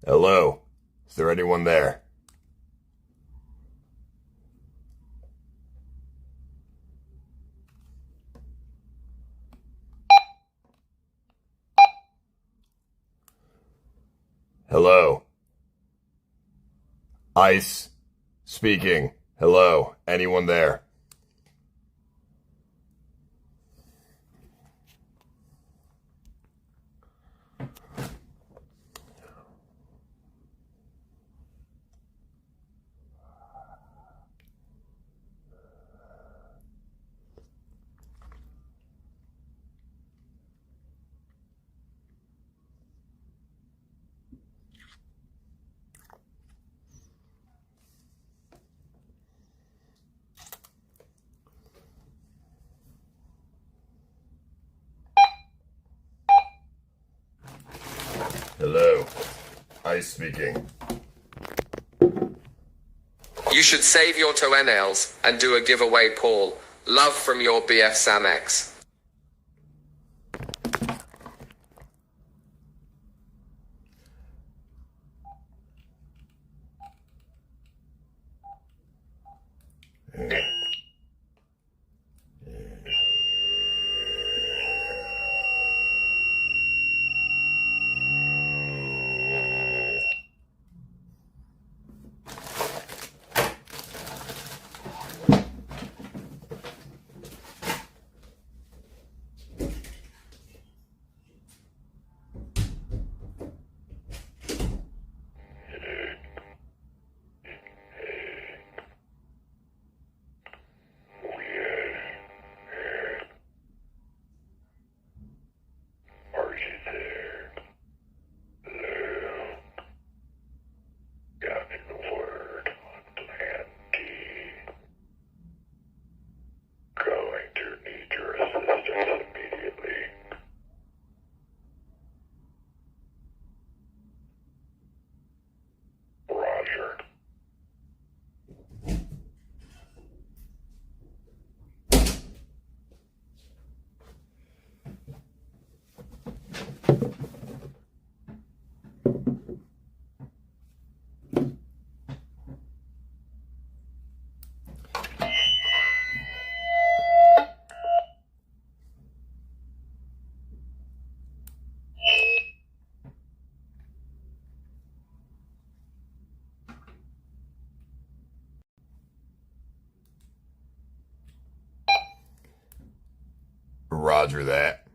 Hello? Is there anyone there? Hello? Ice speaking. Hello? Anyone there? Hello? Ice speaking. You should save your toenails and do a giveaway, Paul. Love from your BF Samex. Roger that.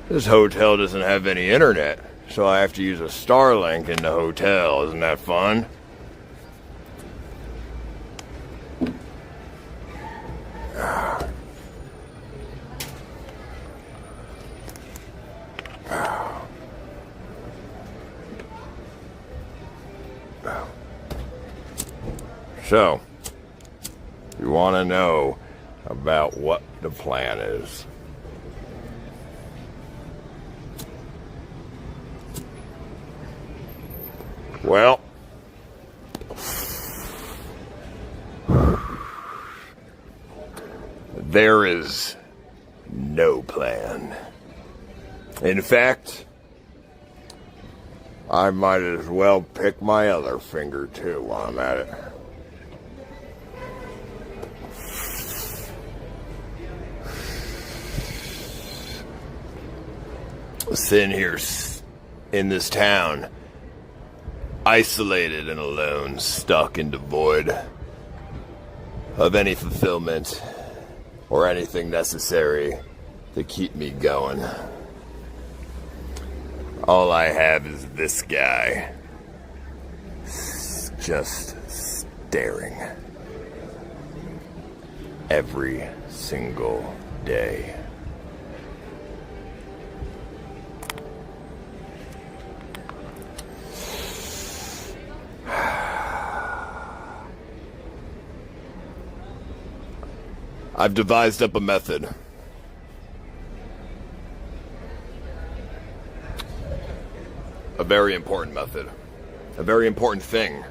This hotel doesn't have any internet, so I have to use a Starlink in the hotel. Isn't that fun? So, you want to know about what the plan is? Well, there is no plan. In fact, I might as well pick my other finger too while I'm at it. Sitting here in this town, isolated and alone, stuck and devoid of any fulfillment or anything necessary to keep me going. All I have is this guy, just staring every single day. I've devised up a method. A very important method. A very important thing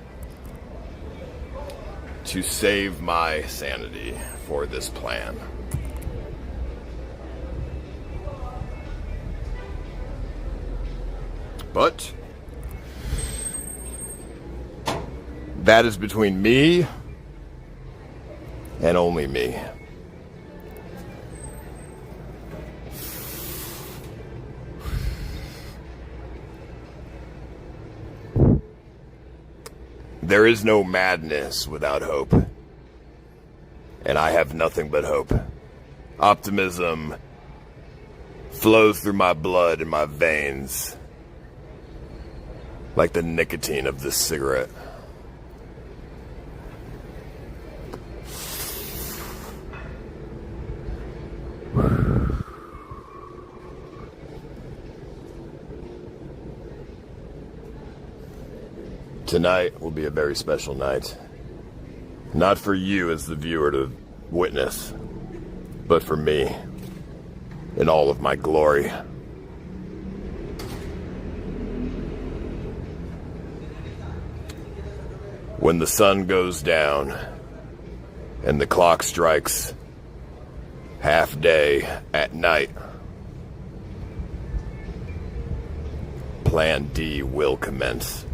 to save my sanity for this plan. But that is between me and only me. There is no madness without hope. And I have nothing but hope. Optimism flows through my blood and my veins like the nicotine of this cigarette. Tonight will be a very special night. Not for you as the viewer to witness, but for me in all of my glory. When the sun goes down and the clock strikes half day at night, Plan D will commence.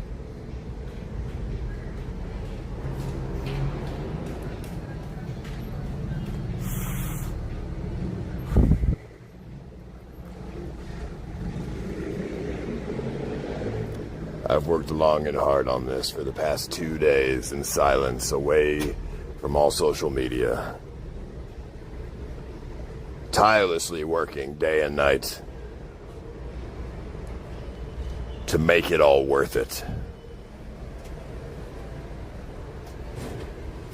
I've worked long and hard on this for the past 2 days in silence, away from all social media. Tirelessly working day and night to make it all worth it.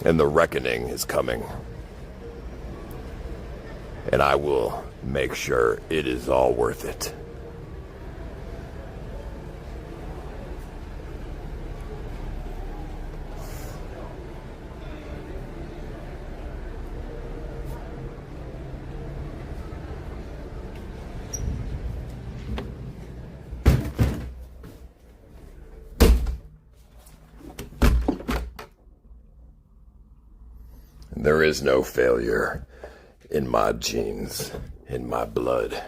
And the reckoning is coming. And I will make sure it is all worth it. There is no failure in my genes, in my blood.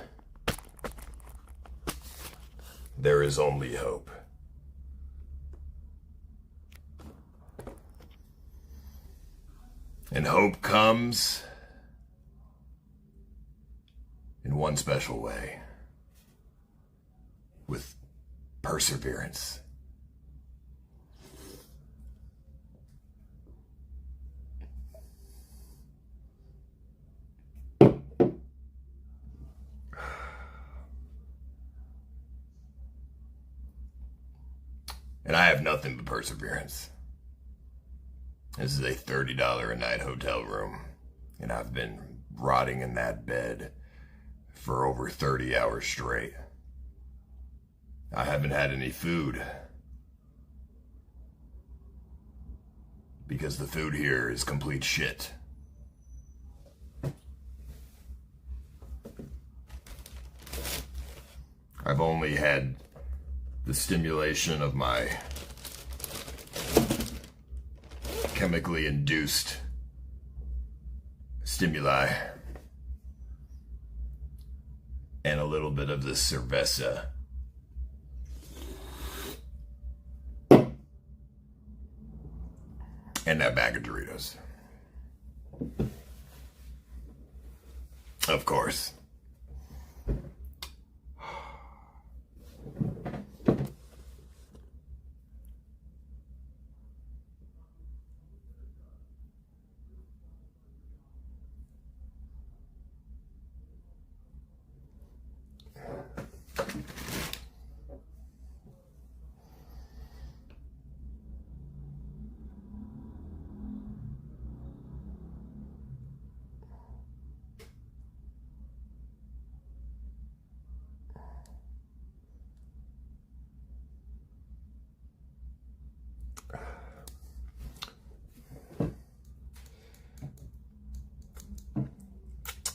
There is only hope. And hope comes in one special way, with perseverance. And I have nothing but perseverance. This is a $30 a night hotel room, and I've been rotting in that bed for over 30 hours straight. I haven't had any food because the food here is complete shit. I've only had the stimulation of my chemically induced stimuli and a little bit of the cerveza. And that bag of Doritos. Of course.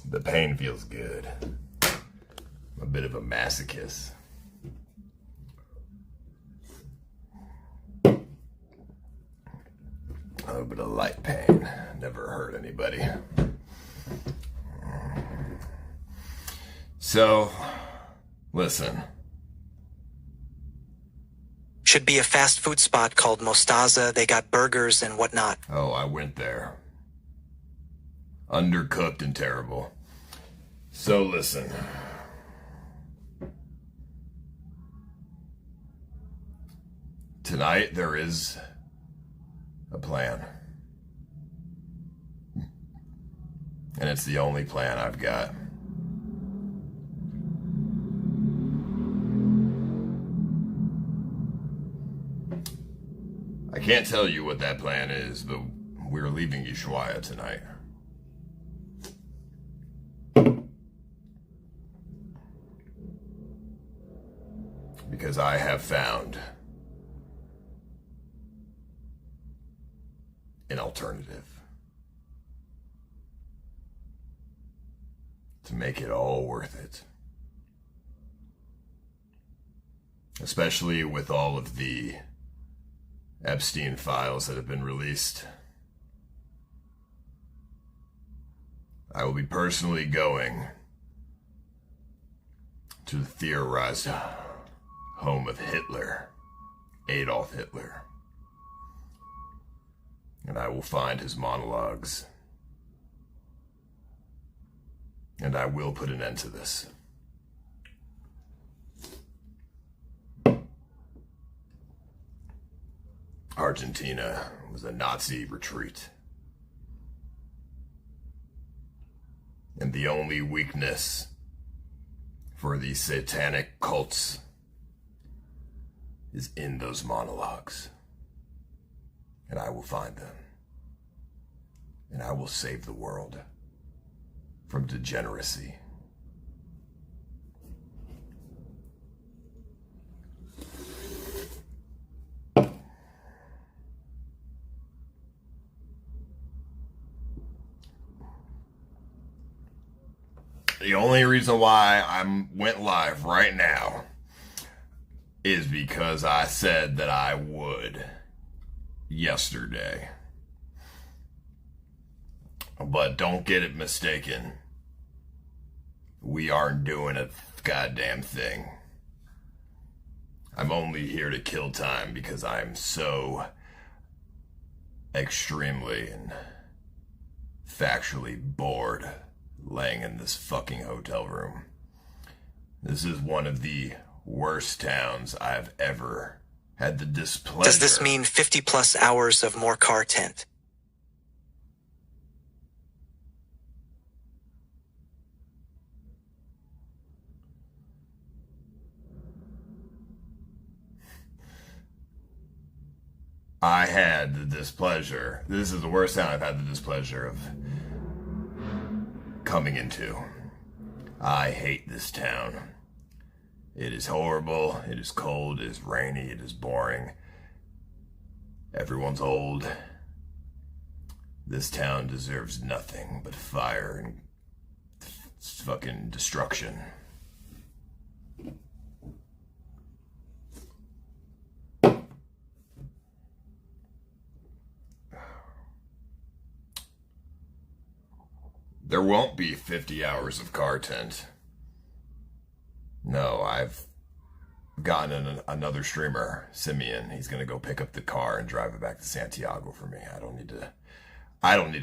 The pain feels good. I'm a bit of a masochist. A little bit of light pain. Never hurt anybody. So, listen. Should be a fast food spot called Mostaza. They got burgers and whatnot. Oh, I went there. Undercooked and terrible. So listen. Tonight there is a plan. And it's the only plan I've got. I can't tell you what that plan is, but we're leaving Ushuaia tonight. Because I have found an alternative to make it all worth it. Especially with all of the Epstein files that have been released. I will be personally going to the theorized home of Hitler, Adolf Hitler. And I will find his monologues. And I will put an end to this. Argentina was a Nazi retreat. And the only weakness for these satanic cults is in those monologues. And I will find them. And I will save the world from degeneracy. The only reason why I went live right now is because I said that I would yesterday. But don't get it mistaken. We aren't doing a goddamn thing. I'm only here to kill time because I'm so extremely and factually bored laying in this fucking hotel room. This is one of the worst towns I've ever had the displeasure. Does this mean 50 plus hours of more car tent? I had the displeasure. This is the worst town I've had the displeasure of coming into. I hate this town. It is horrible. It is cold. It is rainy. It is boring. Everyone's old. This town deserves nothing but fire and fucking destruction. There won't be 50 hours of car tent. No, I've gotten another streamer, Simeon. He's gonna go pick up the car and drive it back to Santiago for me. I don't need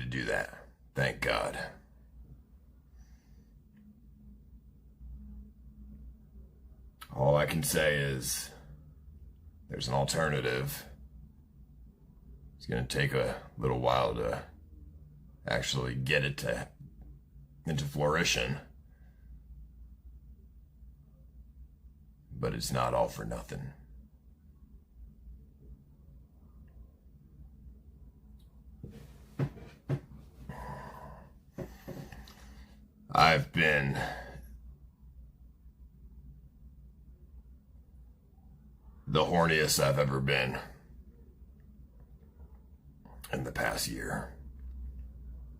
to do that. Thank God. All I can say is there's an alternative. It's gonna take a little while to actually get it into flourishing. But it's not all for nothing. I've been the horniest I've ever been in the past year,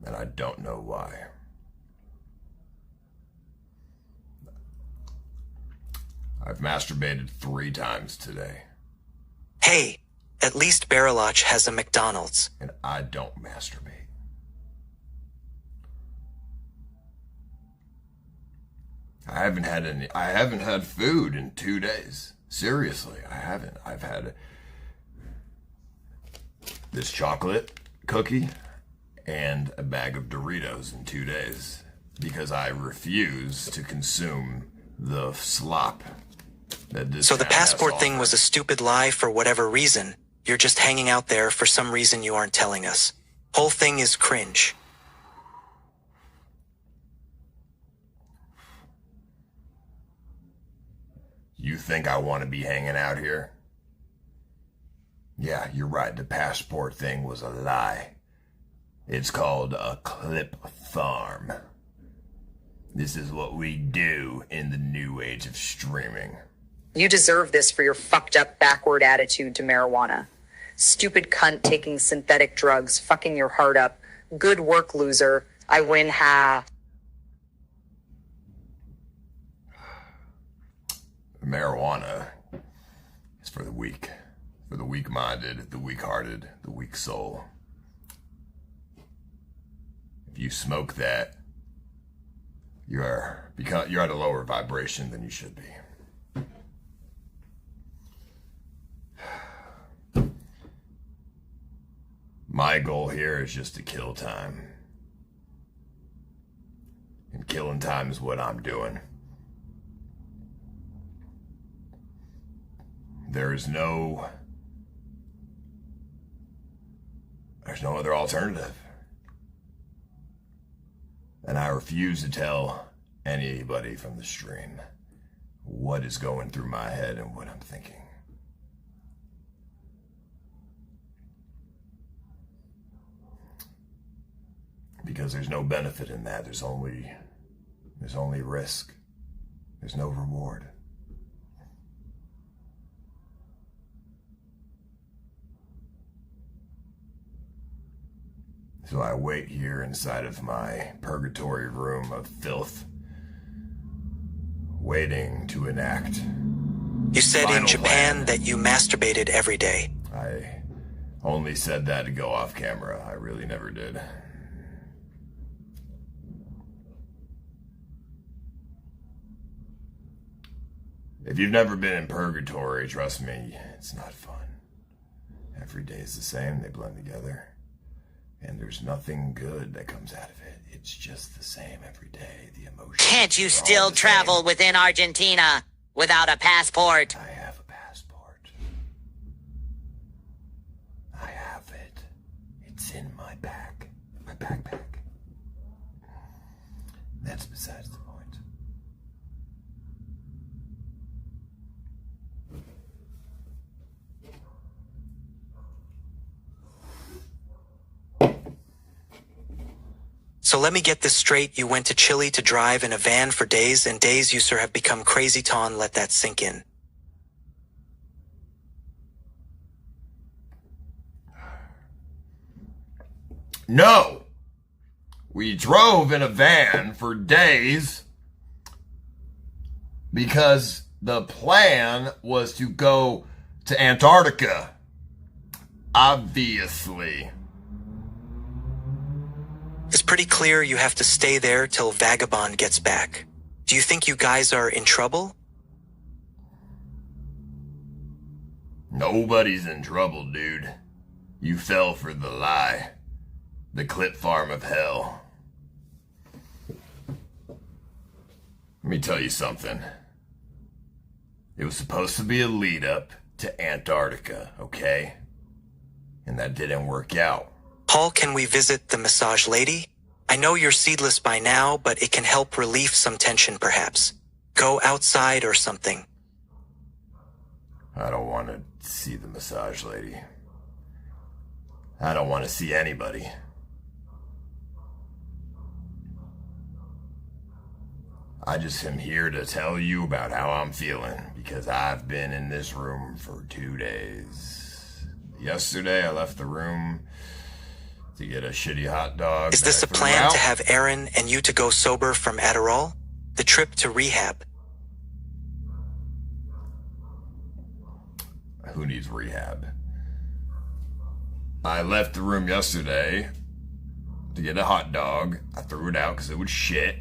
and I don't know why. I've masturbated 3 times today. Hey, at least Bariloche has a McDonald's. And I don't masturbate. I haven't had food in 2 days. Seriously, I haven't. I've had this chocolate cookie and a bag of Doritos in 2 days because I refuse to consume the slop. So the passport thing was a stupid lie for whatever reason. You're just hanging out there for some reason you aren't telling us. Whole thing is cringe. You think I want to be hanging out here? Yeah, you're right. The passport thing was a lie. It's called a clip farm. This is what we do in the new age of streaming. You deserve this for your fucked up backward attitude to marijuana. Stupid cunt taking synthetic drugs, fucking your heart up. Good work, loser. I win, ha. Marijuana is for the weak. For the weak-minded, the weak-hearted, the weak soul. If you smoke that, you're at a lower vibration than you should be. My goal here is just to kill time. And killing time is what I'm doing. There's no other alternative. And I refuse to tell anybody from the stream what is going through my head and what I'm thinking. Because there's no benefit in that. There's only risk. There's no reward. So I wait here inside of my purgatory room of filth, waiting to enact. You said in Japan that you masturbated every day. I only said that to go off camera. I really never did. If you've never been in purgatory, trust me, it's not fun. Every day is the same. They blend together. And there's nothing good that comes out of it. It's just the same every day. The emotions. Can't you still travel within Argentina without a passport? I have a passport. I have it. It's in my bag. My backpack. That's besides the point. So let me get this straight. You went to Chile to drive in a van for days and days. You, sir, have become crazy. Ton, let that sink in. No! We drove in a van for days because the plan was to go to Antarctica. Obviously. It's pretty clear you have to stay there till Vagabond gets back. Do you think you guys are in trouble? Nobody's in trouble, dude. You fell for the lie. The clip farm of hell. Let me tell you something. It was supposed to be a lead up to Antarctica, okay? And that didn't work out. Paul, can we visit the massage lady? I know you're seedless by now, but it can help relieve some tension perhaps. Go outside or something. I don't want to see the massage lady. I don't want to see anybody. I just am here to tell you about how I'm feeling because I've been in this room for 2 days. Yesterday, I left the room to get a shitty hot dog. Is this a plan to have Aaron and you to go sober from Adderall? The trip to rehab? Who needs rehab? I left the room yesterday to get a hot dog. I threw it out because it was shit.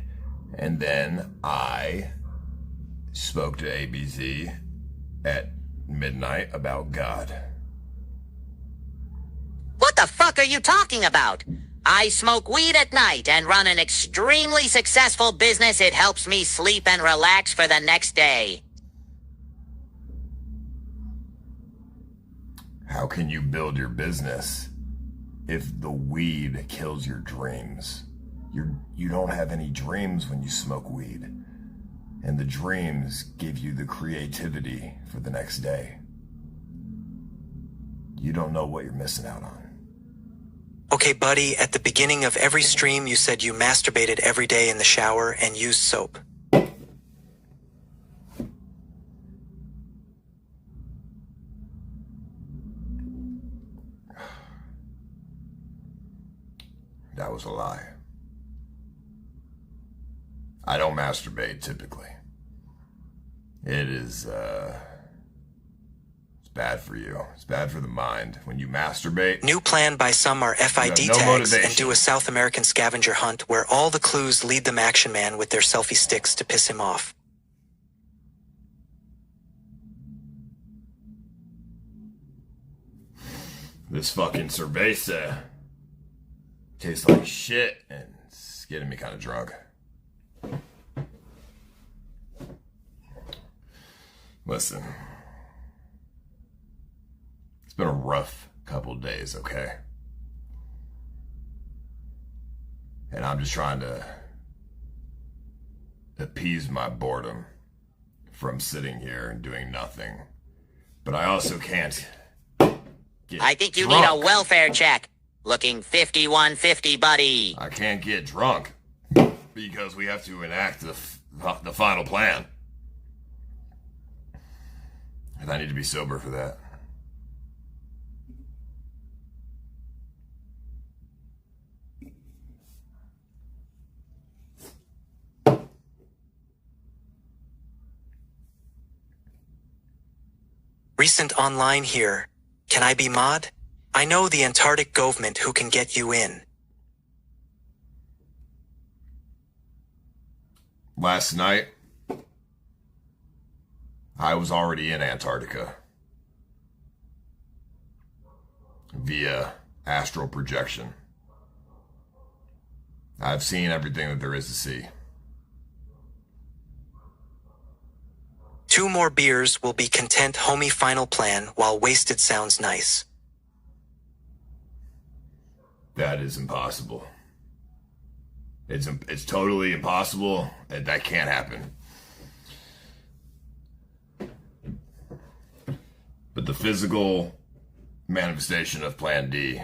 And then I spoke to ABZ at midnight about God. What the fuck are you talking about? I smoke weed at night and run an extremely successful business. It helps me sleep and relax for the next day. How can you build your business if the weed kills your dreams? You don't have any dreams when you smoke weed. And the dreams give you the creativity for the next day. You don't know what you're missing out on. Okay, buddy, at the beginning of every stream you said you masturbated every day in the shower and used soap. That was a lie. I don't masturbate typically. It is, it's bad for you. It's bad for the mind. When you masturbate... New plan by some are FID no tags motivation. and do a South American scavenger hunt where all the clues lead them Action Man with their selfie sticks to piss him off. This fucking cerveza tastes like shit and it's getting me kind of drunk. Listen, it's been a rough couple of days, okay? And I'm just trying to appease my boredom from sitting here and doing nothing. But I also can't get I think you drunk. need a welfare check. Looking 5150, buddy. I can't get drunk because we have to enact the final plan. And I need to be sober for that. Recent online here. Can I be mod? I know the Antarctic government who can get you in. Last night, I was already in Antarctica via astral projection. I've seen everything that there is to see. 2 more beers will be content homie final plan while wasted sounds nice. That is impossible. It's totally impossible. That can't happen. But the physical manifestation of Plan D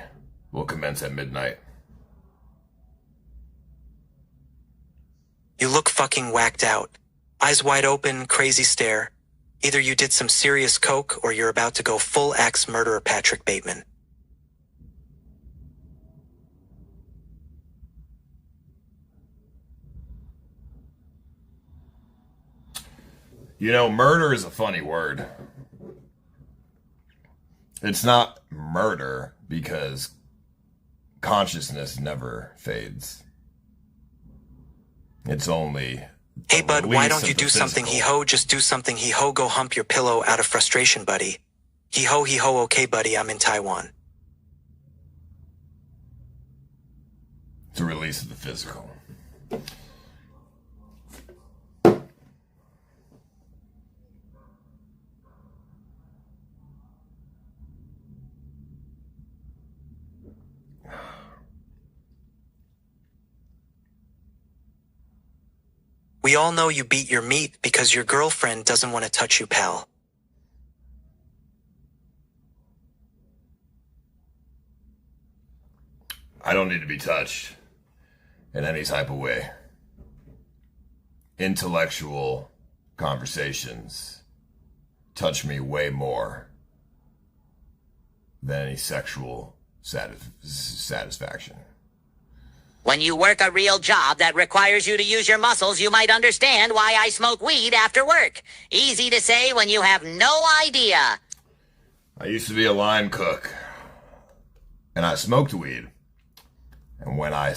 will commence at midnight. You look fucking whacked out. Eyes wide open, crazy stare. Either you did some serious coke or you're about to go full axe murderer Patrick Bateman. You know, murder is a funny word. It's not murder because consciousness never fades. It's only... Hey bud, why don't you do something he-ho? Just do something he-ho. Go hump your pillow out of frustration, buddy. He-ho, okay buddy, I'm in Taiwan. It's a release of the physical. We all know you beat your meat because your girlfriend doesn't want to touch you, pal. I don't need to be touched in any type of way. Intellectual conversations touch me way more than any sexual satisfaction. When you work a real job that requires you to use your muscles, you might understand why I smoke weed after work. Easy to say when you have no idea. I used to be a line cook, and I smoked weed. And when I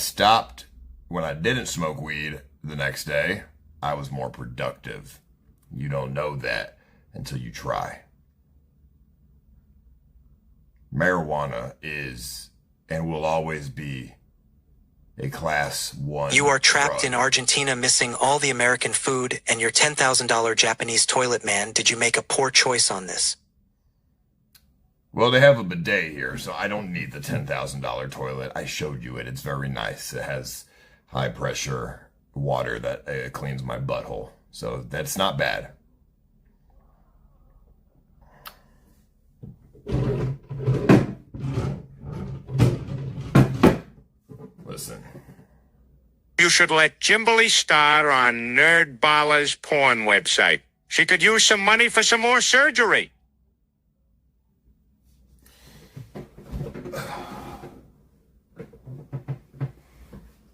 didn't smoke weed the next day, I was more productive. You don't know that until you try. Marijuana is and will always be a class 1. You are trapped drug. in Argentina missing all the American food and your $10,000 Japanese toilet man. Did you make a poor choice on this? Well, they have a bidet here, so I don't need the $10,000 toilet. I showed you it. It's very nice. It has high pressure water that cleans my butthole. So that's not bad. Listen. You should let Jimberly star on Nerdballa's porn website. She could use some money for some more surgery.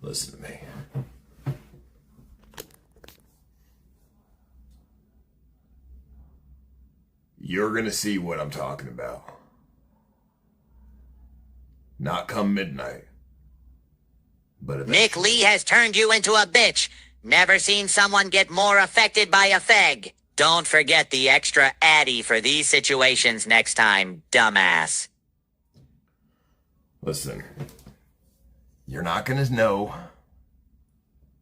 Listen to me. You're going to see what I'm talking about. Not come midnight. But eventually. Nick Lee has turned you into a bitch. Never seen someone get more affected by a feg. Don't forget the extra addy for these situations next time, dumbass. Listen, you're not going to know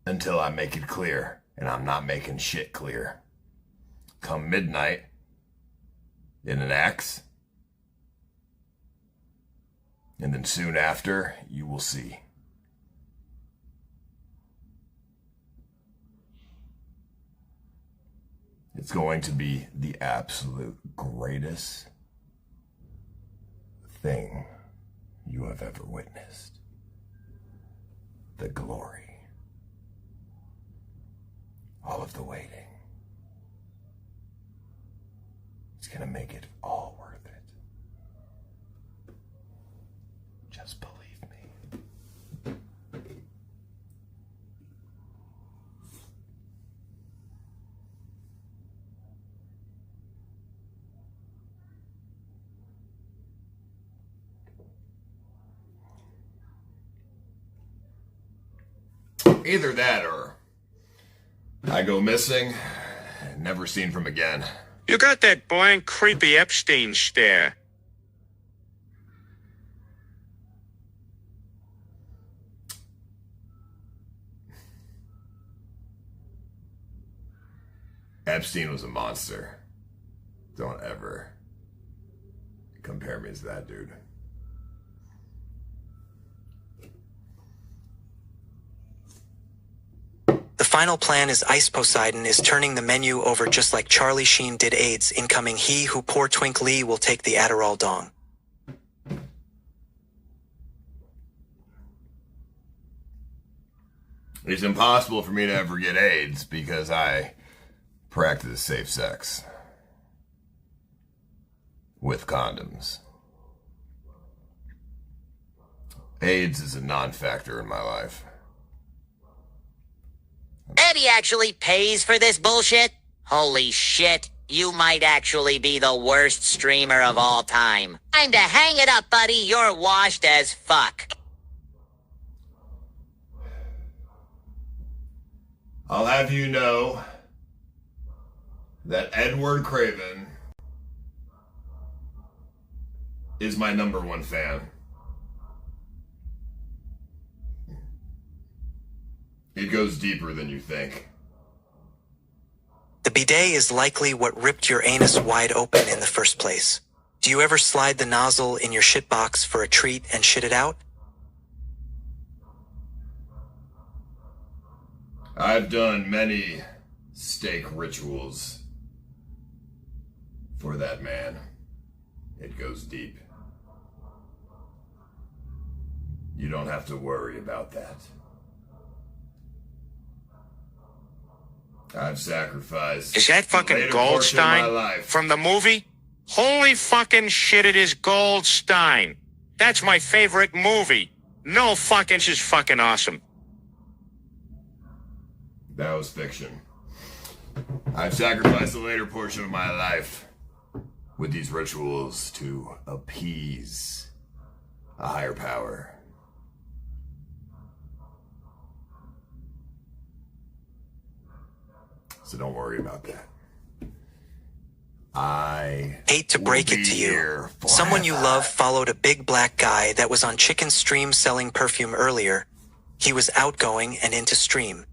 until I make it clear, and I'm not making shit clear. Come midnight, in an axe, and then soon after, you will see. It's going to be the absolute greatest thing you have ever witnessed. The glory. All of the waiting. It's going to make it all worth it. Just believe me. Either that or I go missing, never seen from again. You got that blank, creepy Epstein stare. Epstein was a monster. Don't ever compare me to that dude. The final plan is Ice Poseidon is turning the menu over just like Charlie Sheen did AIDS. Incoming he who poor Twink Lee will take the Adderall dong. It's impossible for me to ever get AIDS because I practice safe sex. With condoms. AIDS is a non-factor in my life. Eddie actually pays for this bullshit? Holy shit, you might actually be the worst streamer of all time. Time to hang it up, buddy. You're washed as fuck. I'll have you know that Edward Craven is my #1 fan. It goes deeper than you think. The bidet is likely what ripped your anus wide open in the first place. Do you ever slide the nozzle in your shit box for a treat and shit it out? I've done many steak rituals for that man. It goes deep. You don't have to worry about that. I've sacrificed. Is that the fucking later portion of my Goldstein life. from the movie? Holy fucking shit, it is Goldstein. That's my favorite movie. No fucking, this is fucking awesome. That was fiction. I've sacrificed the later portion of my life with these rituals to appease a higher power. So don't worry about that. I Hate to break will it be to here you. Someone you forever. love followed a big black guy that was on Chicken Stream selling perfume earlier. He was outgoing and into stream.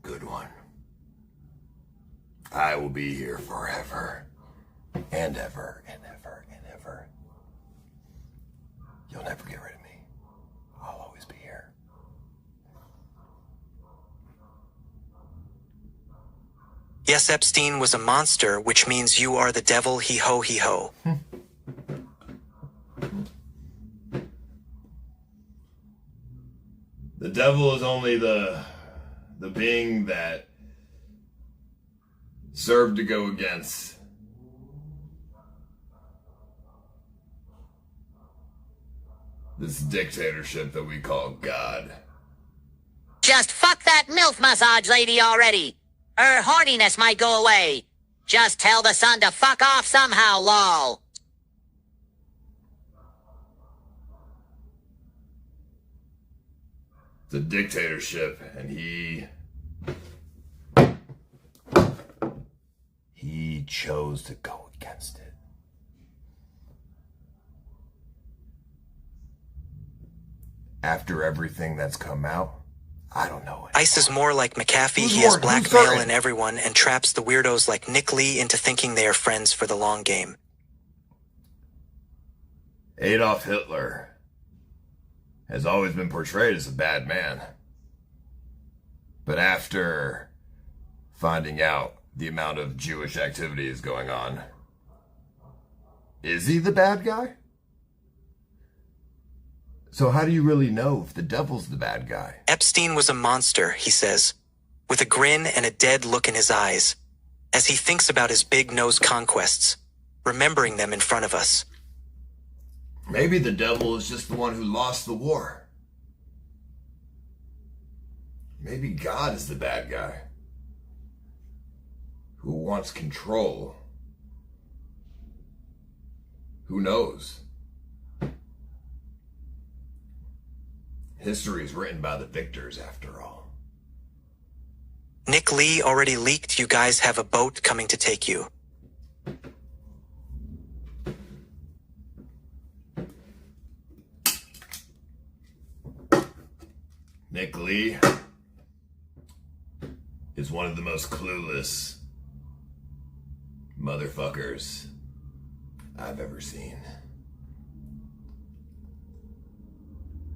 Good one. I will be here forever and ever and ever and ever. You'll never get rid of me. I'll always be here. Yes, Epstein was a monster, which means you are the devil, he ho, he ho. The devil is only the being that served to go against this dictatorship that we call God. Just fuck that MILF massage lady already. Her horniness might go away. Just tell the sun to fuck off somehow, lol. It's a dictatorship, and he chose to go against it. After everything that's come out, I don't know it. Ice is more like McAfee. Who's He has more- who's blackmail certain? in everyone and traps the weirdos like Nick Lee into thinking they are friends for the long game. Adolf Hitler has always been portrayed as a bad man. But after finding out the amount of Jewish activity is going on, is he the bad guy? So how do you really know if the devil's the bad guy? Epstein was a monster, he says, with a grin and a dead look in his eyes, as he thinks about his big nose conquests, remembering them in front of us. Maybe the devil is just the one who lost the war. Maybe God is the bad guy who wants control. Who knows? History is written by the victors, after all. Nick Lee already leaked you guys have a boat coming to take you. Nick Lee is one of the most clueless motherfuckers I've ever seen.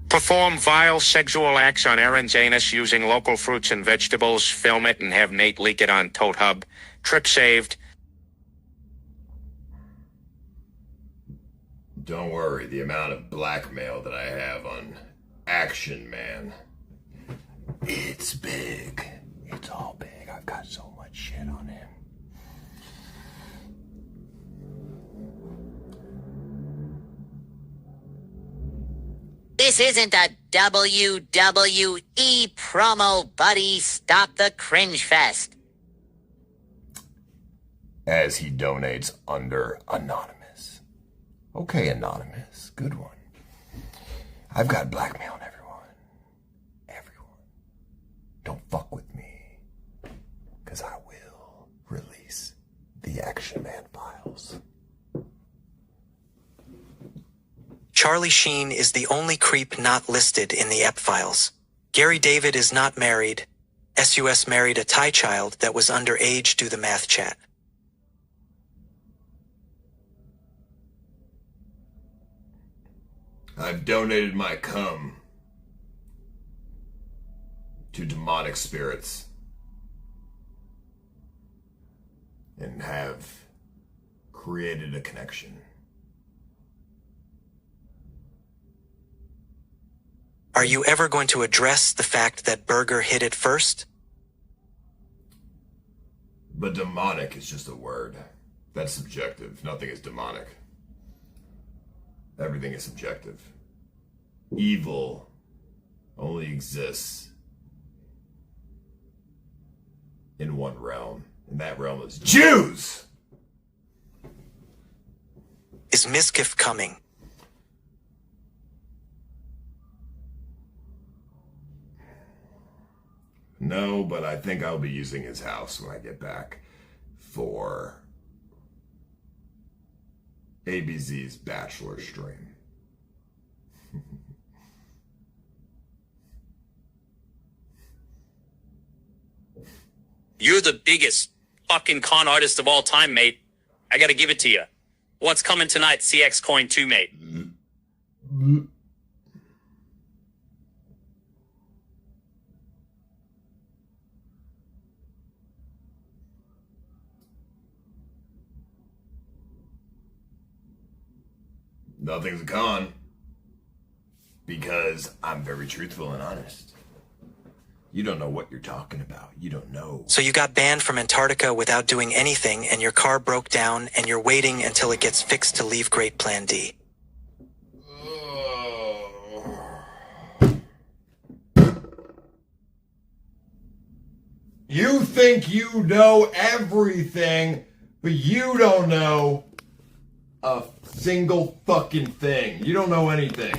Perform vile sexual acts on Aaron's anus using local fruits and vegetables. Film it and have Nate leak it on Tote Hub. Trip saved. Don't worry, the amount of blackmail that I have on Action Man, it's big. It's all big. I've got so much shit on him. This isn't a WWE promo, buddy. Stop the cringe fest. As he donates under Anonymous. Okay, Anonymous. Good one. I've got blackmail on everyone. Everyone. Don't fuck with me. Because I will release the Action Man files. Charlie Sheen is the only creep not listed in the EP files. Gary David is not married. SUS married a Thai child that was underage. Do the math, chat. I've donated my cum to demonic spirits and have created a connection. Are you ever going to address the fact that Burger hit it first? But demonic is just a word. That's subjective. Nothing is demonic. Everything is subjective. Evil only exists in one realm, and that realm is Jews! Is Mizkif coming? No, but I think I'll be using his house when I get back for ABZ's bachelor stream. You're the biggest fucking con artist of all time, mate. I gotta give it to you. What's coming tonight? CX Coin 2, mate. Nothing's a con. Because I'm very truthful and honest. You don't know what you're talking about. You don't know. So you got banned from Antarctica without doing anything, and your car broke down, and you're waiting until it gets fixed to leave Great Plan D. You think you know everything, but you don't know a single fucking thing. You don't know anything.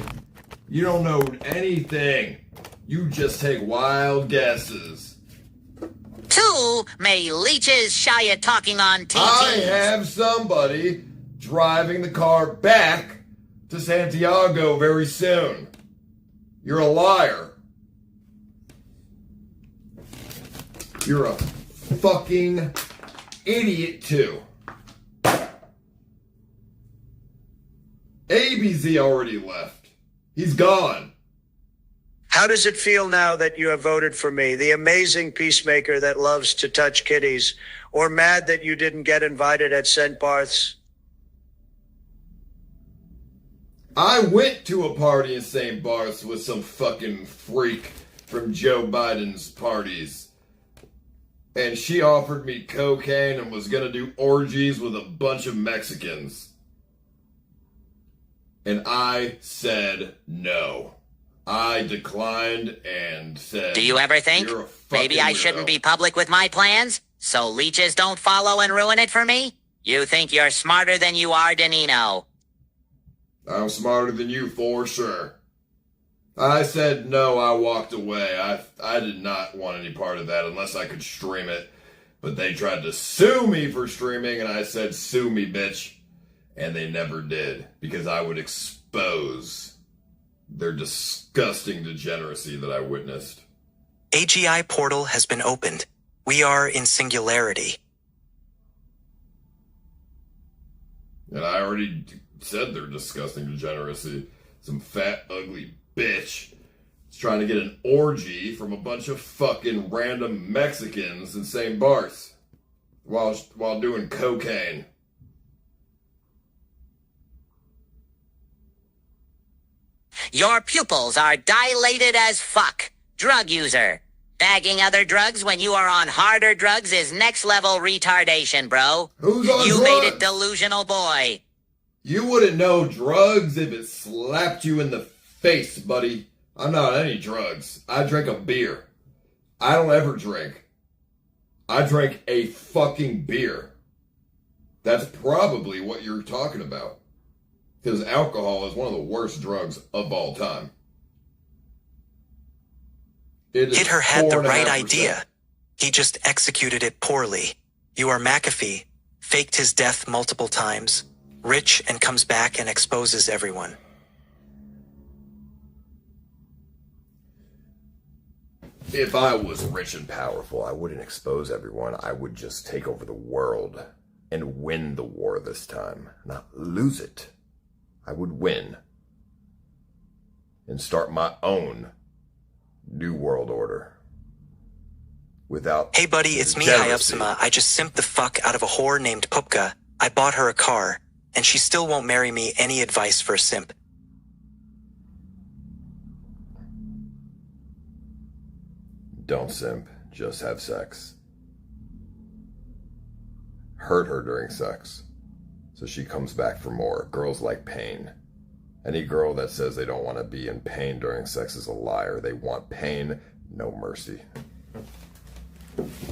You don't know anything. You just take wild guesses. Too many leeches shy of talking on TT. I have somebody driving the car back to Santiago very soon. You're a liar. You're a fucking idiot too. ABZ already left. He's gone. How does it feel now that you have voted for me, the amazing peacemaker that loves to touch kitties, or mad that you didn't get invited at St. Barth's? I went to a party in St. Barth's with some fucking freak from Joe Biden's parties. And she offered me cocaine and was gonna do orgies with a bunch of Mexicans. And I said no. I declined and said, Do you ever think "You're a fucking maybe I weirdo." shouldn't be public with my plans so leeches don't follow and ruin it for me? You think you're smarter than you are, Danino. I'm smarter than you for sure. I said no, I walked away. I did not want any part of that unless I could stream it. But they tried to sue me for streaming, and I said, sue me, bitch. And they never did, because I would expose their disgusting degeneracy that I witnessed. AGI portal has been opened. We are in singularity. And I already said their disgusting degeneracy. Some fat, ugly bitch is trying to get an orgy from a bunch of fucking random Mexicans in St. Barth's while doing cocaine. Your pupils are dilated as fuck. Drug user. Bagging other drugs when you are on harder drugs is next level retardation, bro. Who's on You drugs? made it, delusional boy. You wouldn't know drugs if it slapped you in the face, buddy. I'm not on any drugs. I drink a beer. I don't ever drink. I drank a fucking beer. That's probably what you're talking about. Because alcohol is one of the worst drugs of all time. Hitler had the right 4.5%. idea. He just executed it poorly. You are McAfee. Faked his death multiple times. Rich and comes back and exposes everyone. If I was rich and powerful, I wouldn't expose everyone. I would just take over the world and win the war this time, not lose it. I would win and start my own new world order. Without Hey buddy, it's me, jealousy. Hyupsima. I just simped the fuck out of a whore named Pupka. I bought her a car, and she still won't marry me. Any advice for a simp? Don't simp, just have sex. Hurt her during sex, so she comes back for more. Girls like pain. Any girl that says they don't want to be in pain during sex is a liar. They want pain, no mercy.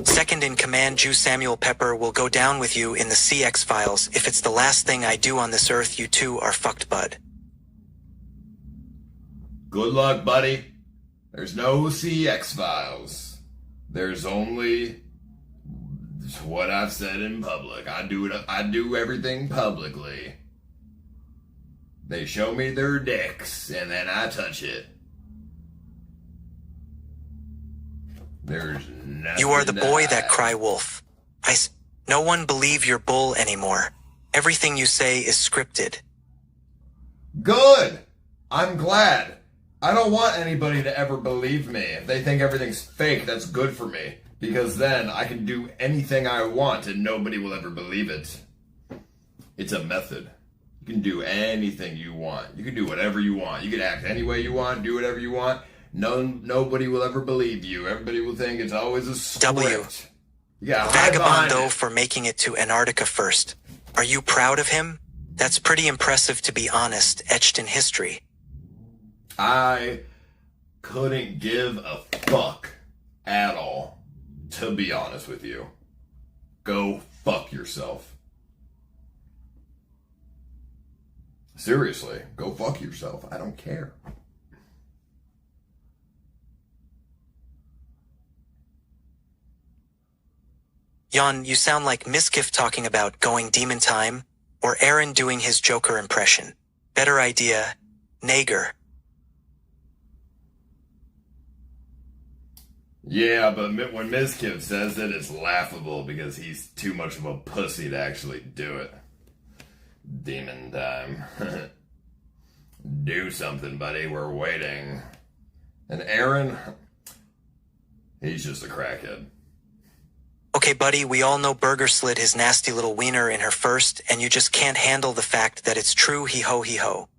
Second in command, Jew Samuel Pepper will go down with you in the CX files. If it's the last thing I do on this earth, you two are fucked, bud. Good luck, buddy. There's no CX files. There's only what I've said in public. I do everything publicly. They show me their dicks, and then I touch it. There's nothing. You are the to boy hide. that cry wolf. No one believe your bull anymore. Everything you say is scripted. Good. I'm glad. I don't want anybody to ever believe me. If they think everything's fake, that's good for me. Because then I can do anything I want and nobody will ever believe it. It's a method. You can do anything you want. You can do whatever you want. You can act any way you want, do whatever you want. Nobody will ever believe you. Everybody will think it's always a script. W. Yeah, Vagabond, though, for making it to Antarctica first. Are you proud of him? That's pretty impressive, to be honest, etched in history. I couldn't give a fuck at all, to be honest with you. Go fuck yourself. Seriously, go fuck yourself. I don't care. Jan, you sound like Miskiff talking about going demon time, or Aaron doing his Joker impression. Better idea, Nager. Yeah, but when Mizkiv says it, it's laughable because he's too much of a pussy to actually do it. Demon time. Do something, buddy. We're waiting. And Aaron, he's just a crackhead. Okay, buddy, we all know Burger slid his nasty little wiener in her first, and you just can't handle the fact that it's true, he-ho, he-ho.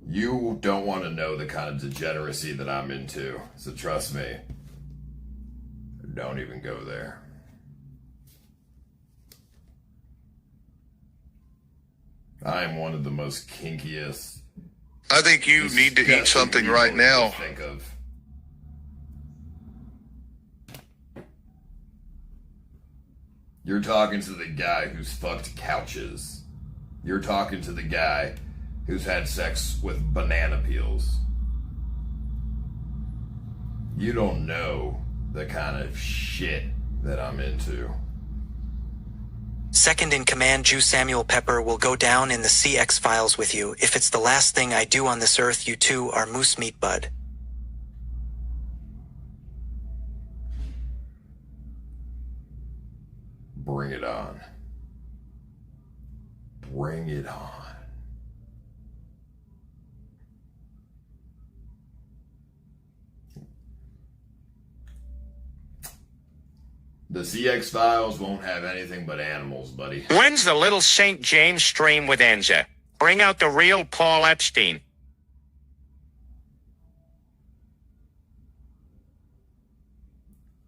You don't want to know the kind of degeneracy that I'm into, so trust me. Don't even go there. I am one of the most kinkiest. I think you need to eat something right now. Think of. You're talking to the guy who's fucked couches. You're talking to the guy who's had sex with banana peels. You don't know the kind of shit that I'm into. Second in command, Jew Samuel Pepper will go down in the CX files with you. If it's the last thing I do on this earth, you two are moose meat, bud. Bring it on. Bring it on. The CX files won't have anything but animals, buddy. When's the little St. James stream with Enza? Bring out the real Paul Epstein.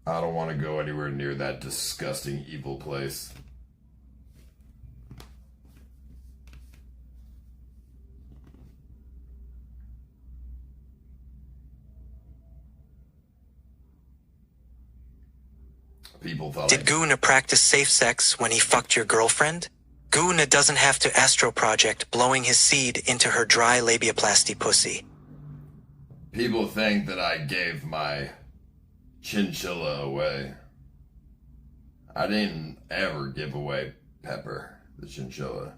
I don't want to go anywhere near that disgusting, evil place. People thought. Did Guna practice safe sex when he fucked your girlfriend? Guna doesn't have to astro project blowing his seed into her dry labiaplasty pussy. People think that I gave my chinchilla away. I didn't ever give away Pepper, the chinchilla.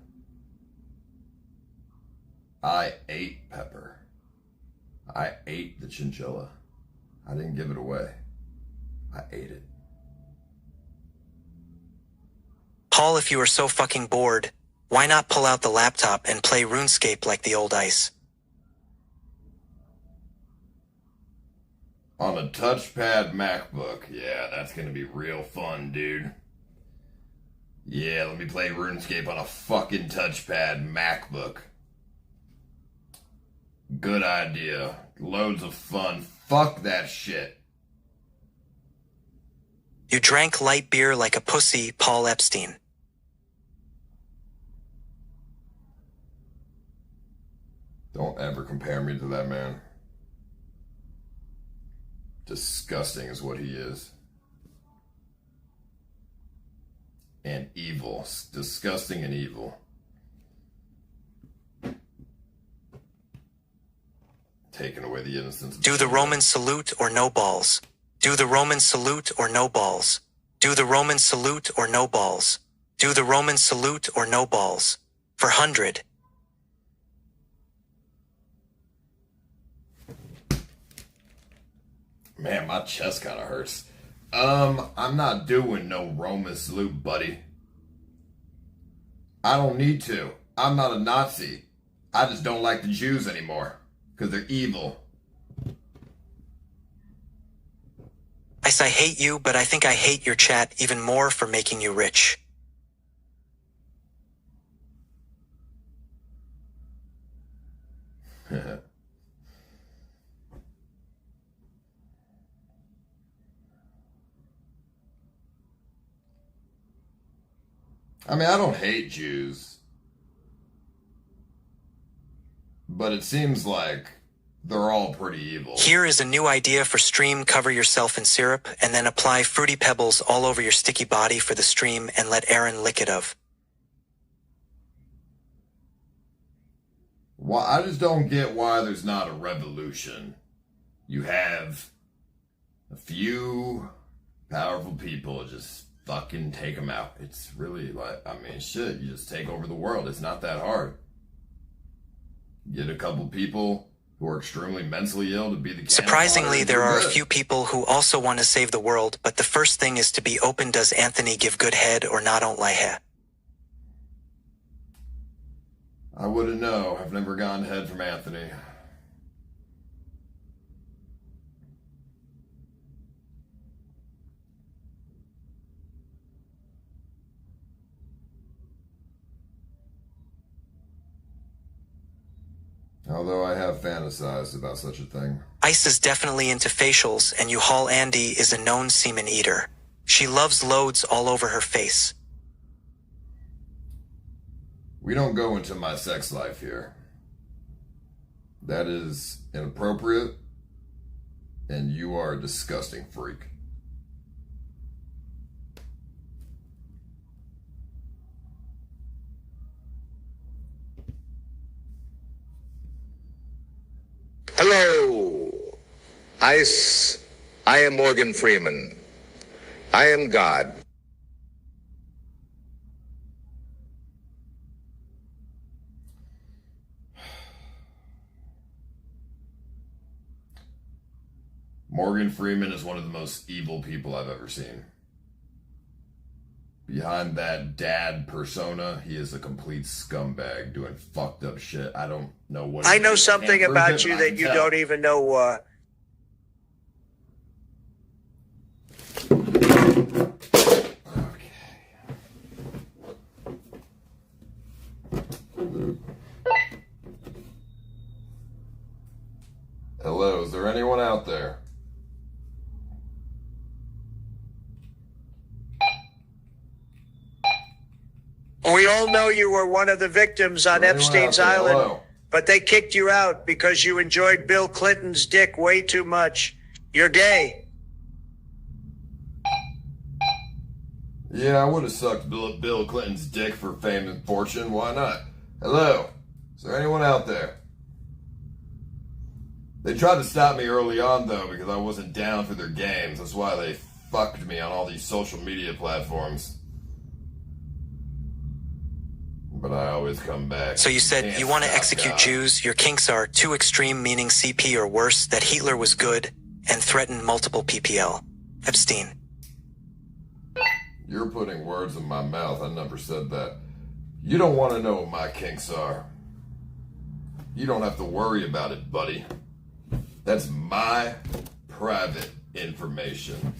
I ate Pepper. I ate the chinchilla. I didn't give it away. I ate it. Paul, if you are so fucking bored, why not pull out the laptop and play RuneScape like the old ice? On a touchpad MacBook. Yeah, that's gonna be real fun, dude. Yeah, let me play RuneScape on a fucking touchpad MacBook. Good idea. Loads of fun. Fuck that shit. You drank light beer like a pussy, Paul Epstein. Don't ever compare me to that man. Disgusting is what he is. And evil. Disgusting and evil. Taking away the innocence. Do the Roman salute or no balls? Do the Roman salute or no balls? Do the Roman salute or no balls? Do the Roman salute or no balls? For 100. Man, my chest kind of hurts. I'm not doing no Roman salute, buddy. I don't need to. I'm not a Nazi. I just don't like the Jews anymore. Because they're evil. I hate you, but I think I hate your chat even more for making you rich. I mean, I don't hate Jews. But it seems like they're all pretty evil. Here is a new idea for stream. Cover yourself in syrup and then apply Fruity Pebbles all over your sticky body for the stream and let Aaron lick it of. Well, I just don't get why there's not a revolution. You have a few powerful people, just fucking take them out. It's really like, I mean, shit, you just take over the world. It's not that hard. Get a couple people who are extremely mentally ill to be the Surprisingly, there are a few people who also want to save the world, but the first thing is to be open. Does Anthony give good head or not? Don't lie here. I wouldn't know. I've never gotten head from Anthony. Although I have fantasized about such a thing. Ice is definitely into facials, and U-Haul Andy is a known semen eater. She loves loads all over her face. We don't go into my sex life here. That is inappropriate, and you are a disgusting freak. Hello, Ice. I am Morgan Freeman. I am God. Morgan Freeman is one of the most evil people I've ever seen. Behind that dad persona, he is a complete scumbag doing fucked up shit. I don't know what. I know something about you that you don't even know. Hello, is there anyone out there? We all know you were one of the victims on Epstein's Island, Hello. but they kicked you out because you enjoyed Bill Clinton's dick way too much. You're gay. Yeah, I would have sucked Bill Clinton's dick for fame and fortune. Why not? Hello? Is there anyone out there? They tried to stop me early on, though, because I wasn't down for their games. That's why they fucked me on all these social media platforms. But I always come back. So you said you want to execute Jews, your kinks are too extreme, meaning CP or worse, that Hitler was good, and threaten multiple PPL. Epstein. You're putting words in my mouth. I never said that. You don't want to know what my kinks are. You don't have to worry about it, buddy. That's my private information.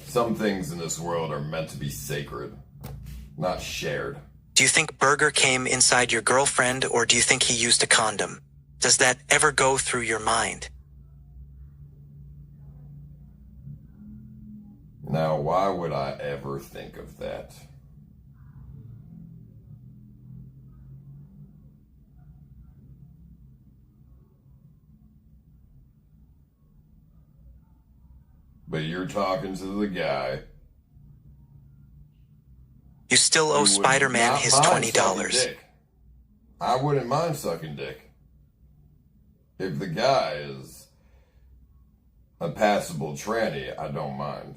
Some things in this world are meant to be sacred, not shared. Do you think Berger came inside your girlfriend, or do you think he used a condom? Does that ever go through your mind? Now, why would I ever think of that? But you're talking to the guy. You still owe Spider-Man his $20. I wouldn't mind sucking dick. If the guy is a passable tranny, I don't mind.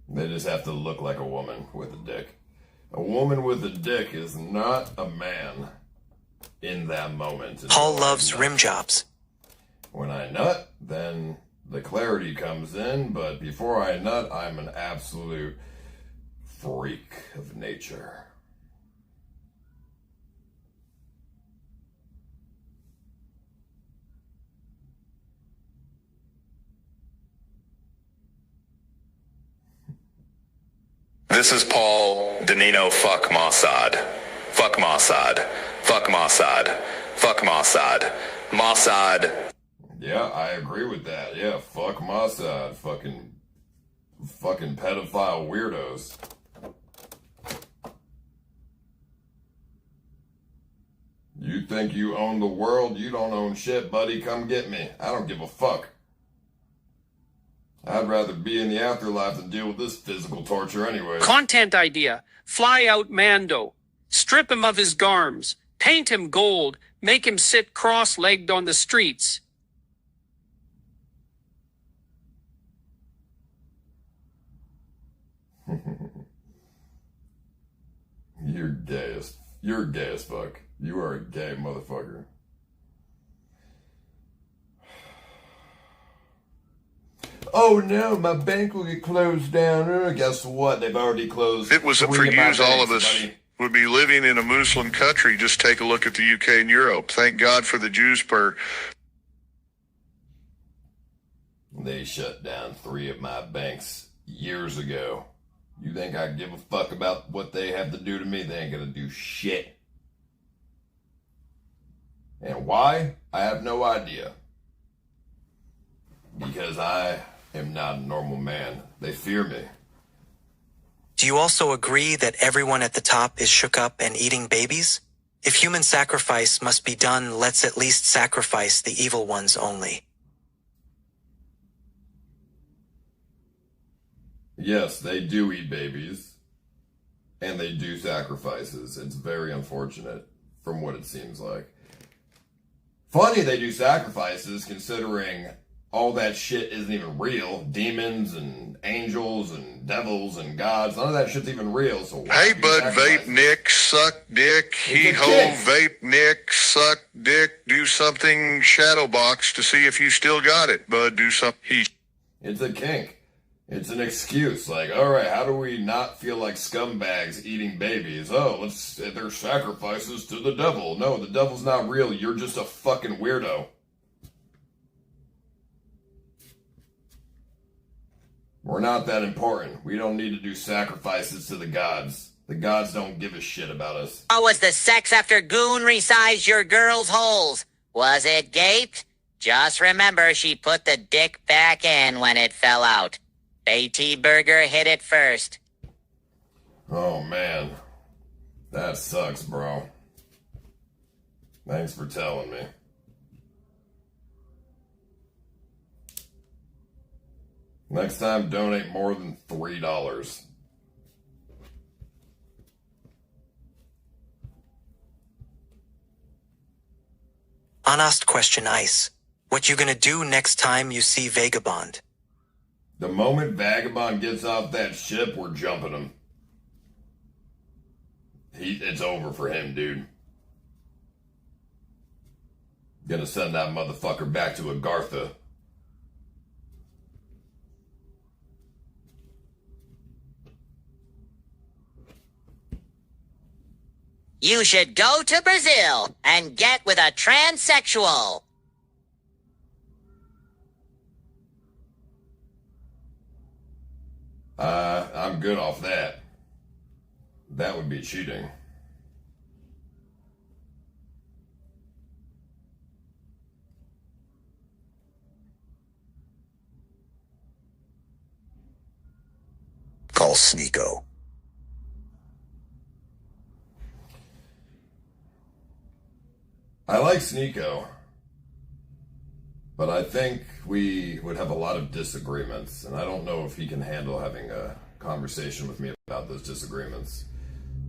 They just have to look like a woman with a dick. A woman with a dick is not a man in that moment. Paul loves rim jobs. When I nut, then the clarity comes in, but before I nut, I'm an absolute freak of nature. This is Paul Danino. Fuck Mossad. Fuck Mossad. Fuck Mossad. Fuck Mossad. Mossad. Yeah, I agree with that. Yeah, fuck Mossad. Fucking pedophile weirdos. You think you own the world? You don't own shit, buddy. Come get me. I don't give a fuck. I'd rather be in the afterlife than deal with this physical torture anyway. Content idea. Fly out Mando. Strip him of his garms. Paint him gold. Make him sit cross-legged on the streets. You're gay as fuck. You are a gay motherfucker. Oh no, my bank will get closed down. Guess what? They've already closed. It wasn't for years all of us would be living in a Muslim country. Just take a look at the UK and Europe. Thank God for the Jews per. They shut down 3 of my banks years ago. You think I give a fuck about what they have to do to me? They ain't gonna do shit. And why? I have no idea. Because I am not a normal man. They fear me. Do you also agree that everyone at the top is shook up and eating babies? If human sacrifice must be done, let's at least sacrifice the evil ones only. Yes, they do eat babies. And they do sacrifices. It's very unfortunate from what it seems like. Funny they do sacrifices considering all that shit isn't even real. Demons and angels and devils and gods. None of that shit's even real. So hey, bud, vape Nick, suck dick. He-ho, vape Nick, suck dick. Do something shadow box to see if you still got it, bud. Do something. It's a kink. It's an excuse. Like, alright, how do we not feel like scumbags eating babies? Oh, they're sacrifices to the devil. No, the devil's not real. You're just a fucking weirdo. We're not that important. We don't need to do sacrifices to the gods. The gods don't give a shit about us. How was the sex after Goon resized your girl's holes? Was it gaped? Just remember she put the dick back in when it fell out. Beatty Burger hit it first. Oh man. That sucks, bro. Thanks for telling me. Next time, donate more than $3. Honest question, Ice. What you gonna do next time you see Vagabond? The moment Vagabond gets off that ship, we're jumping him. It's over for him, dude. Gonna send that motherfucker back to Agartha. You should go to Brazil and get with a transsexual. I'm good off that. That would be cheating. Call Sneeko. I like Sneeko, but I think we would have a lot of disagreements, and I don't know if he can handle having a conversation with me about those disagreements,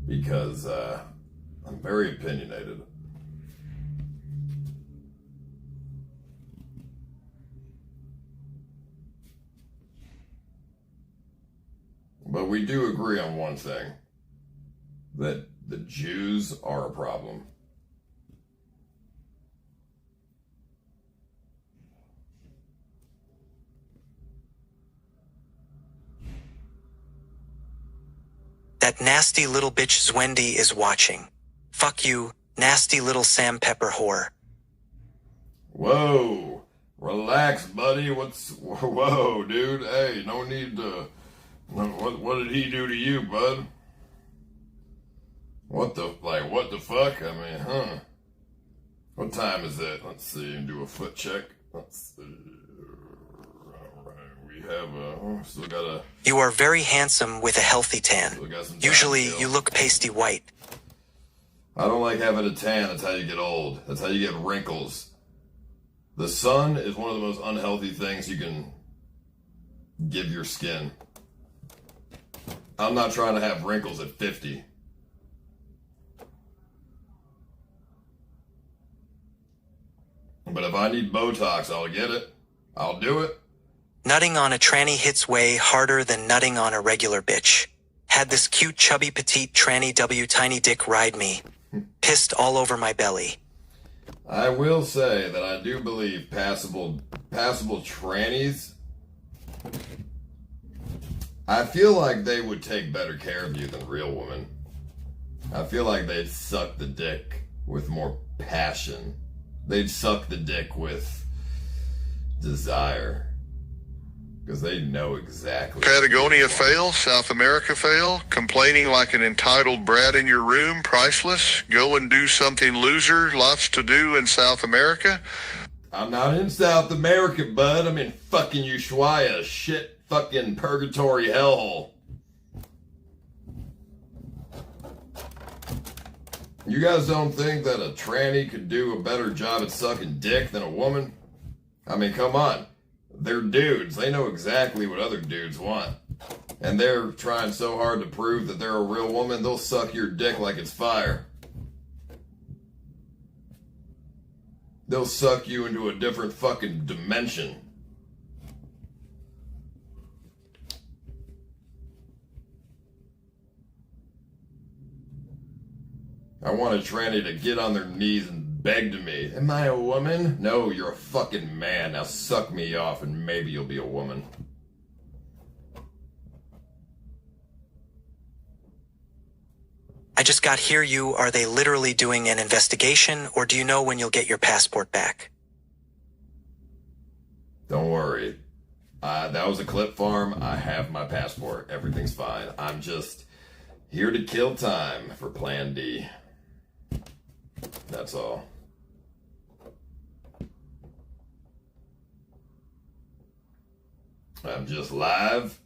because I'm very opinionated. But we do agree on one thing, that the Jews are a problem. That nasty little bitch Zwendy is watching. Fuck you, nasty little Sam Pepper whore. Whoa, relax, buddy. Whoa, dude? Hey, no need to. What did he do to you, bud? What the fuck? I mean, huh? What time is it? Let's see. Do a foot check. Let's see. We have still got a. You are very handsome with a healthy tan. Usually you look pasty white. I don't like having a tan. That's how you get old. That's how you get wrinkles. The sun is one of the most unhealthy things you can give your skin. I'm not trying to have wrinkles at 50. But if I need Botox, I'll get it. I'll do it. Nutting on a tranny hits way harder than nutting on a regular bitch. Had this cute chubby petite tranny W tiny dick ride me. Pissed all over my belly. I will say that I do believe passable trannies, I feel like they would take better care of you than real women. I feel like they'd suck the dick with more passion. They'd suck the dick with desire. Because they know exactly. Patagonia fail, South America fail, complaining like an entitled brat in your room, priceless. Go and do something loser, lots to do in South America. I'm not in South America, bud. I'm in fucking Ushuaia, shit fucking purgatory hellhole. You guys don't think that a tranny could do a better job at sucking dick than a woman? I mean, come on. They're dudes. They know exactly what other dudes want. And they're trying so hard to prove that they're a real woman, they'll suck your dick like it's fire. They'll suck you into a different fucking dimension. I want a tranny to get on their knees and beg to me. Am I a woman? No, you're a fucking man. Now suck me off and maybe you'll be a woman. I just got here. Are they literally doing an investigation, or do you know when you'll get your passport back? Don't worry. That was a clip farm. I have my passport. Everything's fine. I'm just here to kill time for Plan D. That's all. I'm just live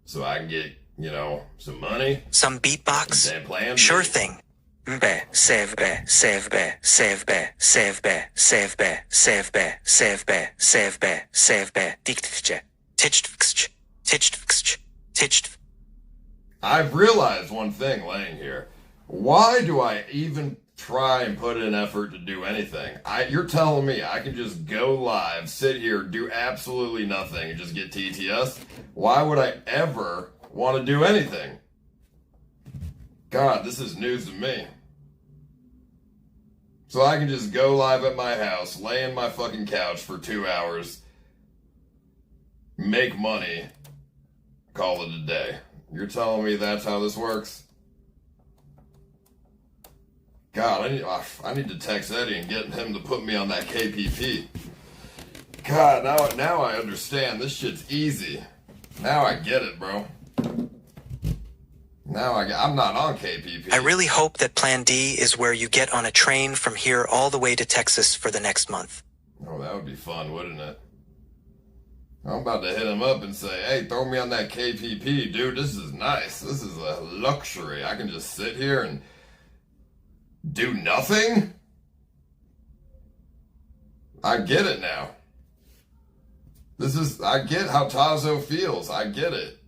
so I can get, you know, some money. Some beatbox? And plan Sure B. thing. Be, save be, save be, save be, save be, save be, save be, save be, save be, save be, diktche, titcht. I've realized one thing laying here. Why do I even try and put in effort to do anything? You're telling me I can just go live, sit here, do absolutely nothing, and just get TTS? Why would I ever want to do anything? God, this is news to me. So I can just go live at my house, lay in my fucking couch for 2 hours, make money, call it a day. You're telling me that's how this works? God, I need to text Eddie and get him to put me on that KPP. God, now I understand. This shit's easy. Now I get it, bro. I'm not on KPP. I really hope that Plan D is where you get on a train from here all the way to Texas for the next month. Oh, that would be fun, wouldn't it? I'm about to hit him up and say, hey, throw me on that KPP, dude. This is nice. This is a luxury. I can just sit here and do nothing? I get it now. I get how Tazo feels. I get it.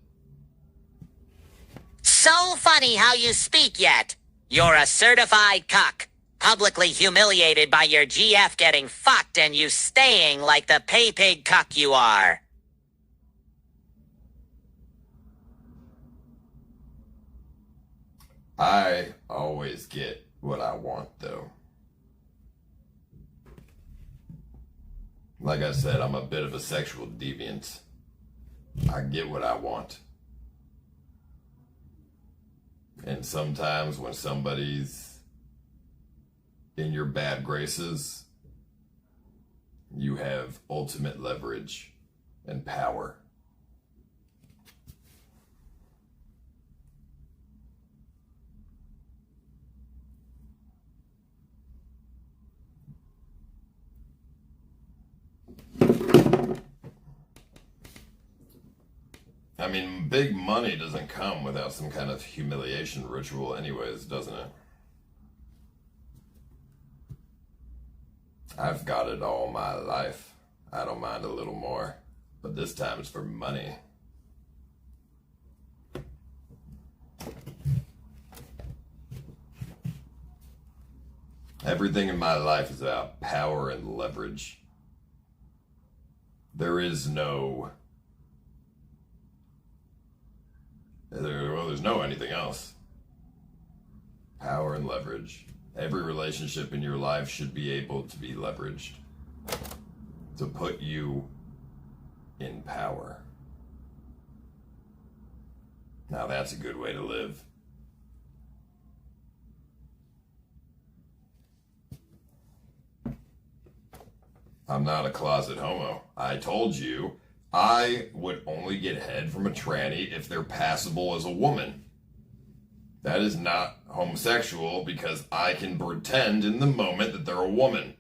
So funny how you speak yet. You're a certified cuck. Publicly humiliated by your GF getting fucked and you staying like the pay pig cuck you are. I always get what I want, though. Like I said, I'm a bit of a sexual deviant. I get what I want. And sometimes when somebody's in your bad graces, you have ultimate leverage and power. I mean, big money doesn't come without some kind of humiliation ritual anyways, doesn't it? I've got it all my life. I don't mind a little more, but this time it's for money. Everything in my life is about power and leverage. There's no anything else. Power and leverage. Every relationship in your life should be able to be leveraged to put you in power. Now that's a good way to live. I'm not a closet homo. I told you I would only get head from a tranny if they're passable as a woman. That is not homosexual because I can pretend in the moment that they're a woman.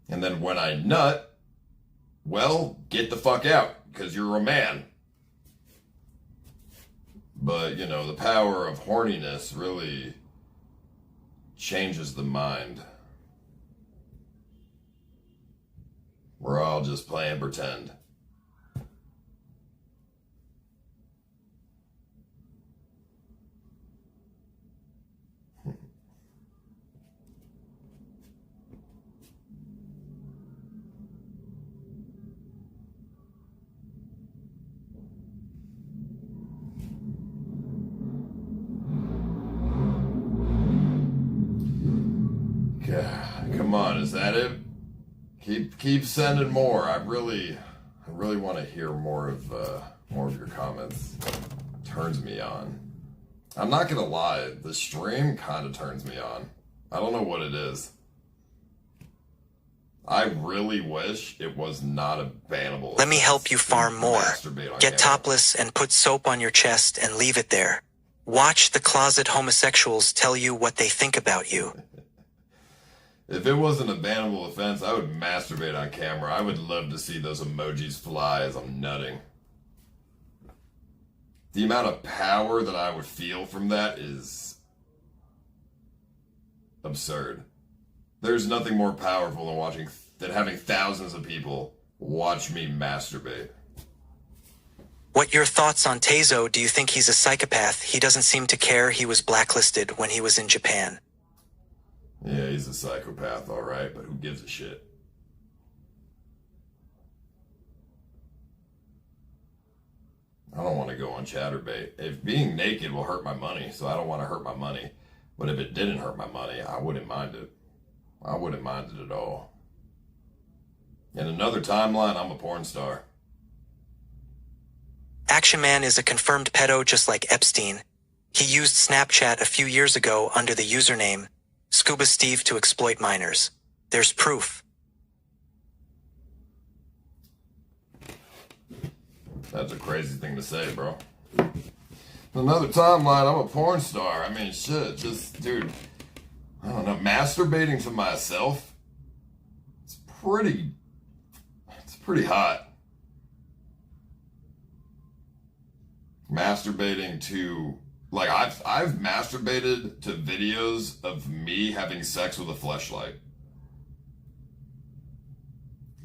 And then when I nut, well, get the fuck out because you're a man. But, you know, the power of horniness really changes the mind. We're all just playing pretend. God, come on, is that it? Keep sending more. I really want to hear more of your comments. It turns me on. I'm not gonna lie, the stream kind of turns me on. I don't know what it is. I really wish it was not a bannable. Let me help you farm more. Masturbate on Get camera. topless and put soap on your chest and leave it there. Watch the closet homosexuals tell you what they think about you. If it wasn't a bannable offense, I would masturbate on camera. I would love to see those emojis fly as I'm nutting. The amount of power that I would feel from that is absurd. There's nothing more powerful than having thousands of people watch me masturbate. What your thoughts on Teizo? Do you think he's a psychopath? He doesn't seem to care he was blacklisted when he was in Japan. Yeah, he's a psychopath, alright, but who gives a shit? I don't want to go on Chatterbait. If being naked will hurt my money, so I don't want to hurt my money. But if it didn't hurt my money, I wouldn't mind it. I wouldn't mind it at all. In another timeline, I'm a porn star. Action Man is a confirmed pedo just like Epstein. He used Snapchat a few years ago under the username Scuba Steve to exploit minors. There's proof. That's a crazy thing to say, bro. Another timeline, I'm a porn star. I mean, shit, just, dude, I don't know, masturbating to myself, it's pretty hot. Masturbating to, like, I've masturbated to videos of me having sex with a fleshlight.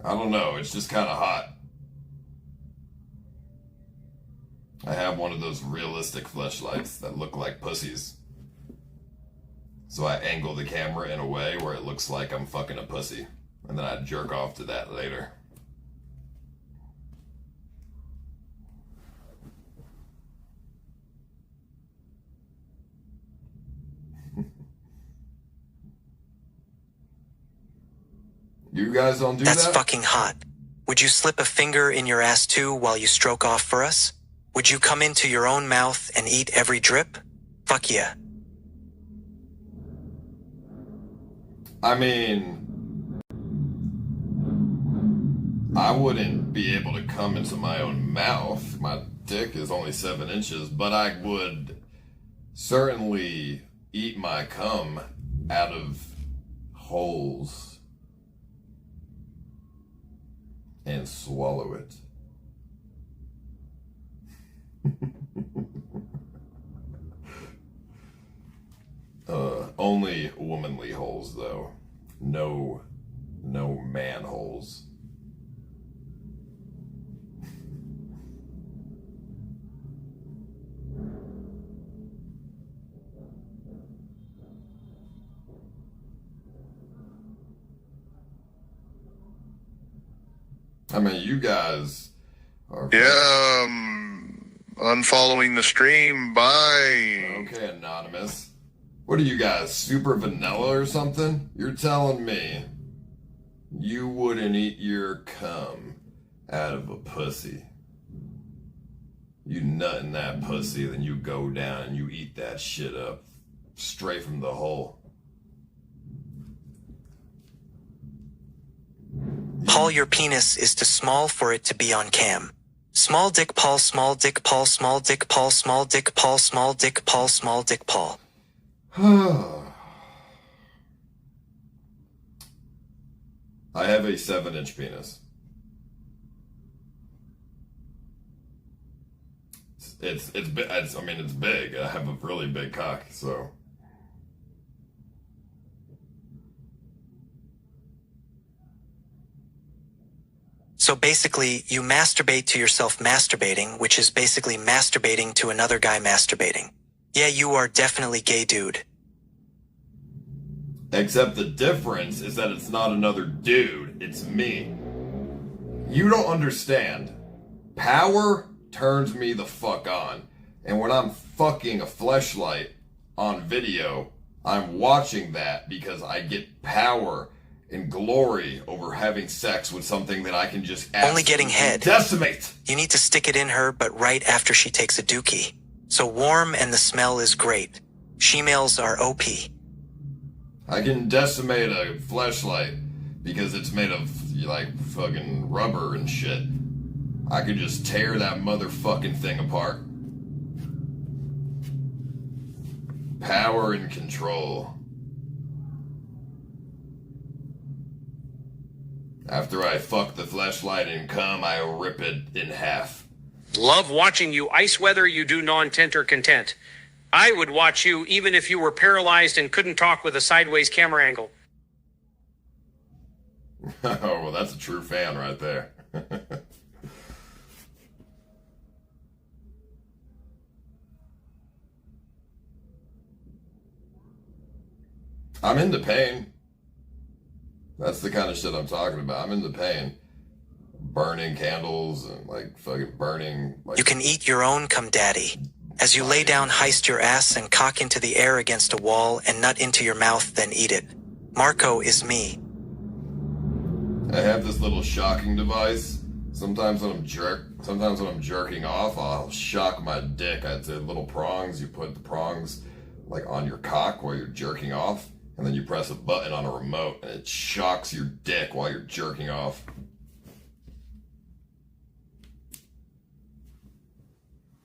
I don't know, it's just kind of hot. I have one of those realistic fleshlights that look like pussies. So I angle the camera in a way where it looks like I'm fucking a pussy. And then I jerk off to that later. You guys don't do that? That's fucking hot. Would you slip a finger in your ass too while you stroke off for us? Would you come into your own mouth and eat every drip? Fuck yeah. I mean, I wouldn't be able to come into my own mouth. My dick is only 7 inches, but I would certainly eat my cum out of holes and swallow it. Only womanly holes, though. No man holes. I mean, you guys are... Yeah, unfollowing the stream. Bye. Okay, Anonymous. What are you guys, super vanilla or something? You're telling me you wouldn't eat your cum out of a pussy. You nut in that pussy, then you go down and you eat that shit up straight from the hole. Paul, your penis is too small for it to be on cam. Small dick Paul, small dick Paul, small dick Paul, small dick Paul, small dick Paul, small dick Paul. I have a 7-inch penis. It's big. I have a really big cock, so. So basically, you masturbate to yourself masturbating, which is basically masturbating to another guy masturbating. Yeah, you are definitely gay, dude. Except the difference is that it's not another dude, it's me. You don't understand. Power turns me the fuck on. And when I'm fucking a fleshlight on video, I'm watching that because I get power and glory over having sex with something that I can just only getting head. Decimate. You need to stick it in her, but right after she takes a dookie. So warm and the smell is great. She-males are OP. I can decimate a fleshlight because it's made of, like, fucking rubber and shit. I could just tear that motherfucking thing apart. Power and control. After I fuck the fleshlight and come, I rip it in half. Love watching you ice whether you do non-tent or content. I would watch you even if you were paralyzed and couldn't talk with a sideways camera angle. Oh, well, that's a true fan right there. I'm into pain. That's the kind of shit I'm talking about. I'm into pain. Burning candles and, like, fucking burning... Like, you can eat your own cum daddy. As you lay down, heist your ass and cock into the air against a wall and nut into your mouth, then eat it. Marco is me. I have this little shocking device. Sometimes when I'm jerking off, I'll shock my dick. I'd say little prongs. You put the prongs, like, on your cock while you're jerking off, and then you press a button on a remote, and it shocks your dick while you're jerking off.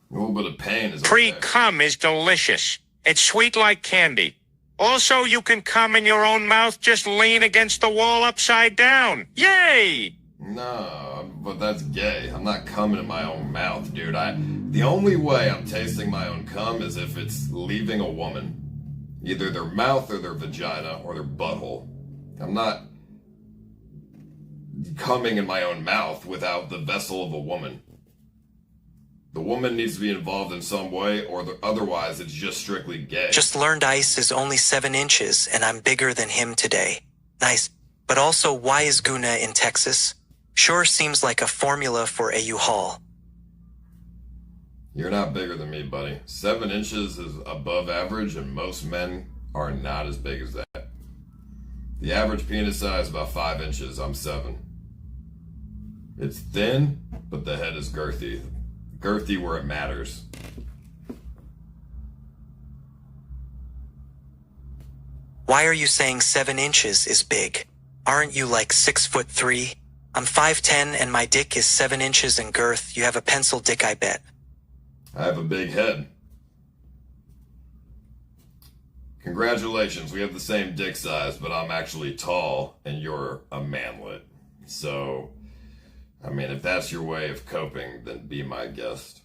A little bit of pain is okay. Pre-cum is delicious. It's sweet like candy. Also, you can cum in your own mouth, just lean against the wall upside down. Yay! No, but that's gay. I'm not coming in my own mouth, dude. The only way I'm tasting my own cum is if it's leaving a woman. Either their mouth or their vagina or their butthole. I'm not coming in my own mouth without the vessel of a woman. The woman needs to be involved in some way, or otherwise it's just strictly gay. Just learned Ice is only 7 inches, and I'm bigger than him today. Nice. But also, why is Guna in Texas? Sure seems like a formula for a U-Haul. You're not bigger than me, buddy. 7 inches is above average, and most men are not as big as that. The average penis size is about 5 inches. I'm 7. It's thin, but the head is girthy. Girthy where it matters. Why are you saying 7 inches is big? Aren't you like 6'3"? I'm 5'10" and my dick is 7 inches in girth. You have a pencil dick, I bet. I have a big head. Congratulations, we have the same dick size, but I'm actually tall and you're a manlet. So, I mean, if that's your way of coping, then be my guest.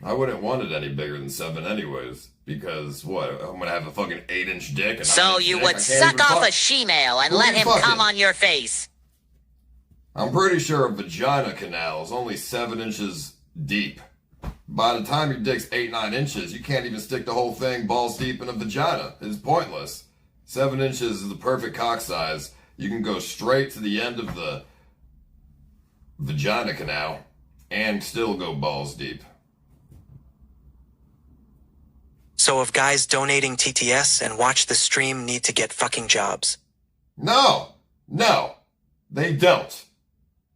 I wouldn't want it any bigger than 7 anyways, because what, I'm gonna have a fucking 8-inch dick? And so you would suck off a she-male and let him come on your face. I'm pretty sure a vagina canal is only 7 inches deep. By the time your dick's 8-9 inches, you can't even stick the whole thing balls deep in a vagina. It's pointless. 7 inches is the perfect cock size. You can go straight to the end of the vagina canal and still go balls deep. So if guys donating TTS and watch the stream need to get fucking jobs? No, they don't.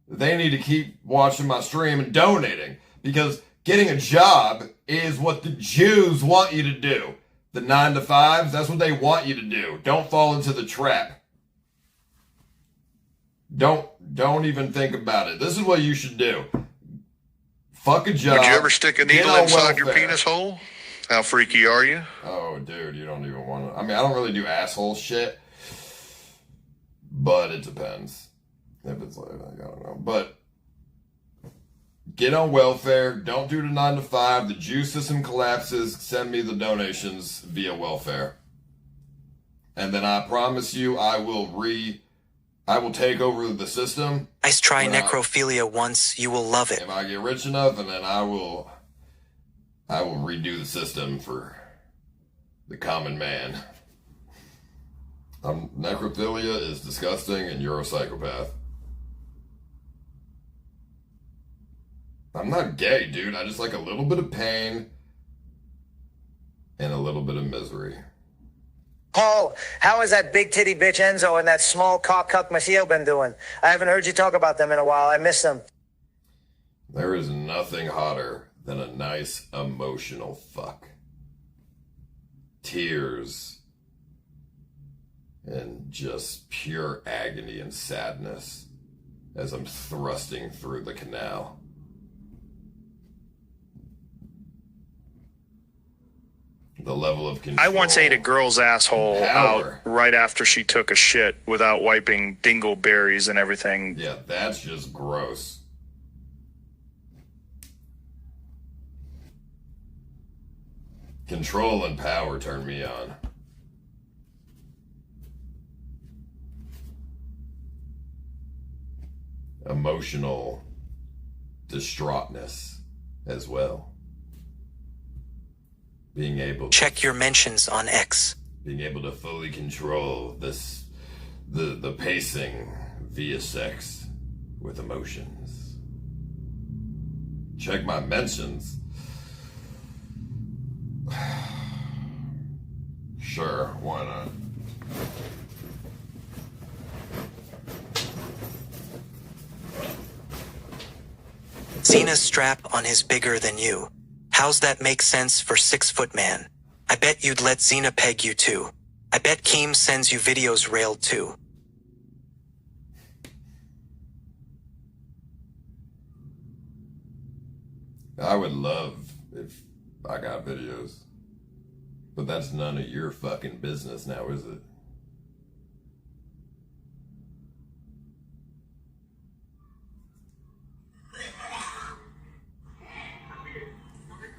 They need to keep watching my stream and donating, because getting a job is what the Jews want you to do. The 9-to-5s, that's what they want you to do. Don't fall into the trap. Don't even think about it. This is what you should do. Fuck a job. Would you ever stick a needle inside your penis hole? How freaky are you? Oh, dude, you don't even want to. I mean, I don't really do asshole shit, but it depends. If it's like, I don't know. But get on welfare. Don't do the 9-to-5. The Jew system collapses. Send me the donations via welfare. And then I promise you, I will take over the system. Nice try necrophilia once. You will love it. If I get rich enough, and then I will redo the system for the common man. Necrophilia is disgusting, and you're a psychopath. I'm not gay, dude. I just like a little bit of pain and a little bit of misery. Paul, how is that big titty bitch Enzo and that small cock cuck Maciel been doing? I haven't heard you talk about them in a while. I miss them. There is nothing hotter than a nice emotional fuck. Tears. in just pure agony and sadness as I'm thrusting through the canal. The level of control. I once ate a girl's asshole out right after she took a shit without wiping dingleberries and everything. Yeah, that's just gross. Control and power turn me on. Emotional distraughtness as well. Being able to check your mentions on X. Being able to fully control this, the pacing via sex with emotions. Check my mentions. Sure, why not? Xena's strap on his bigger than you. How's that make sense for 6-foot man? I bet you'd let Xena peg you too. I bet Keem sends you videos railed too. I would love if I got videos. But that's none of your fucking business now, is it?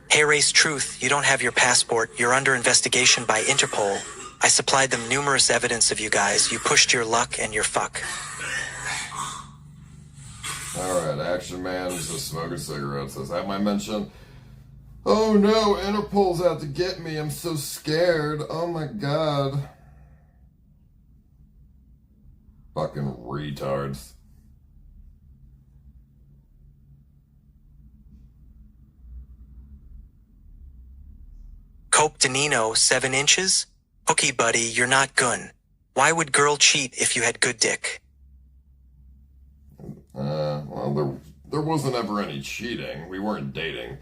Hey Race Truth, you don't have your passport, you're under investigation by Interpol. I supplied them numerous evidence of you guys, you pushed your luck and your fuck. Alright, Action Man just smoking cigarettes. Is that my mention? Oh no, Interpol's out to get me, I'm so scared. Oh my god. Fucking retards. Cope Danino, 7 inches? Hooky buddy, you're not gun. Why would girl cheat if you had good dick? Well, there wasn't ever any cheating. We weren't dating.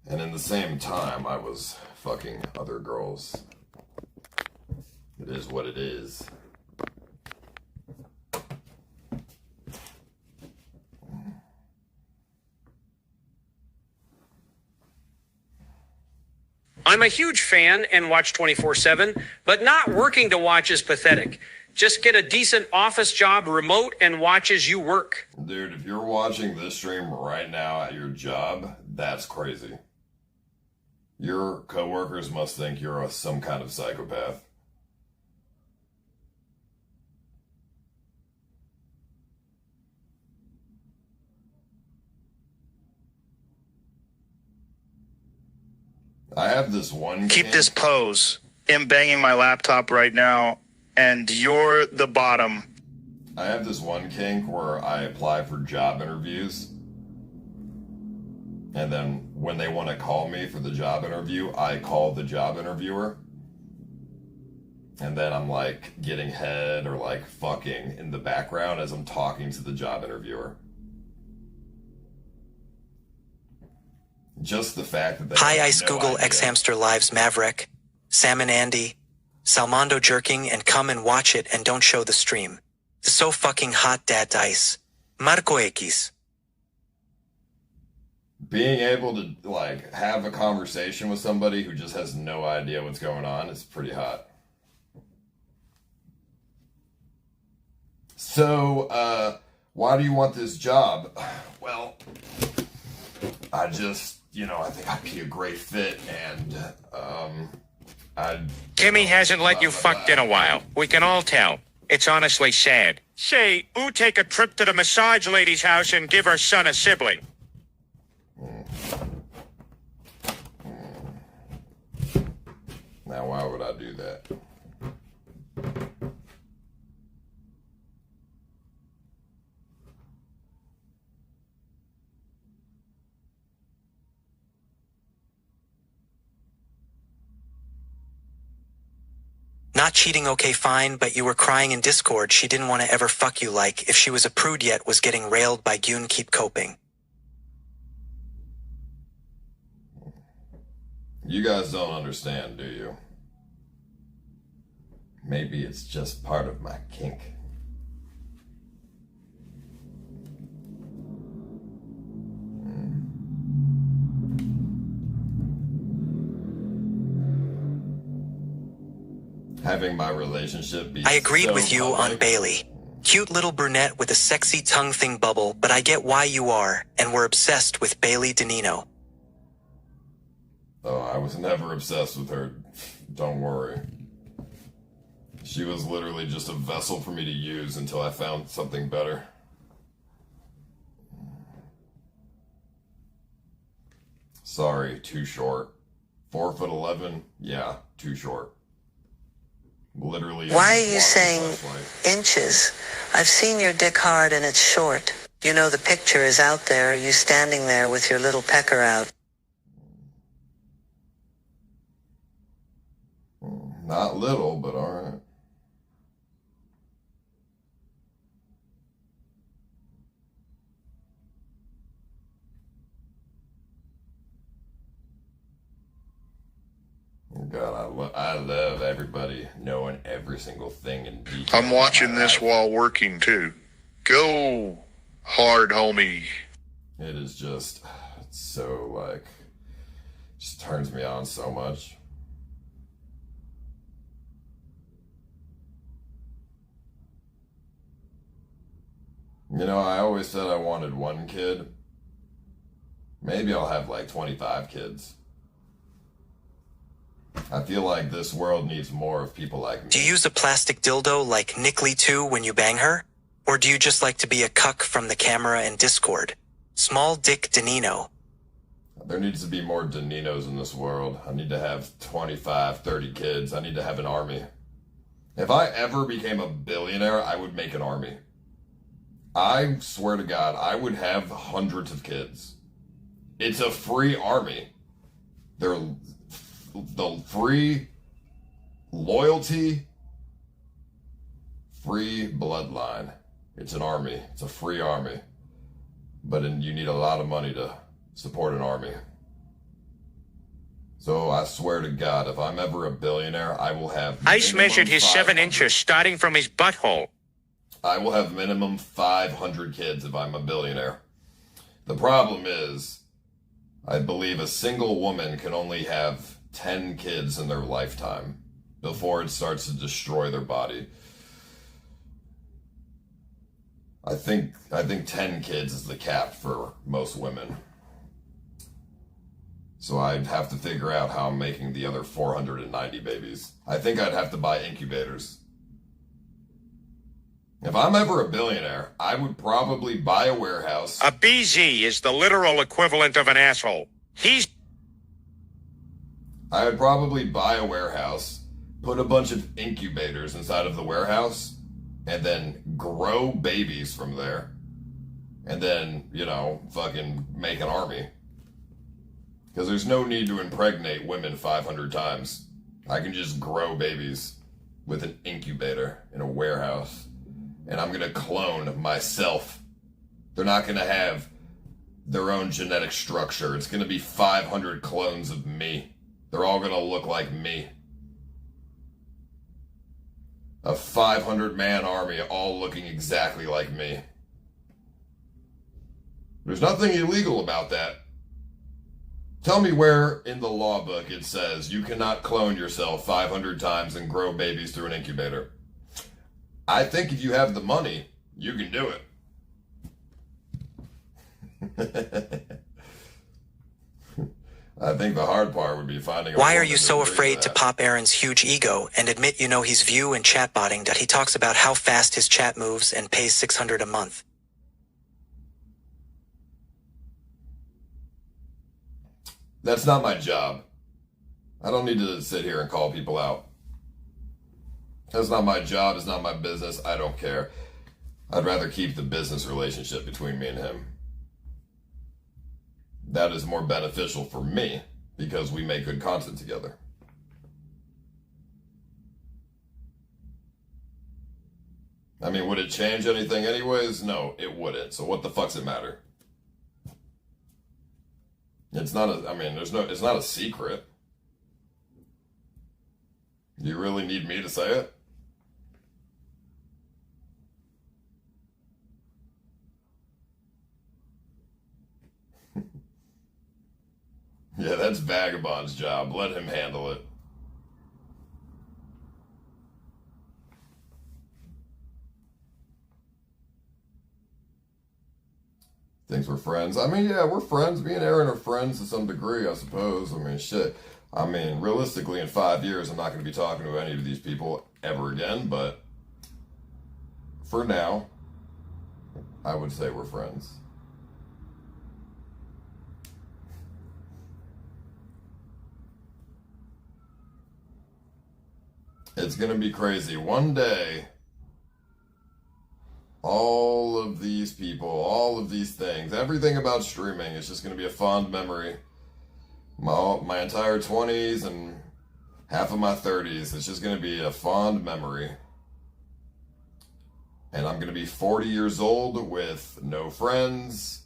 And in the same time, I was fucking other girls. It is what it is. I'm a huge fan and watch 24/7, but not working to watch is pathetic. Just get a decent office job remote and watch as you work. Dude, if you're watching this stream right now at your job, that's crazy. Your coworkers must think you're some kind of psychopath. I have this one. Keep this pose. I'm banging my laptop right now, and you're the bottom. I have this one kink where I apply for job interviews. And then when they want to call me for the job interview, I call the job interviewer. And then I'm like getting head or like fucking in the background as I'm talking to the job interviewer. Just the fact that they Hi have Ice no Google idea. X Hamster Lives Maverick, Sam and Andy, Salmondo jerking and come and watch it and don't show the stream. So fucking hot dad ice. Marco X. Being able to like have a conversation with somebody who just has no idea what's going on is pretty hot. So, why do you want this job? Well, I just, I think I'd be a great fit, and, Kimmy hasn't let you fucked in a while. We can all tell. It's honestly sad. Say, ooh, take a trip to the massage lady's house and give her son a sibling. Now, why would I do that? Not cheating okay fine, but you were crying in Discord she didn't want to ever fuck you like if she was a prude yet was getting railed by Gyun keep coping. You guys don't understand, do you? Maybe it's just part of my kink. Having my relationship be I agreed so with you public. on Bailey. Cute little brunette with a sexy tongue thing bubble, but I get why you are, and we're obsessed with Bailey Danino. Oh, I was never obsessed with her. Don't worry. She was literally just a vessel for me to use until I found something better. Sorry, too short. 4'11", yeah, too short. Literally. Why are you saying inches? I've seen your dick hard and it's short. You know the picture is out there, you standing there with your little pecker out. Not little, but alright. God, I love everybody knowing every single thing in detail. I'm watching this while working too. Go hard, homie. It is just, it's so like, just turns me on so much. You know, I always said I wanted one kid. Maybe I'll have like 25 kids. I feel like this world needs more of people like me. Do you use a plastic dildo like Nickley 2 when you bang her? Or do you just like to be a cuck from the camera and Discord? Small Dick Danino. There needs to be more Daninos in this world. I need to have 25, 30 kids. I need to have an army. If I ever became a billionaire, I would make an army. I swear to God, I would have hundreds of kids. It's a free army. They're the free loyalty, free bloodline. It's an army. It's a free army. But you need a lot of money to support an army. So I swear to God, if I'm ever a billionaire, I will have... Ice measured his 7 inches starting from his butthole. I will have minimum 500 kids if I'm a billionaire. The problem is, I believe a single woman can only have 10 kids in their lifetime before it starts to destroy their body. I think 10 kids is the cap for most women. So I'd have to figure out how I'm making the other 490 babies. I think I'd have to buy incubators. If I'm ever a billionaire, I would probably buy a warehouse. A BZ is the literal equivalent of an asshole. I would probably buy a warehouse, put a bunch of incubators inside of the warehouse, and then grow babies from there. And then, you know, fucking make an army. Because there's no need to impregnate women 500 times. I can just grow babies with an incubator in a warehouse. And I'm going to clone myself. They're not going to have their own genetic structure. It's going to be 500 clones of me. They're all going to look like me. A 500-man army all looking exactly like me. There's nothing illegal about that. Tell me where in the law book it says you cannot clone yourself 500 times and grow babies through an incubator. I think if you have the money, you can do it. I think the hard part would be finding a Why are woman you to so agree to afraid to that. pop Aaron's huge ego and admit you know he's view and chatbotting that he talks about how fast his chat moves and pays $600 a month? That's not my job. I don't need to sit here and call people out. That's not my job. It's not my business. I don't care. I'd rather keep the business relationship between me and him. That is more beneficial for me because we make good content together. I mean, would it change anything anyways? No, it wouldn't. So what the fuck's it matter? It's not a, I mean, it's not a secret. You really need me to say it? Yeah, that's Vagabond's job. Let him handle it. Thinks we're friends. I mean, yeah, we're friends. Me and Aaron are friends to some degree, I suppose. I mean, shit. I mean, realistically, in 5 years, I'm not going to be talking to any of these people ever again, but for now, I would say we're friends. It's going to be crazy. One day, all of these people, all of these things, everything about streaming is just going to be a fond memory. My entire 20s and half of my 30s, it's just going to be a fond memory. And I'm going to be 40 years old with no friends,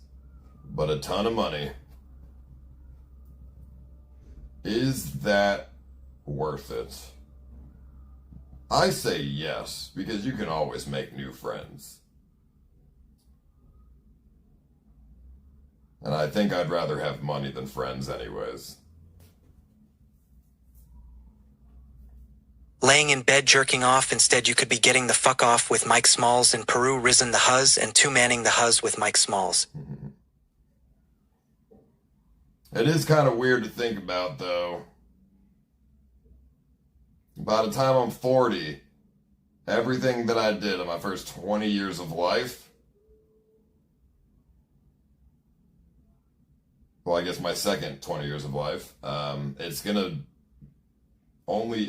but a ton of money. Is that worth it? I say yes, because you can always make new friends. And I think I'd rather have money than friends anyways. Laying in bed jerking off, instead you could be getting the fuck off with Mike Smalls in Peru, risen the huzz, and two-manning the huzz with Mike Smalls. It is kind of weird to think about, though. By the time I'm 40, everything that I did in my first 20 years of life, well, I guess my second 20 years of life, it's gonna the only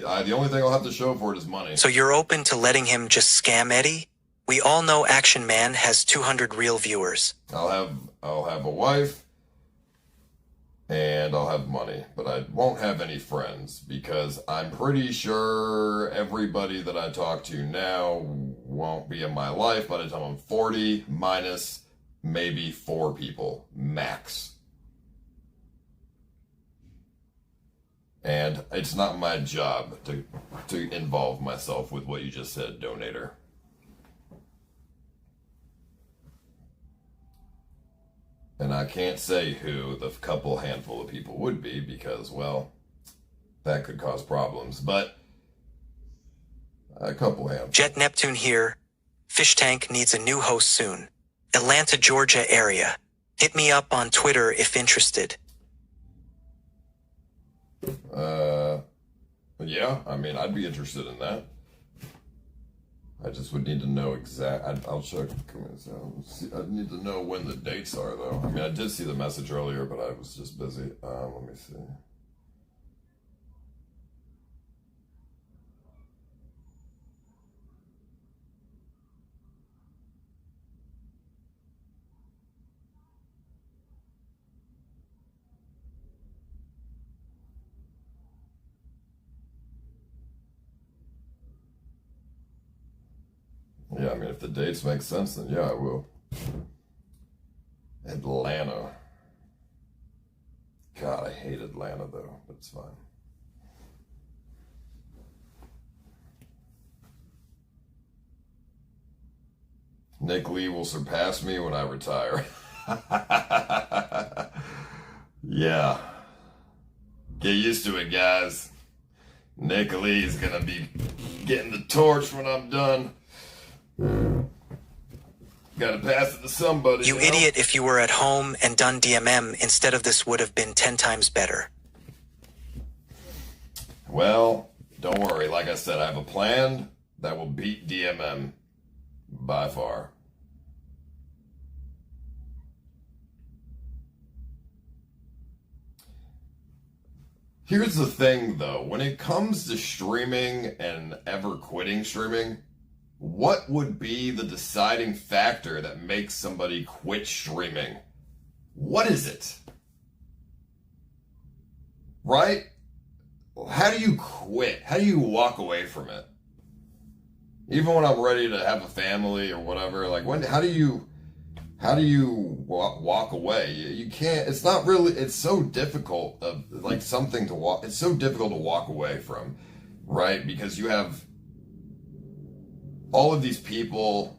thing I'll have to show for it is money. So you're open to letting him just scam Eddie? We all know Action Man has 200 real viewers. I'll have a wife, and I'll have money, but I won't have any friends because I'm pretty sure everybody that I talk to now won't be in my life by the time I'm 40, minus maybe 4 people, max. And it's not my job to involve myself with what you just said, Donator. And I can't say who the handful of people would be because, well, that could cause problems. But a couple handfuls. Jet Neptune here. Fish Tank needs a new host soon. Atlanta, Georgia area. Hit me up on Twitter if interested. Yeah, I mean, I'd be interested in that. I just would need to know I'll check. I need to know when the dates are, though. I mean, I did see the message earlier, but I was just busy. Let me see. Yeah, I mean, if the dates make sense, then yeah, I will. Atlanta. God, I hate Atlanta, though, but it's fine. Nick Lee will surpass me when I retire. Yeah. Get used to it, guys. Nick Lee's gonna be getting the torch when I'm done. Gotta pass it to somebody. You idiot, if you were at home and done DMM instead of this would have been 10 times better. Well, don't worry. Like I said, I have a plan that will beat DMM by far. Here's the thing, though. When it comes to streaming and ever quitting streaming, what would be the deciding factor that makes somebody quit streaming? What is it? Right? How do you quit? How do you walk away from it? Even when I'm ready to have a family or whatever, like how do you walk away? You can't, it's not really, it's so difficult it's so difficult to walk away from, right? Because you have all of these people,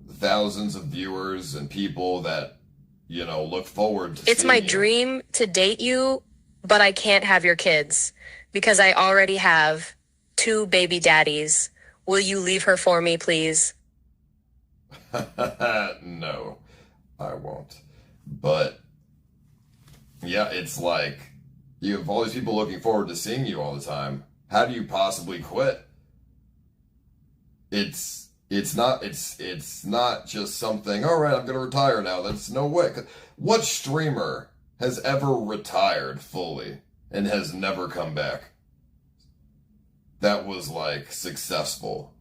thousands of viewers and people that, look forward to It's my you. dream to date you but I can't have your kids because I already have 2 baby daddies. Will you leave her for me, please? No, I won't. But yeah, it's like you have all these people looking forward to seeing you all the time. How do you possibly quit? It's not just something, all right, I'm going to retire now. That's no way. What streamer has ever retired fully and has never come back? That was like successful.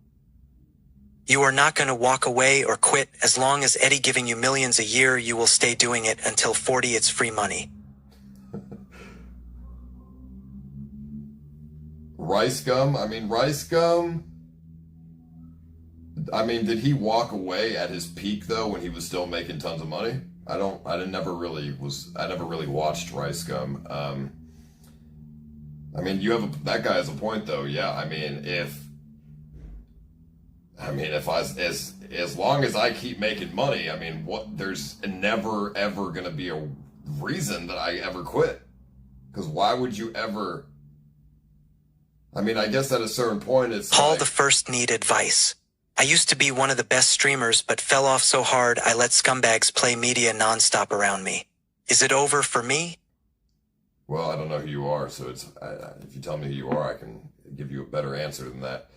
You are not going to walk away or quit. As long as Eddie giving you millions a year, you will stay doing it until 40. It's free money. Rice Gum? Did he walk away at his peak though when he was still making tons of money? I never really watched Rice Gum. That guy has a point though. Yeah, as long as I keep making money, there's never ever gonna be a reason that I ever quit. Because why would you ever? I guess at a certain point it's Paul the First need advice. I used to be one of the best streamers, but fell off so hard I let scumbags play media nonstop around me. Is it over for me? Well, I don't know who you are, so if you tell me who you are, I can give you a better answer than that.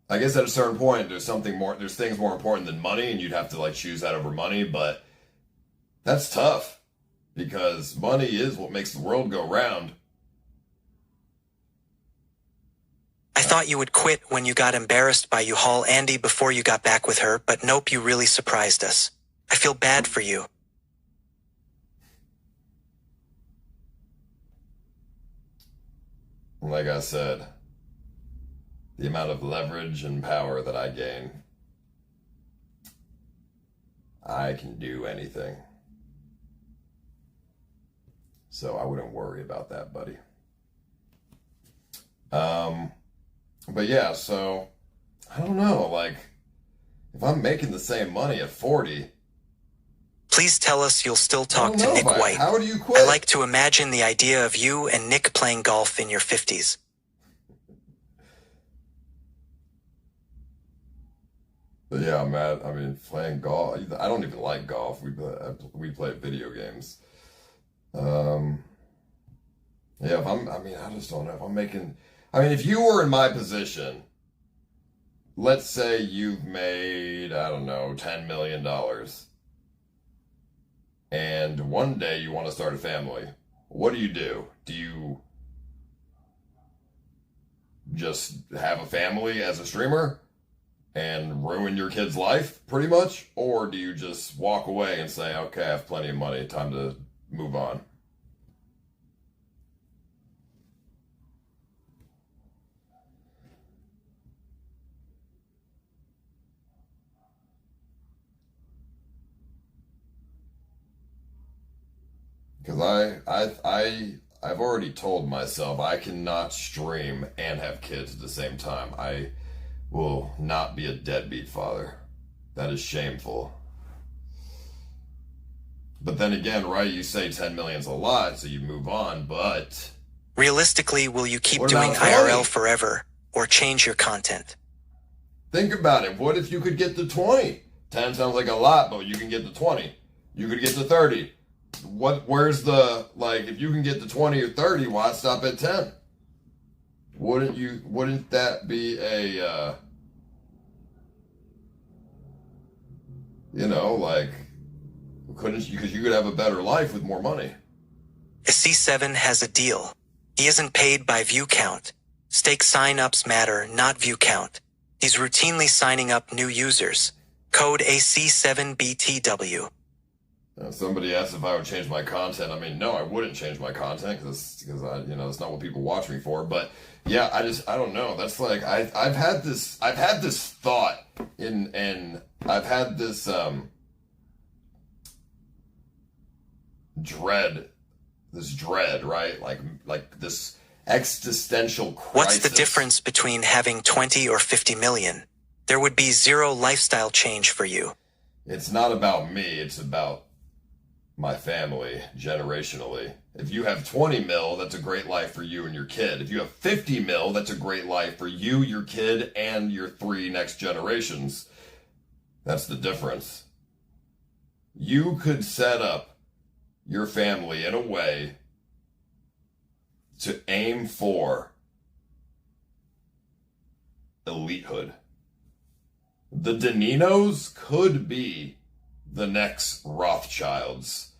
I guess at a certain point, there's things more important than money, and you'd have to choose that over money, but that's tough because money is what makes the world go round. I thought you would quit when you got embarrassed by U-Haul Andy before you got back with her, but nope, you really surprised us. I feel bad for you. Like I said, the amount of leverage and power that I gain, I can do anything. So I wouldn't worry about that, buddy. But yeah, so I don't know, if I'm making the same money at 40. Please tell us you'll still talk to Nick White. How do you quit? I like to imagine the idea of you and Nick playing golf in your 50s. But yeah, I'm mad. Playing golf. I don't even like golf. We play video games. Yeah, I just don't know if I'm making. If you were in my position, let's say you've made, I don't know, $10 million. And one day you want to start a family. What do? Do you just have a family as a streamer and ruin your kid's life, pretty much? Or do you just walk away and say, okay, I have plenty of money, time to move on? Because I've already told myself I cannot stream and have kids at the same time. I will not be a deadbeat father. That is shameful. But then again, right, you say 10 million's a lot, so you move on, but... Realistically, will you keep doing IRL forever or change your content? Think about it. What if you could get to 20? 10 sounds like a lot, but you can get to 20. You could get to 30. Where's the, if you can get to 20 or 30, why stop at 10? Wouldn't that be a, because you could have a better life with more money. A C7 has a deal. He isn't paid by view count. Stake sign-ups matter, not view count. He's routinely signing up new users. Code AC7BTW. Somebody asked if I would change my content. No, I wouldn't change my content because that's not what people watch me for. But yeah, I don't know. That's I've had this thought and I've had this dread, right? Like this existential crisis. What's the difference between having 20 or 50 million? There would be zero lifestyle change for you. It's not about me. It's about my family generationally. If you have 20 mil, that's a great life for you and your kid. If you have 50 mil, that's a great life for you, your kid, and your 3 next generations. That's the difference. You could set up your family in a way to aim for elitehood. The Daninos could be the next Rothschilds,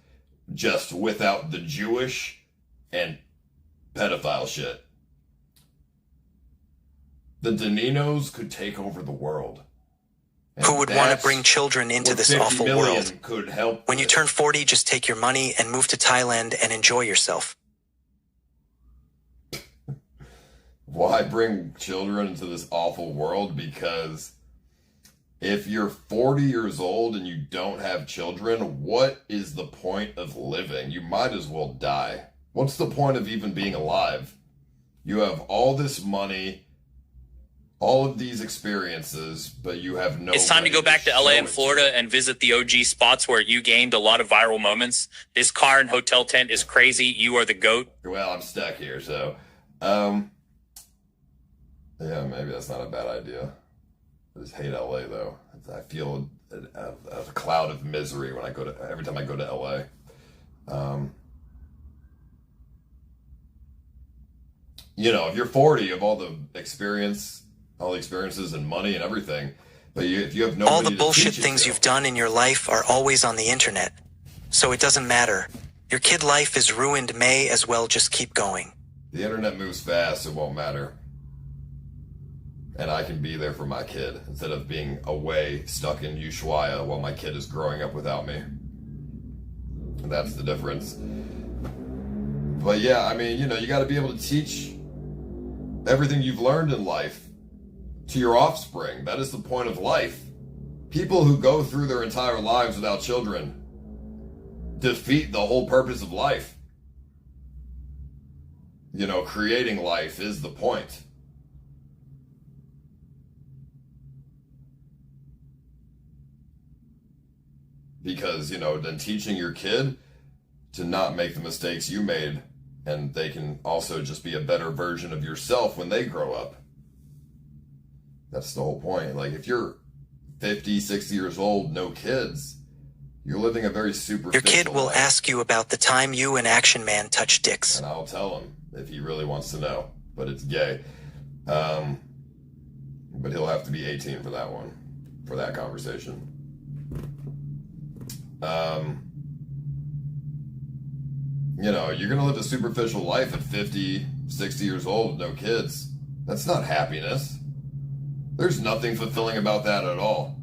just without the Jewish and pedophile shit. The Daninos could take over the world. And who would want to bring children into this awful world. Could help when you turn 40, just take your money and move to Thailand and enjoy yourself. Why bring children into this awful world? Because if you're 40 years old and you don't have children, what is the point of living? You might as well die. What's the point of even being alive? You have all this money, all of these experiences, but you have no... It's time to go back to LA and Florida and visit the OG spots where you gained a lot of viral moments. This car and hotel tent is crazy. You are the GOAT. Well, I'm stuck here, so... yeah, maybe that's not a bad idea. I just hate LA, though. I feel a cloud of misery when every time I go to LA. You know, if you're 40, you have all the experiences and money and everything, but if you have no... All the bullshit things you've done in your life are always on the internet, so it doesn't matter. Your kid life is ruined, may as well just keep going. The internet moves fast, it won't matter. And I can be there for my kid instead of being away, stuck in Ushuaia while my kid is growing up without me. And that's the difference. But yeah, I mean, you know, you got to be able to teach everything you've learned in life to your offspring. That is the point of life. People who go through their entire lives without children defeat the whole purpose of life. You know, creating life is the point. Because, you know, then teaching your kid to not make the mistakes you made, and they can also just be a better version of yourself when they grow up. That's the whole point. Like, if you're 50, 60 years old, no kids, you're living a very superficial Your kid will life. ask you about the time you and Action Man touched dicks. And I'll tell him if he really wants to know, but it's gay. But he'll have to be 18 for that one, for that conversation. You know, you're going to live a superficial life at 50, 60 years old, no kids. That's not happiness. There's nothing fulfilling about that at all.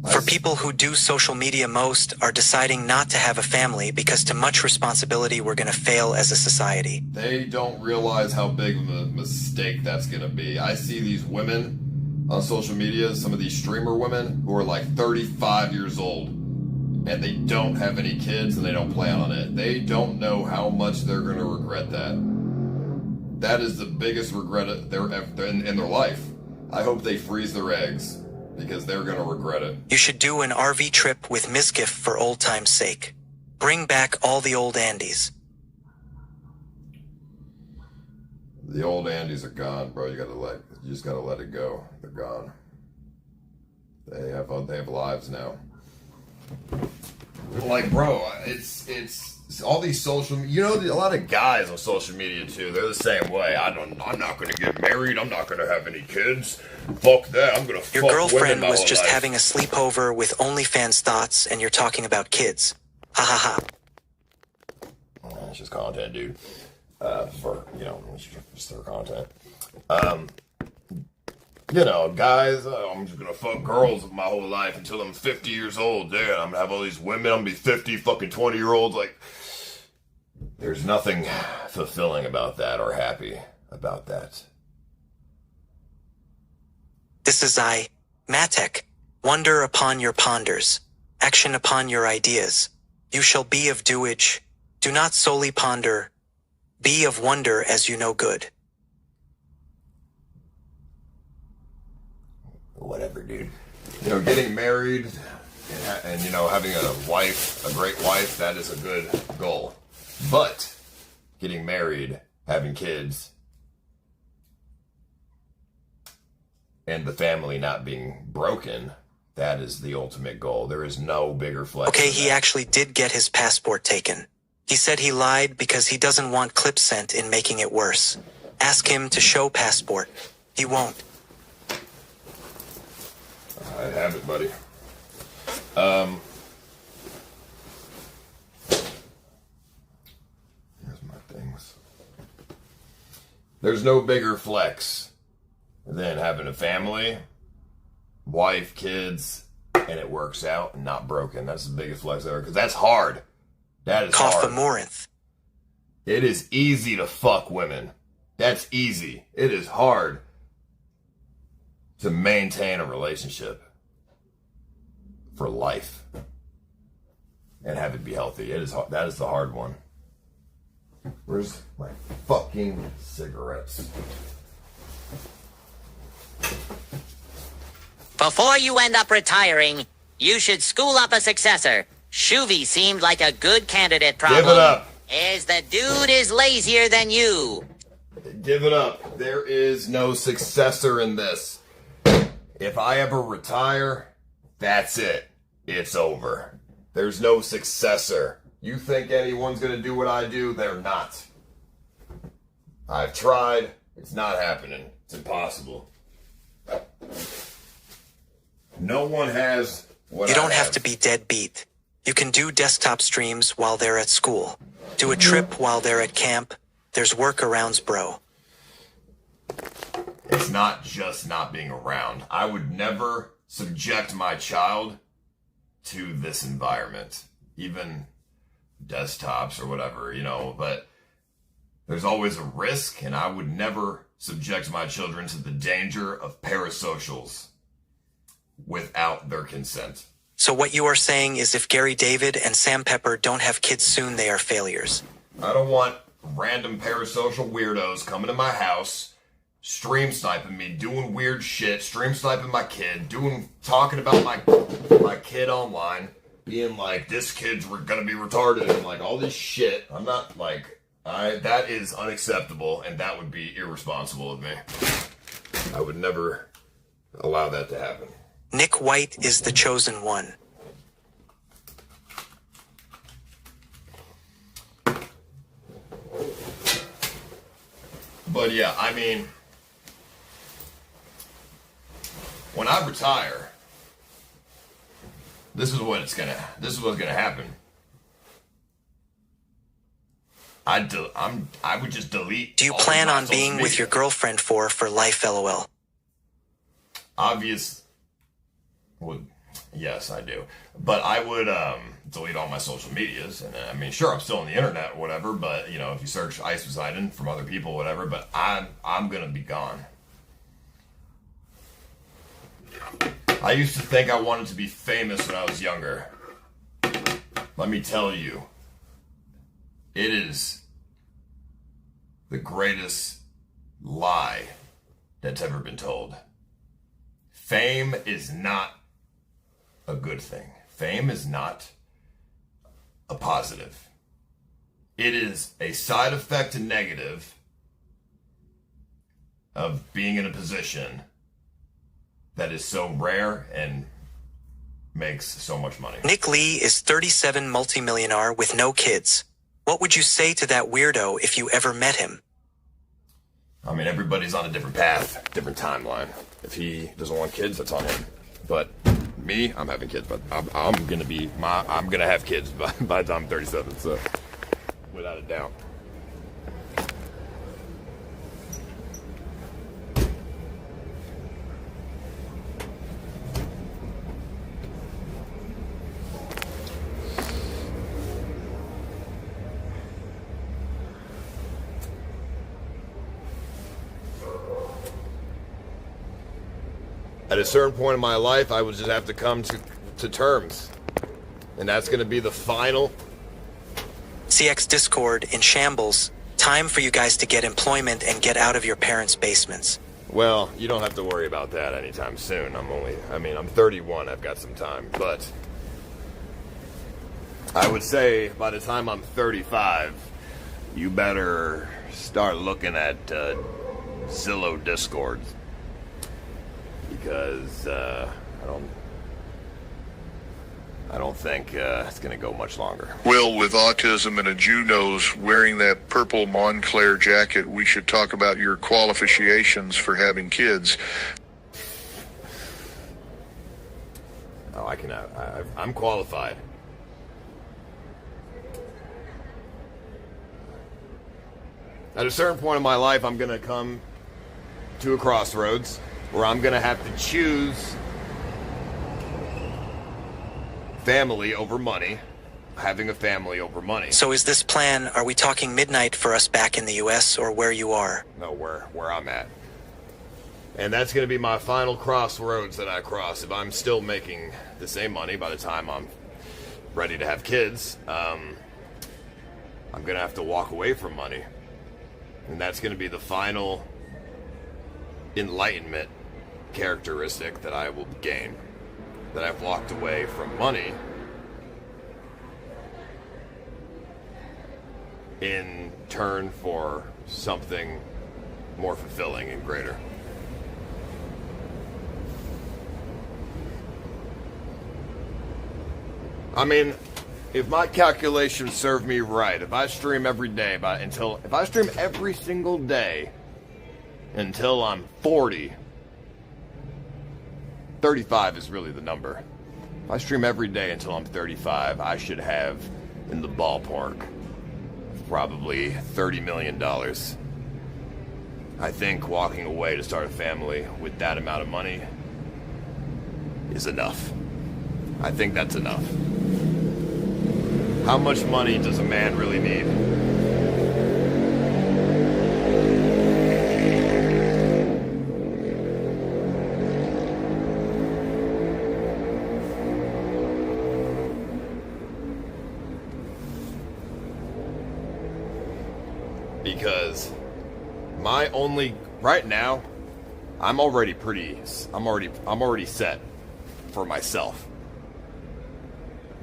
For people who do social media most are deciding not to have a family because too much responsibility, we're going to fail as a society. They don't realize how big of a mistake that's going to be. I see these women on social media, some of these streamer women who are like 35 years old, and they don't have any kids and they don't plan on it. They don't know how much they're going to regret that. That is the biggest regret in their life. I hope they freeze their eggs because they're going to regret it. You should do an RV trip with Mizgif for old time's sake. Bring back all the old Andes. The old Andes are gone, bro. You just gotta let it go. They're gone. They have lives now. Like, bro, it's all these social. You know, a lot of guys on social media too. They're the same way. I'm not gonna get married. I'm not gonna have any kids. Fuck that. I'm gonna. Your girlfriend was just having a sleepover with OnlyFans thoughts, and you're talking about kids. Ha ha ha. It's just content, dude. For, you know, it's their content. You know, guys, I'm just gonna fuck girls my whole life until I'm 50 years old. Yeah, I'm gonna have all these women. I'm gonna be 50 fucking 20-year-olds. Like, there's nothing fulfilling about that or happy about that. This is Matek. Wonder upon your ponders. Action upon your ideas. You shall be of doage. Do not solely ponder. Be of wonder as you know good. Whatever, dude. You know, getting married, And you know, having a wife, a great wife, that is a good goal. But getting married, having kids, and the family not being broken, that is the ultimate goal. There is no bigger flex. Okay, he actually did get his passport taken. He said he lied because he doesn't want clips sent in making it worse. Ask him to show passport. He won't. I have it, buddy. Here's my things. There's no bigger flex than having a family, wife, kids, and it works out and not broken. That's the biggest flex ever, because that's hard. That is hard. Amaranth. It is easy to fuck women. That's easy. It is hard to maintain a relationship for life and have it be healthy. It is hard. That is the hard one. Where's my fucking cigarettes? Before you end up retiring, you should school up a successor. Shuvi seemed like a good candidate, problem. Give it up. Is the dude is lazier than you. Give it up. There is no successor in this. If I ever retire, that's it. It's over. There's no successor. You think anyone's going to do what I do? They're not. I've tried. It's not happening. It's impossible. No one has what You I don't have to be deadbeat. You can do desktop streams while they're at school. Do a trip while they're at camp. There's workarounds, bro. It's not just not being around. I would never subject my child to this environment, even desktops or whatever, you know, but there's always a risk, and I would never subject my children to the danger of parasocials without their consent. So what you are saying is if Gary David and Sam Pepper don't have kids soon, they are failures. I don't want random parasocial weirdos coming to my house, stream sniping me, doing weird shit, stream sniping my kid, talking about my kid online, being like, this kid's gonna be retarded, and like all this shit. I'm not like, that is unacceptable, and that would be irresponsible of me. I would never allow that to happen. Nick White is the chosen one. But yeah, I mean, when I retire, this is what's gonna happen. I would just delete. Do you plan on being with your girlfriend for life, LOL? Well, yes, I do. But I would delete all my social medias. And I mean, sure, I'm still on the internet or whatever, but, you know, if you search Ice Poseidon from other people, whatever, but I'm going to be gone. I used to think I wanted to be famous when I was younger. Let me tell you, it is the greatest lie that's ever been told. Fame is not a good thing. Fame is not a positive. It is a side effect and negative of being in a position that is so rare and makes so much money. Nick Lee is 37 multimillionaire with no kids. What would you say to that weirdo if you ever met him? I mean, everybody's on a different path, different timeline. If he doesn't want kids, that's on him. But me, I'm having kids. But I'm gonna have kids by the time I'm 37. So, without a doubt. At a certain point in my life, I would just have to come to terms. And that's going to be the final. CX Discord in shambles. Time for you guys to get employment and get out of your parents' basements. Well, you don't have to worry about that anytime soon. I'm 31. I've got some time. But I would say by the time I'm 35, you better start looking at Zillow Discords. Because I don't think it's going to go much longer. Well, with autism and a Jew nose wearing that purple Montclair jacket, we should talk about your qualifications for having kids. Oh, I'm qualified. At a certain point in my life, I'm going to come to a crossroads where I'm going to have to choose family over money, having a family over money. So is this plan, are we talking midnight for us back in the US or where you are? No, where I'm at. And that's going to be my final crossroads that I cross. If I'm still making the same money by the time I'm ready to have kids, I'm going to have to walk away from money. And that's going to be the final enlightenment characteristic that I will gain. That I've walked away from money in turn for something more fulfilling and greater. I mean, if my calculations serve me right, if I stream every day if I stream every single day until I'm 40, 35 is really the number. If I stream every day until I'm 35, I should have in the ballpark probably $30 million. I think walking away to start a family with that amount of money is enough. I think that's enough. How much money does a man really need? Because right now, I'm already set for myself.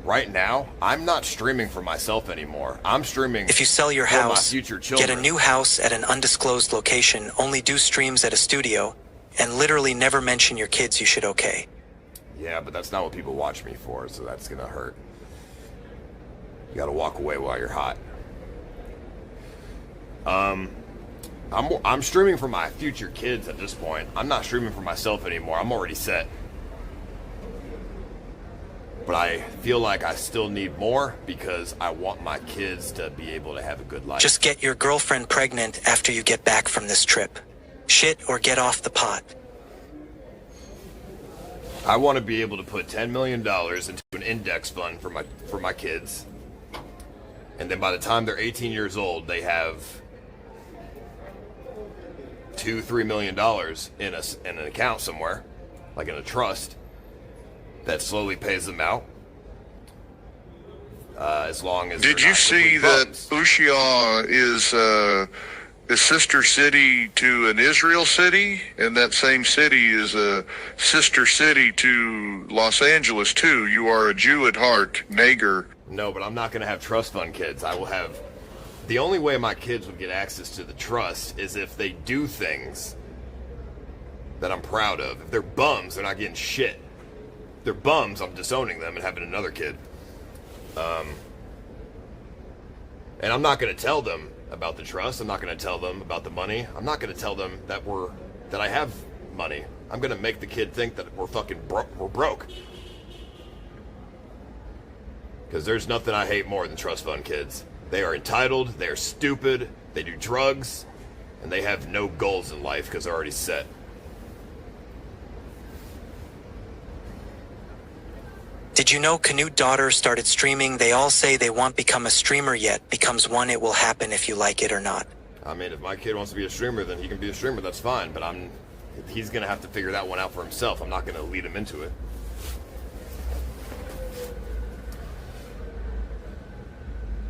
Right now, I'm not streaming for myself anymore. I'm streaming if you sell your for house, my future children. Get a new house at an undisclosed location, only do streams at a studio, and literally never mention your kids, you should okay. Yeah, but that's not what people watch me for, so that's gonna hurt. You gotta walk away while you're hot. I'm streaming for my future kids at this point. I'm not streaming for myself anymore. I'm already set. But I feel like I still need more because I want my kids to be able to have a good life. Just get your girlfriend pregnant after you get back from this trip. Shit or get off the pot. I want to be able to put $10 million into an index fund for my kids. And then by the time they're 18 years old, they have $2-3 million in an account somewhere, like in a trust, that slowly pays them out. As long as did you see that Ushuaia is a sister city to an Israel city, and that same city is a sister city to Los Angeles too? You are a Jew at heart, Nager. No, but I'm not going to have trust fund kids. I will have. The only way my kids would get access to the trust is if they do things that I'm proud of. If they're bums, they're not getting shit. If they're bums, I'm disowning them and having another kid. And I'm not going to tell them about the trust. I'm not going to tell them about the money. I'm not going to tell them that I have money. I'm going to make the kid think that we're broke. Because there's nothing I hate more than trust fund kids. They are entitled, they are stupid, they do drugs, and they have no goals in life because they're already set. Did you know Canute Daughter started streaming? They all say they won't become a streamer yet. Becomes one, it will happen if you like it or not. I mean, if my kid wants to be a streamer, then he can be a streamer, that's fine. But he's going to have to figure that one out for himself. I'm not going to lead him into it.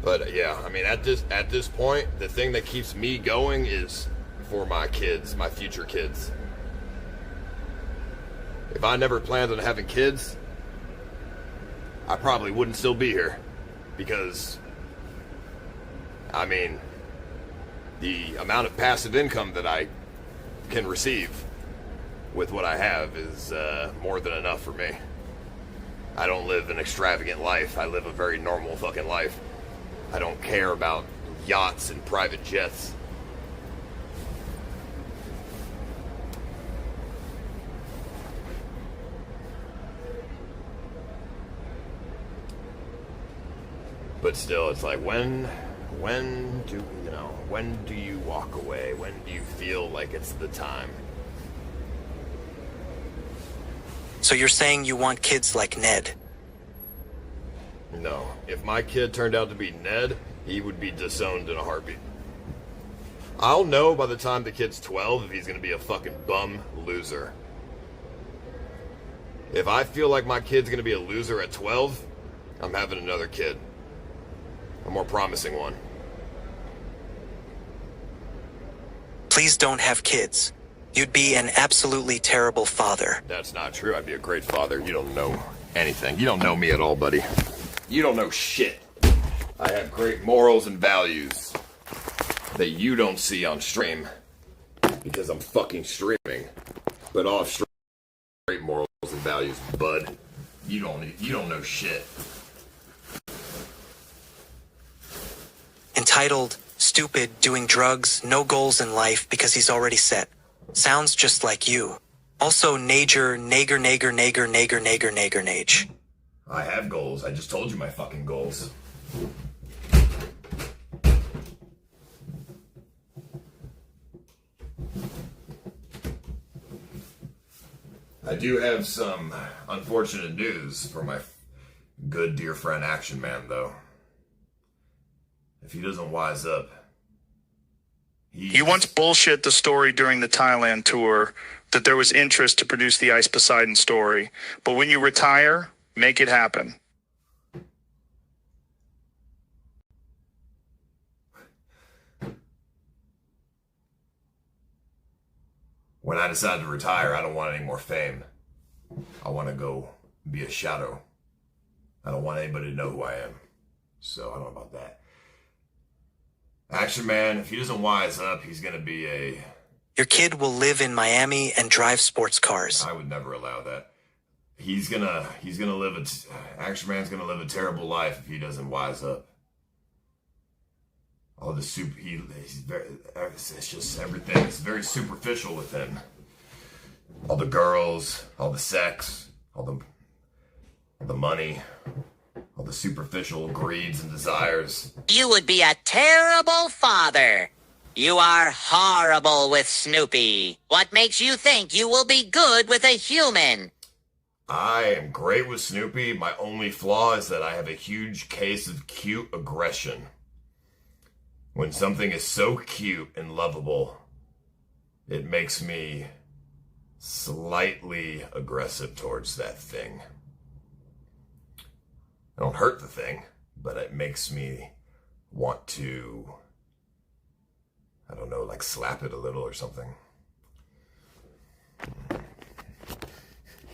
But yeah, I mean, at this point, the thing that keeps me going is for my kids, my future kids. If I never planned on having kids, I probably wouldn't still be here. Because, I mean, the amount of passive income that I can receive with what I have is more than enough for me. I don't live an extravagant life. I live a very normal fucking life. I don't care about yachts and private jets. But still, it's like, when do you walk away? When do you feel like it's the time? So you're saying you want kids like Ned? No. If my kid turned out to be Ned, he would be disowned in a heartbeat. I'll know by the time the kid's 12 if he's gonna be a fucking bum loser. If I feel like my kid's gonna be a loser at 12, I'm having another kid. A more promising one. Please don't have kids. You'd be an absolutely terrible father. That's not true. I'd be a great father. You don't know anything. You don't know me at all, buddy. You don't know shit. I have great morals and values that you don't see on stream because I'm fucking streaming. But off stream, great morals and values, bud. You don't know shit. Entitled, stupid, doing drugs, no goals in life because he's already set. Sounds just like you. Also, nager, nage. I have goals. I just told you my fucking goals. I do have some unfortunate news for my good dear friend Action Man, though. If he doesn't wise up, He once bullshit the story during the Thailand tour that there was interest to produce the Ice Poseidon story. But when you retire, make it happen. When I decide to retire, I don't want any more fame. I want to go be a shadow. I don't want anybody to know who I am. So I don't know about that. Action Man, if he doesn't wise up, he's going to be a... Your kid will live in Miami and drive sports cars. I would never allow that. He's gonna live Action Man's gonna live a terrible life if he doesn't wise up. All the it's just everything. It's very superficial with him. All the girls, all the sex, all the money, all the superficial greeds and desires. You would be a terrible father. You are horrible with Snoopy. What makes you think you will be good with a human? I am great with Snoopy. My only flaw is that I have a huge case of cute aggression. When something is so cute and lovable, it makes me slightly aggressive towards that thing. I don't hurt the thing, but it makes me want to, I don't know, like slap it a little or something.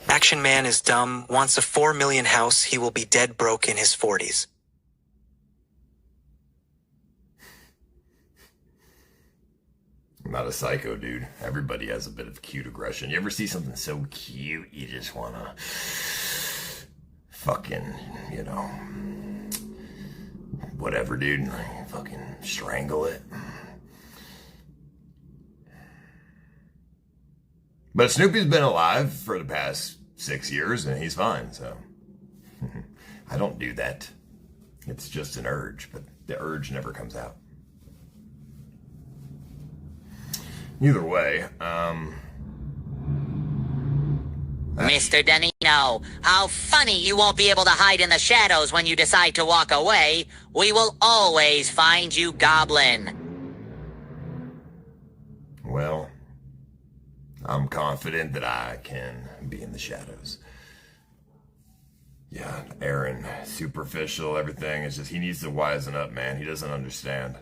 Action Man is dumb, wants a 4 million house, he will be dead broke in his 40s. I'm not a psycho, dude. Everybody has a bit of cute aggression. You ever see something so cute, you just wanna fucking, whatever, dude. Fucking strangle it. But Snoopy's been alive for the past 6 years, and he's fine, so I don't do that. It's just an urge, but the urge never comes out. Either way, Mr. Danino, how funny you won't be able to hide in the shadows when you decide to walk away. We will always find you, Goblin. Well, I'm confident that I can be in the shadows. Yeah, Aaron, superficial, everything. It's just, he needs to wisen up, man. He doesn't understand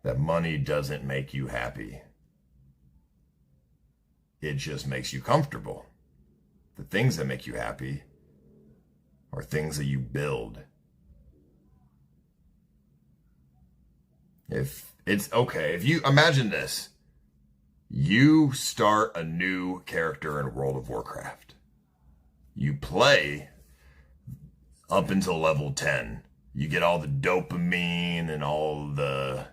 that money doesn't make you happy. It just makes you comfortable. The things that make you happy are things that you build If it's okay, if you imagine this, you start a new character in World of Warcraft. You play up until level 10. You get all the dopamine and all the,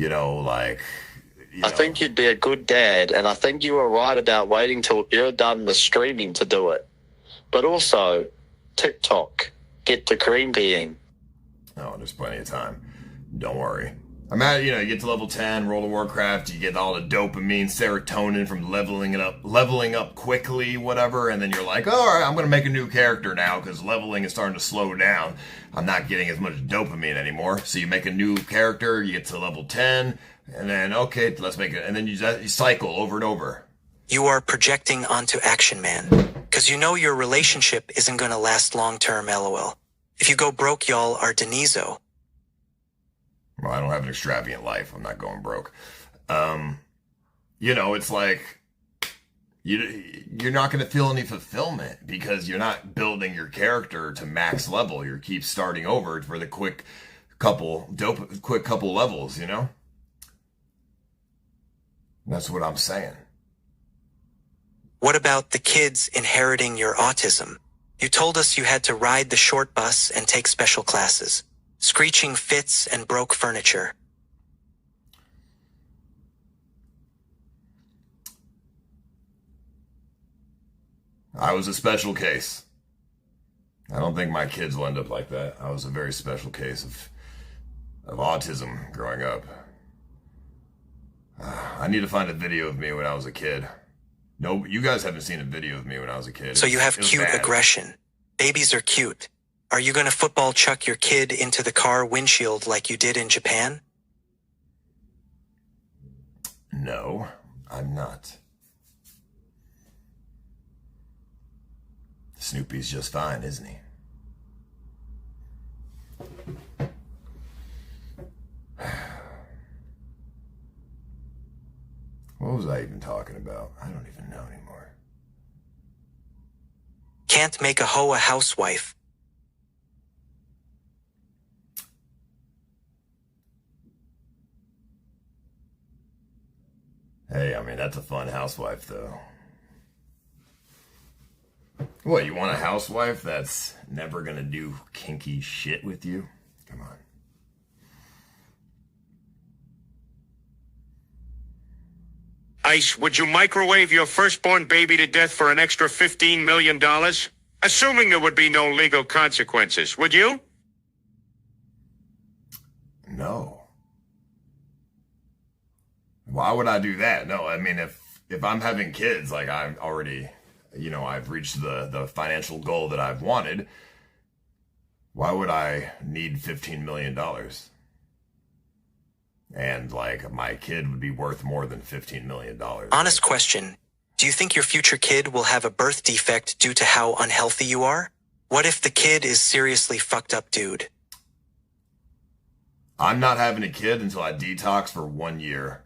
I think you'd be a good dad, and I think you were right about waiting till you're done with streaming to do it. But also, TikTok, get the cream being. Oh, there's plenty of time. Don't worry. You get to level 10, World of Warcraft, you get all the dopamine, serotonin from leveling up quickly, whatever, and then you're like, all right, I'm going to make a new character now because leveling is starting to slow down. I'm not getting as much dopamine anymore. So you make a new character, you get to level 10, and then, okay, let's make it, and then you cycle over and over. You are projecting onto Action Man, because you know your relationship isn't going to last long-term, LOL. If you go broke, y'all are Denizo. Well, I don't have an extravagant life. I'm not going broke. It's like you're not going to feel any fulfillment because you're not building your character to max level. You keep starting over for the quick couple levels, That's what I'm saying. What about the kids inheriting your autism? You told us you had to ride the short bus and take special classes. Screeching fits and broke furniture. I was a special case. I don't think my kids will end up like that. I was a very special case of autism growing up. I need to find a video of me when I was a kid. No, you guys haven't seen a video of me when I was a kid. So you have cute aggression. Babies are cute. Are you going to football chuck your kid into the car windshield like you did in Japan? No, I'm not. Snoopy's just fine, isn't he? What was I even talking about? I don't even know anymore. Can't make a hoe a housewife. Hey, that's a fun housewife, though. What, you want a housewife that's never gonna do kinky shit with you? Come on. Ice, would you microwave your firstborn baby to death for an extra $15 million? Assuming there would be no legal consequences, would you? No. Why would I do that? No, if I'm having kids, like I'm already, I've reached the financial goal that I've wanted, why would I need $15 million? And my kid would be worth more than $15 million. Honest question. Do you think your future kid will have a birth defect due to how unhealthy you are? What if the kid is seriously fucked up, dude? I'm not having a kid until I detox for 1 year.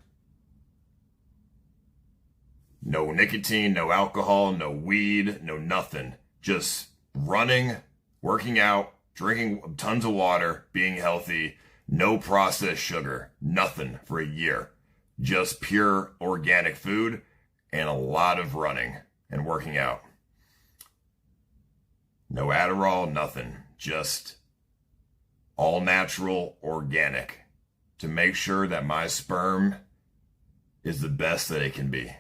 No nicotine, no alcohol, no weed, no nothing. Just running, working out, drinking tons of water, being healthy, no processed sugar, nothing for a year. Just pure organic food and a lot of running and working out. No Adderall, nothing. Just all natural, organic to make sure that my sperm is the best that it can be.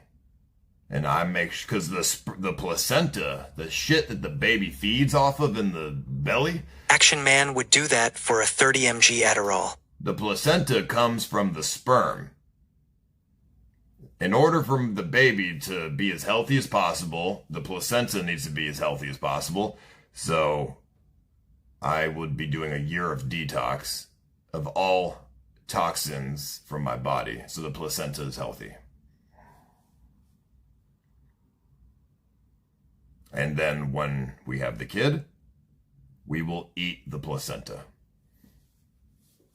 And I make sure, because the placenta, the shit that the baby feeds off of in the belly. Action Man would do that for a 30 mg Adderall. The placenta comes from the sperm. In order for the baby to be as healthy as possible, the placenta needs to be as healthy as possible. So I would be doing a year of detox of all toxins from my body. So the placenta is healthy. And then when we have the kid, we will eat the placenta.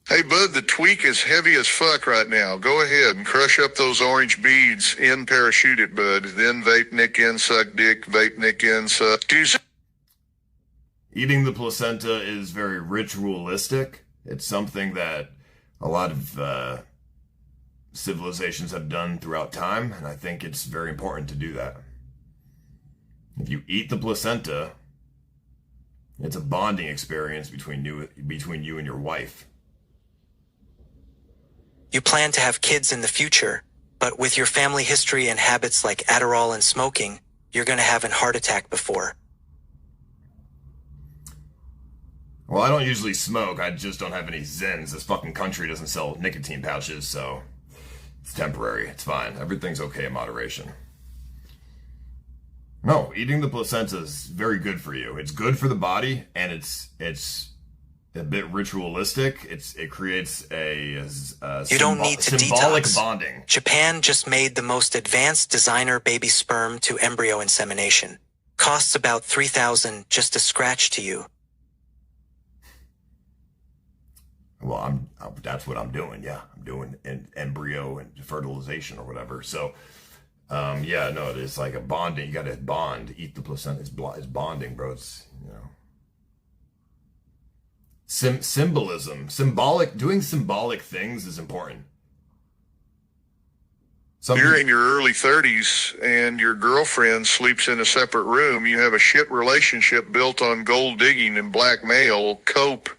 Hey, bud, the tweak is heavy as fuck right now. Go ahead and crush up those orange beads. In parachute it, bud. Then vape nick in, suck dick, vape nick in, suck. Eating the placenta is very ritualistic. It's something that a lot of civilizations have done throughout time, and I think it's very important to do that. If you eat the placenta, it's a bonding experience between you and your wife. You plan to have kids in the future, but with your family history and habits like Adderall and smoking, you're going to have a heart attack before. Well, I don't usually smoke. I just don't have any Zins. This fucking country doesn't sell nicotine pouches, so it's temporary. It's fine. Everything's okay in moderation. No, eating the placenta is very good for you. It's good for the body, and it's a bit ritualistic. It creates a you don't need to symbolic detox. bonding. Japan just made the most advanced designer baby sperm to embryo insemination. Costs about $3,000 just a scratch to you. Well, that's what I'm doing. Yeah, I'm doing embryo and fertilization or whatever. So, yeah, no, it's like a bonding. You got to bond. Eat the placenta. It's bonding, bro. It's, you know, symbolism, doing symbolic things is important. You're in your early 30s and your girlfriend sleeps in a separate room. You have a shit relationship built on gold digging and blackmail. Cope.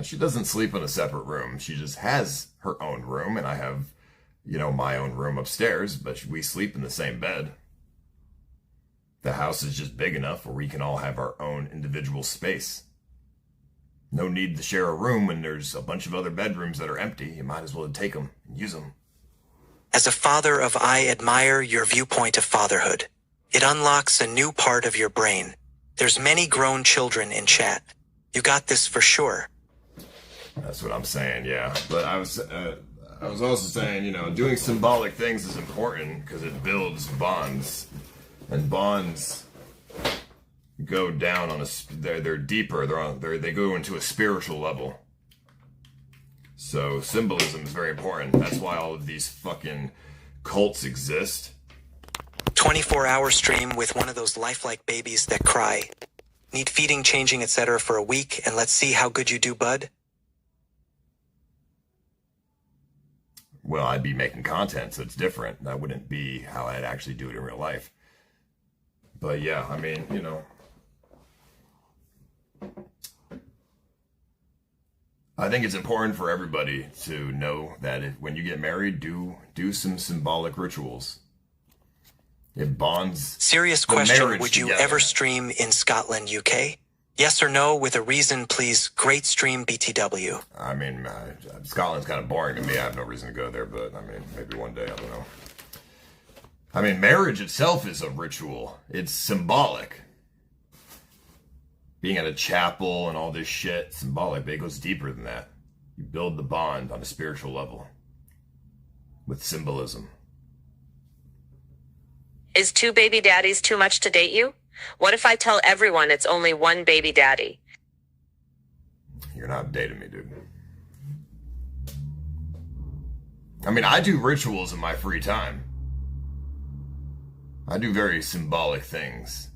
She doesn't sleep in a separate room. She just has her own room, and I have, you know, my own room upstairs, but we sleep in the same bed. The house is just big enough where we can all have our own individual space. No need to share a room when there's a bunch of other bedrooms that are empty. You might as well take them and use them. As a father I admire your viewpoint of fatherhood. It unlocks a new part of your brain. There's many grown children in chat. You got this for sure. That's what I'm saying, yeah. But I was also saying, you know, doing symbolic things is important because it builds bonds, and bonds go down on they're deeper. They go into a spiritual level. So symbolism is very important. That's why all of these fucking cults exist. 24-hour stream with one of those lifelike babies that cry. Need feeding, changing, etc. for a week, and let's see how good you do, bud. Well, I'd be making content, so it's different. That wouldn't be how I'd actually do it in real life. But yeah, I mean, you know, I think it's important for everybody to know that when you get married, do some symbolic rituals. It bonds. Serious question, would you ever stream in Scotland, UK? Yes or no, with a reason, please. Great stream, BTW. I mean, Scotland's kind of boring to me. I have no reason to go there, but I mean, maybe one day, I don't know. I mean, marriage itself is a ritual. It's symbolic. Being at a chapel and all this shit, symbolic, but it goes deeper than that. You build the bond on a spiritual level with symbolism. Is 2 baby daddies too much to date you? What if I tell everyone it's only 1 baby daddy? You're not dating me, dude. I mean, I do rituals in my free time. I do very symbolic things.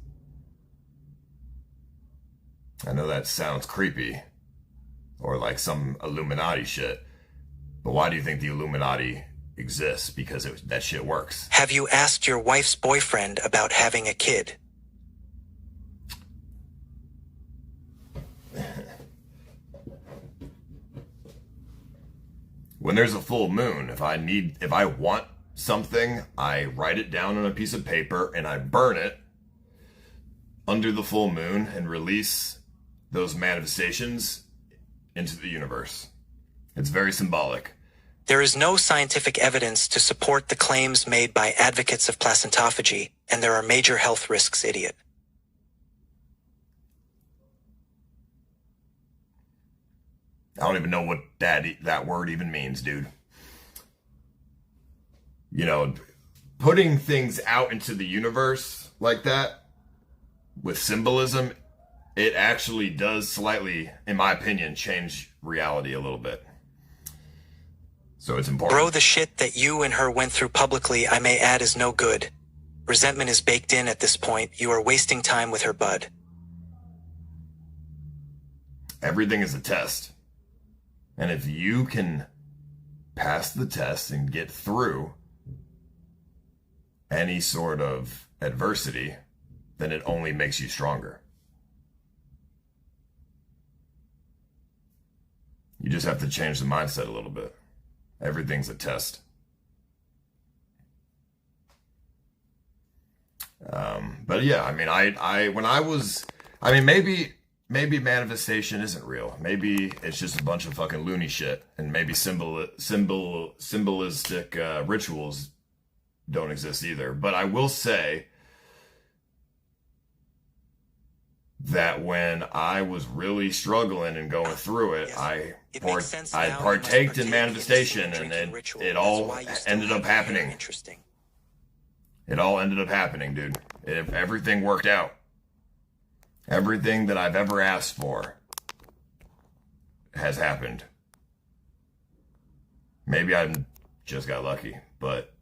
I know that sounds creepy, or like some Illuminati shit, but why do you think the Illuminati exists? Because that shit works. Have you asked your wife's boyfriend about having a kid? When there's a full moon, if I want something, I write it down on a piece of paper and I burn it under the full moon and release those manifestations into the universe. It's very symbolic. There is no scientific evidence to support the claims made by advocates of placentophagy, and there are major health risks, idiot. I don't even know what that word even means, dude. You know, putting things out into the universe like that with symbolism, it actually does slightly, in my opinion, change reality a little bit. So it's important. Bro, the shit that you and her went through publicly, I may add, is no good. Resentment is baked in at this point. You are wasting time with her, bud. Everything is a test. And if you can pass the test and get through any sort of adversity, then it only makes you stronger. You just have to change the mindset a little bit. Everything's a test. But yeah, I mean, maybe manifestation isn't real. Maybe it's just a bunch of fucking loony shit, and maybe symbolistic rituals don't exist either. But I will say that when I was really struggling and going through it, I partaked in manifestation, and it all ended up happening. It all ended up happening, dude. Everything worked out. Everything that I've ever asked for has happened. Maybe I just got lucky, but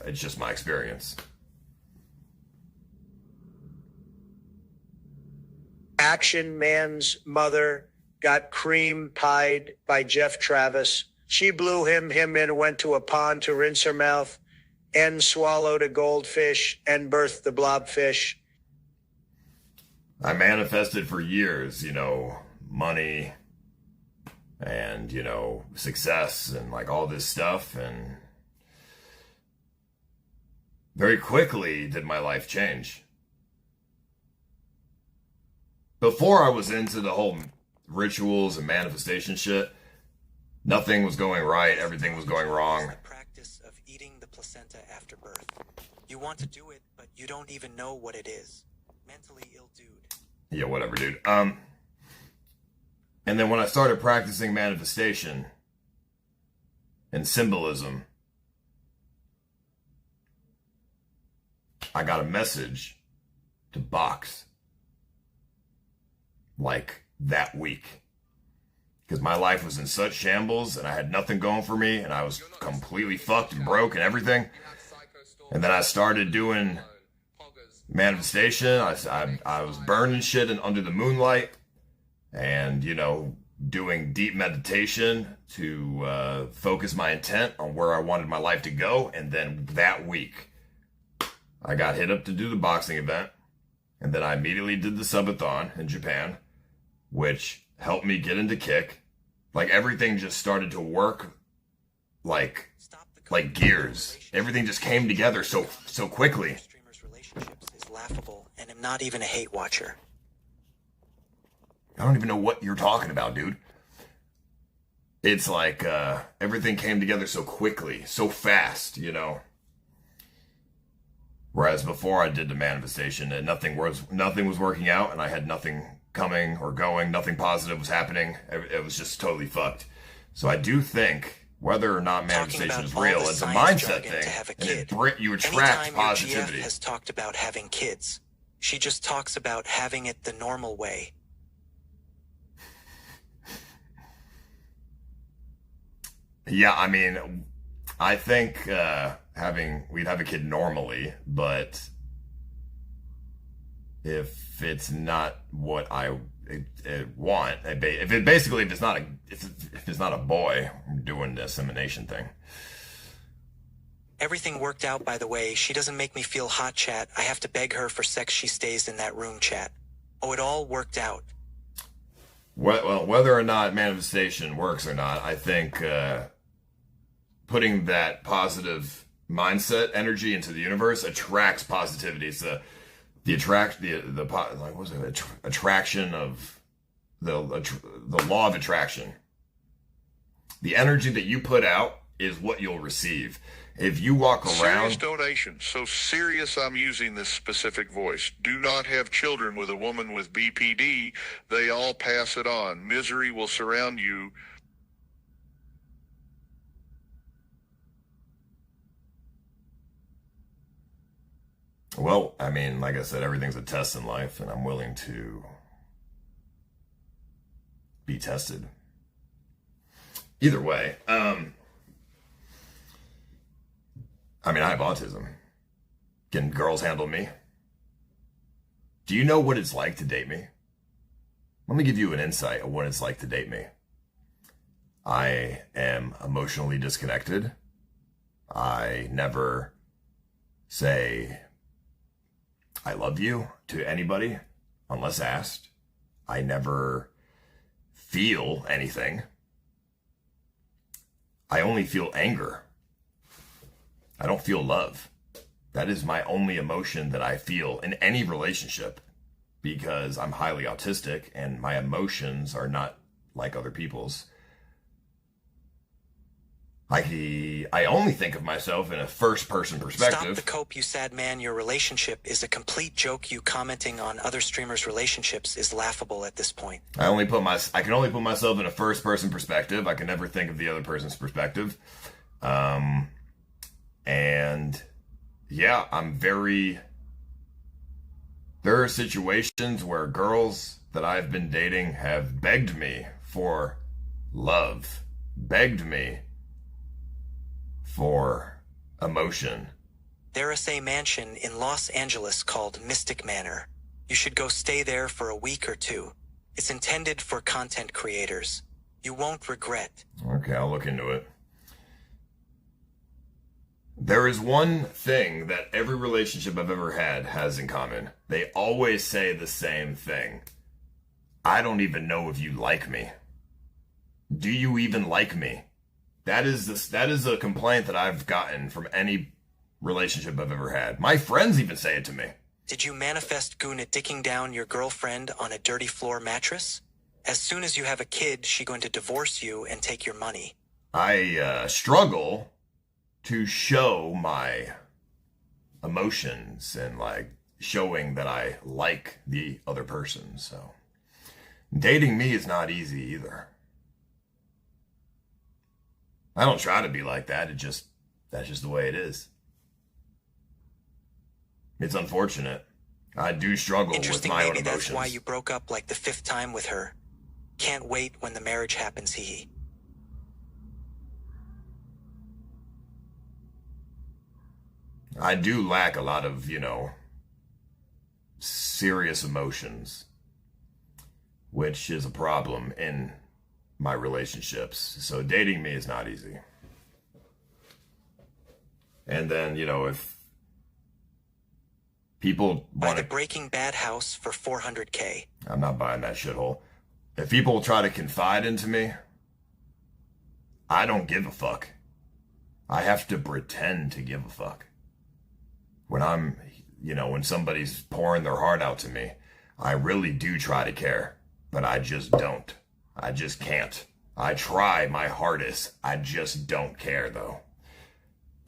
it's just my experience. Action Man's mother got cream pied by Jeff Travis. She blew him in, went to a pond to rinse her mouth, and swallowed a goldfish and birthed the blobfish. I manifested for years, money and, success and like all this stuff. And very quickly did my life change. Before I was into the whole rituals and manifestation shit, nothing was going right. Everything was going wrong. The practice of eating the placenta after birth. You want to do it, but you don't even know what it is. Mentally ill dude. Yeah, whatever, dude. And then when I started practicing manifestation and symbolism, I got a message to box like that week. Because my life was in such shambles and I had nothing going for me and I was completely fucked and broke and everything. And then I started doing manifestation. I was burning shit under the moonlight and, doing deep meditation to focus my intent on where I wanted my life to go. And then that week, I got hit up to do the boxing event. And then I immediately did the subathon in Japan, which helped me get into kick. Like everything just started to work like gears. Everything just came together so quickly. Streamers' relationships is laughable, and I'm not even a hate watcher. I don't even know what you're talking about, dude. It's like everything came together so quickly, so fast, Whereas before I did the manifestation and nothing was working out and I had nothing coming or going, nothing positive was happening. It was just totally fucked. So I do think whether or not manifestation is real, it's a mindset thing. And you attract positivity. GF has talked about having kids. She just talks about having it the normal way. Yeah, I mean, I think we'd have a kid normally, but if it's not what I want, if it's not a boy, I'm doing the insemination thing. Everything worked out, by the way. She doesn't make me feel hot, chat. I have to beg her for sex. She stays in that room, chat. Oh, it all worked out. Well, whether or not manifestation works or not, I think putting that positive mindset energy into the universe attracts positivity. It's attraction of the law of attraction. The energy that you put out is what you'll receive. If you walk around... Serious donation. So serious I'm using this specific voice. Do not have children with a woman with BPD. They all pass it on. Misery will surround you. Well, I mean, like I said, everything's a test in life, and I'm willing to be tested. Either way, I mean, I have autism. Can girls handle me? Do you know what it's like to date me? Let me give you an insight of what it's like to date me. I am emotionally disconnected. I never say I love you to anybody unless asked. I never feel anything. I only feel anger. I don't feel love. That is my only emotion that I feel in any relationship, because I'm highly autistic and my emotions are not like other people's. I only think of myself in a first-person perspective. Stop the cope, you sad man. Your relationship is a complete joke. You commenting on other streamers' relationships is laughable at this point. I can only put myself in a first-person perspective. I can never think of the other person's perspective. And yeah, there are situations where girls that I've been dating have begged me for love, begged me for emotion. There is a mansion in Los Angeles called Mystic Manor. You should go stay there for a week or two. It's intended for content creators. You won't regret. Okay, I'll look into it. There is one thing that every relationship I've ever had has in common. They always say the same thing. I don't even know if you like me. Do you even like me? That is a complaint that I've gotten from any relationship I've ever had. My friends even say it to me. Did you manifest Guna dicking down your girlfriend on a dirty floor mattress? As soon as you have a kid, she going to divorce you and take your money. I struggle to show my emotions and like showing that I like the other person. So dating me is not easy either. I don't try to be like that. That's just the way it is. It's unfortunate. I do struggle with my own emotions. Maybe that's why you broke up like the 5th time with her. Can't wait when the marriage happens, hee. I do lack a lot of, serious emotions, which is a problem in my relationships. So dating me is not easy. And then, if people buy the Breaking Bad house for $400K. I'm not buying that shithole. If people try to confide into me, I don't give a fuck. I have to pretend to give a fuck. When when somebody's pouring their heart out to me, I really do try to care, but I just don't. I just can't. I try my hardest. I just don't care, though.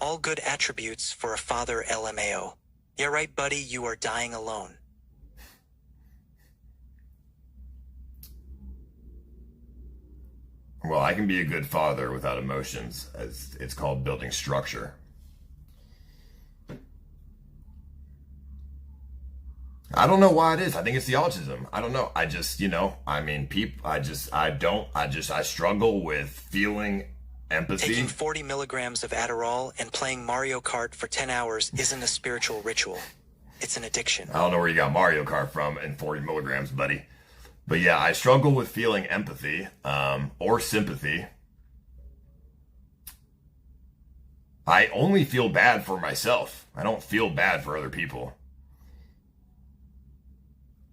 All good attributes for a father LMAO. Yeah, right, buddy, you are dying alone. Well, I can be a good father without emotions, as it's called building structure. I don't know why it is. I think it's the autism. I don't know. I just, I struggle with feeling empathy. Taking 40 milligrams of Adderall and playing Mario Kart for 10 hours isn't a spiritual ritual. It's an addiction. I don't know where you got Mario Kart from and 40 milligrams, buddy. But yeah, I struggle with feeling empathy, or sympathy. I only feel bad for myself. I don't feel bad for other people.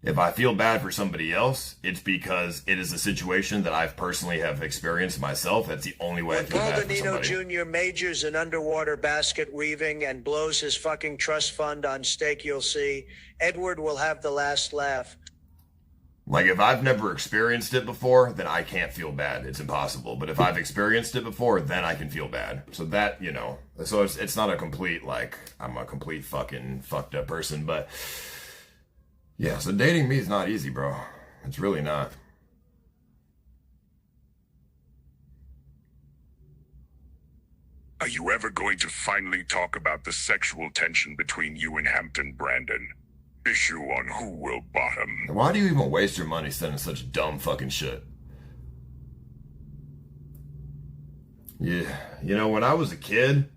If I feel bad for somebody else, it's because it is a situation that I've personally have experienced myself. That's the only way I feel bad for somebody. Paul Jr. majors in underwater basket weaving and blows his fucking trust fund on steak, you'll see. Edward will have the last laugh. Like, if I've never experienced it before, then I can't feel bad. It's impossible. But if I've experienced it before, then I can feel bad. So that, so it's not a complete, I'm a complete fucking fucked up person, but yeah, so dating me is not easy, bro. It's really not. Are you ever going to finally talk about the sexual tension between you and Hampton Brandon? Issue on who will bottom. Why do you even waste your money sending such dumb fucking shit? Yeah, when I was a kid,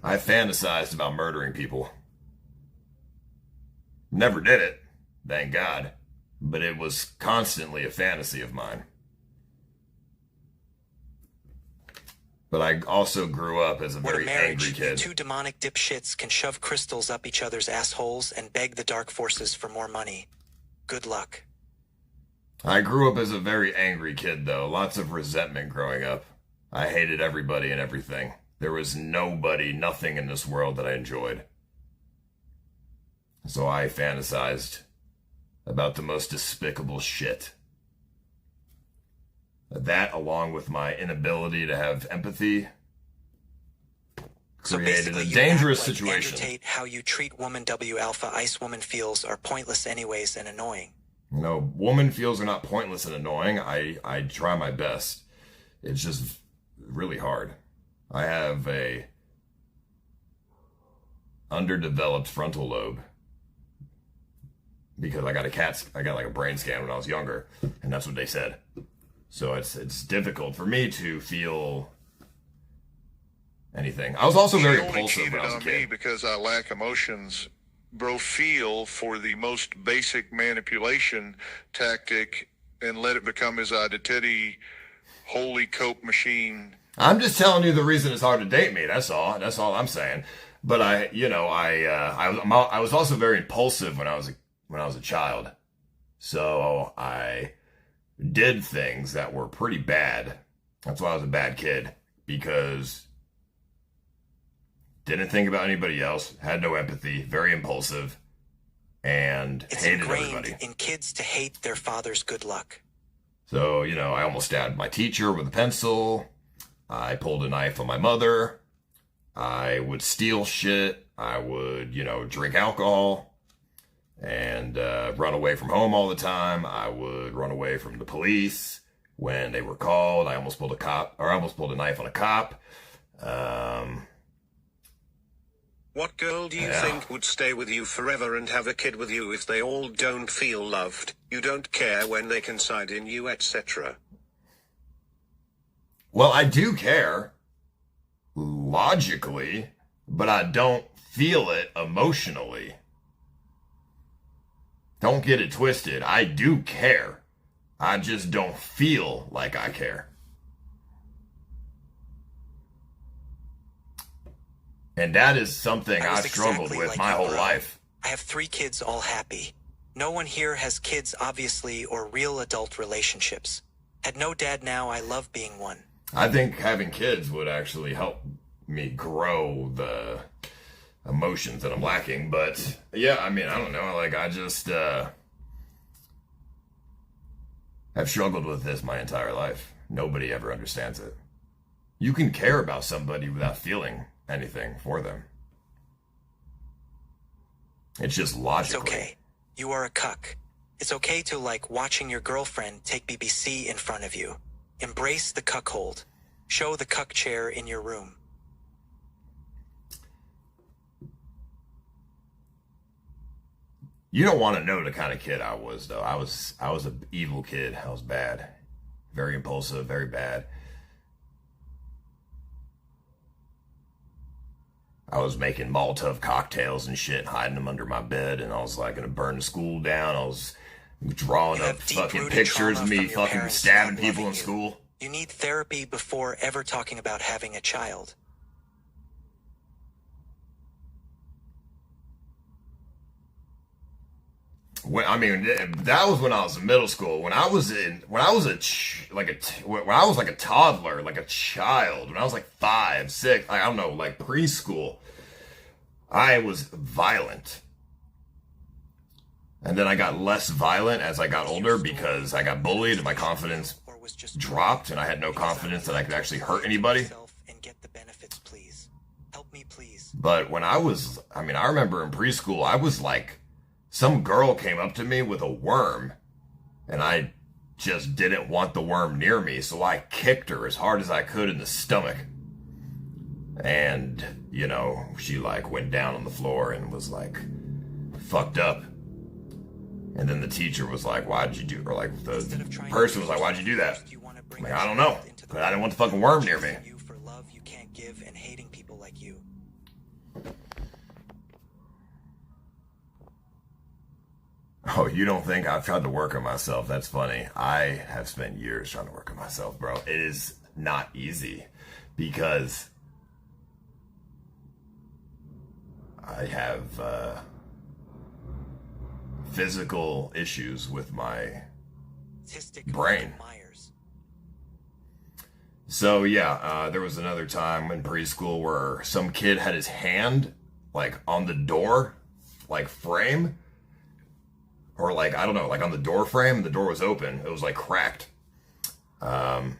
I fantasized about murdering people. Never did it, thank God. but it was constantly a fantasy of mine. But I also grew up as a very angry kid. Two demonic dipshits can shove crystals up each other's assholes and beg the dark forces for more money. Good luck. I grew up as a very angry kid, though. Lots of resentment growing up. I hated everybody and everything. There was nothing in this world that I enjoyed. So I fantasized about the most despicable shit. That, along with my inability to have empathy, created a dangerous situation. How you treat woman W alpha ice woman feels are pointless anyways and annoying. No, woman feels are not pointless and annoying. I try my best. It's just really hard. I have a underdeveloped frontal lobe because I got like a brain scan when I was younger, and that's what they said. So it's difficult for me to feel anything. I was also very impulsive when I was a kid. Me because I lack emotions. Bro, feel for the most basic manipulation tactic and let it become his identity, holy cope machine. I'm just telling you the reason it's hard to date me. That's all. That's all I'm saying. But I was also very impulsive when I was a child. So I did things that were pretty bad. That's why I was a bad kid, because didn't think about anybody else, had no empathy, very impulsive, and hated everybody. It's ingrained in kids to hate their father's good luck. So, I almost stabbed my teacher with a pencil. I pulled a knife on my mother. I would steal shit. I would, drink alcohol and run away from home all the time. I would run away from the police when they were called. I almost pulled a knife on a cop. What girl do you think would stay with you forever and have a kid with you if they all don't feel loved, you don't care when they confide in you, etc.? Well, I do care, logically, but I don't feel it emotionally. Don't get it twisted. I do care. I just don't feel like I care. And that is something I've struggled with my whole life. I have 3 kids, all happy. No one here has kids, obviously, or real adult relationships. Had no dad now, I love being one. I think having kids would actually help me grow the emotions that I'm lacking. But yeah, I don't know. I just have struggled with this my entire life. Nobody ever understands it. You can care about somebody without feeling anything for them. It's just logical. It's okay. You are a cuck. It's okay to like watching your girlfriend take BBC in front of you. Embrace the cuckold. Show the cuck chair in your room. You don't want to know the kind of kid I was, though. I was an evil kid. I was bad. Very impulsive, very bad. I was making Molotov cocktails and shit, hiding them under my bed, and I was like gonna burn the school down. I was drawing up fucking pictures of me fucking stabbing people in school. You need therapy before ever talking about having a child. That was when I was in middle school. When I was like a toddler, like a child, when I was like 5, 6, I don't know, like preschool, I was violent. And then I got less violent as I got older because I got bullied and my confidence dropped and I had no confidence that I could actually hurt anybody. But when I remember in preschool, I was like, some girl came up to me with a worm, and I just didn't want the worm near me, so I kicked her as hard as I could in the stomach. And, she went down on the floor and was fucked up. And then the teacher was like, why'd you do, or the person was like, why'd you do that? I'm like, I don't know, but I didn't want the fucking worm near me. For love you can't give and hating people like you. Oh, you don't think I've tried to work on myself? That's funny. I have spent years trying to work on myself, bro. It is not easy because I have physical issues with my brain. So yeah, there was another time in preschool where some kid had his hand like on the door, like frame, or like, I don't know, like on the door frame, and the door was open. It was like cracked. And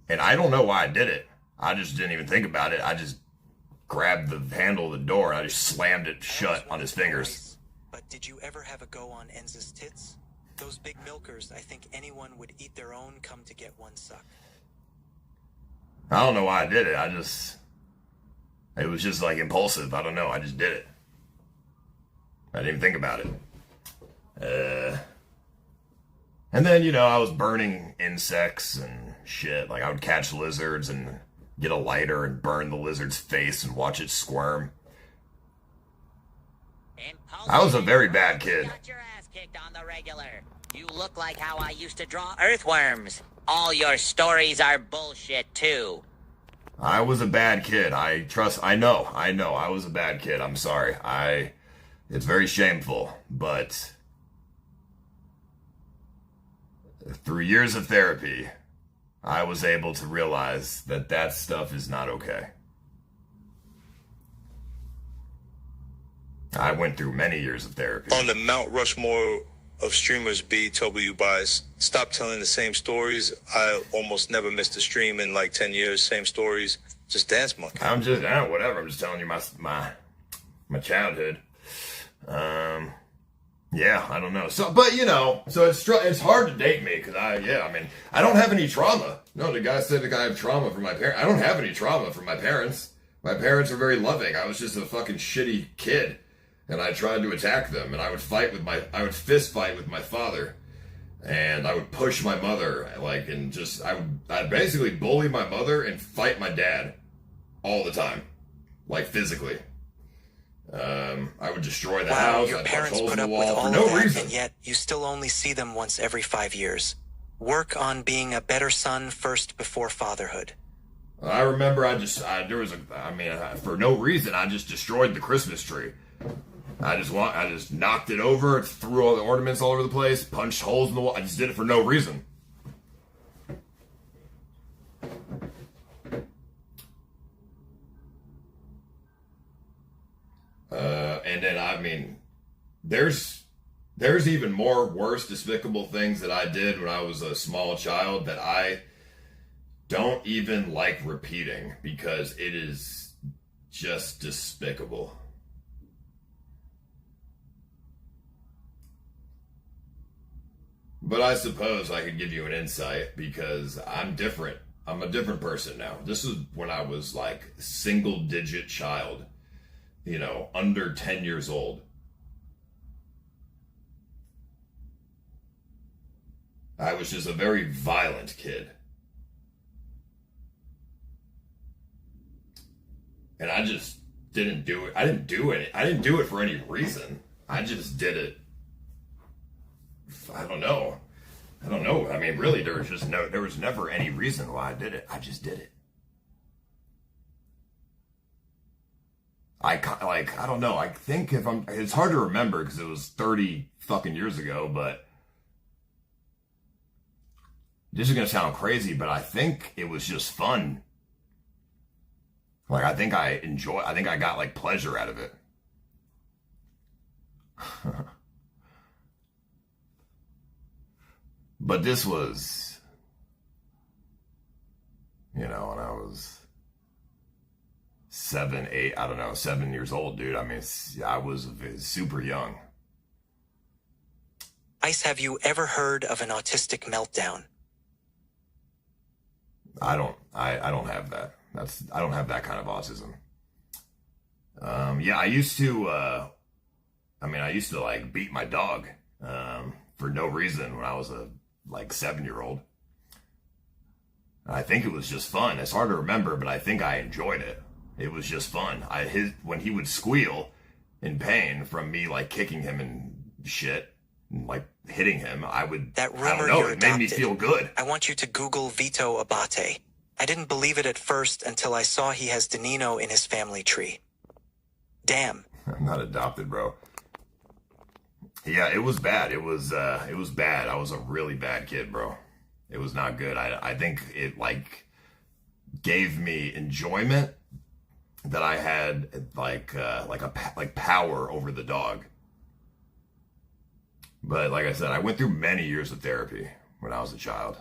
I don't know why I did it. I just didn't even think about it. I just grabbed the handle of the door and I just slammed it shut on his fingers. But did you ever have a go on Enza's tits? Those big milkers, I think anyone would eat their own come to get one suck. I don't know why I did it. It was just like impulsive. I don't know. I just did it. I didn't even think about it. And then, you know, I was burning insects and shit. Like I would catch lizards and get a lighter and burn the lizard's face and watch it squirm. I was a very bad kid. Got your ass kicked on the regular. You look like how I used to draw earthworms. All your stories are bullshit, too. I was a bad kid. I know. I was a bad kid. I'm sorry. It's very shameful, but through years of therapy, I was able to realize that stuff is not okay. I went through many years of therapy. On the Mount Rushmore of streamers, BW buys. Stop telling the same stories. I almost never missed a stream in like 10 years. Same stories. Just Dance Monkey. I'm just, whatever. I'm just telling you my childhood. Yeah, I don't know. So, but you know, so it's hard to date me because I don't have any trauma. No, the guy said I have trauma from my parents. I don't have any trauma from my parents. My parents are very loving. I was just a fucking shitty kid. And I tried to attack them, and I would fist fight with my father, and I would push my mother, I'd basically bully my mother and fight my dad all the time, like physically. I would destroy the house. Your I'd parents punch holes put in the up with wall all for no of that, reason. and yet you still only see them once every 5 years. Work on being a better son first before fatherhood. I remember for no reason, I just destroyed the Christmas tree. I just knocked it over, threw all the ornaments all over the place, punched holes in the wall. I just did it for no reason. And then, there's even more worse, despicable things that I did when I was a small child that I don't even like repeating because it is just despicable. But I suppose I could give you an insight because I'm different. I'm a different person now. This is when I was like single-digit child, under 10 years old. I was just a very violent kid. And I just didn't do it. I didn't do it for any reason. I just did it. I don't know. Really, there was never any reason why I did it. I just did it. I don't know. I think it's hard to remember because it was 30 fucking years ago, but this is going to sound crazy, but I think it was just fun. I think I got pleasure out of it. But this was, when I was 7 years old, dude. I was super young. Ice, have you ever heard of an autistic meltdown? I don't have that. I don't have that kind of autism. I used to beat my dog, for no reason when I was a 7-year-old. I think it was just fun. It's hard to remember, but I think I enjoyed it. It was just fun. When he would squeal in pain from me kicking him and shit, like hitting him, I would, That I don't rumor know, you're it made me adopted. feel good. I want you to Google Vito Abate. I didn't believe it at first until I saw he has Danino in his family tree. Damn. I'm not adopted, bro. Yeah, it was bad. It was bad. I was a really bad kid, bro. It was not good. I think it like gave me enjoyment that I had like power over the dog. But like I said, I went through many years of therapy when I was a child.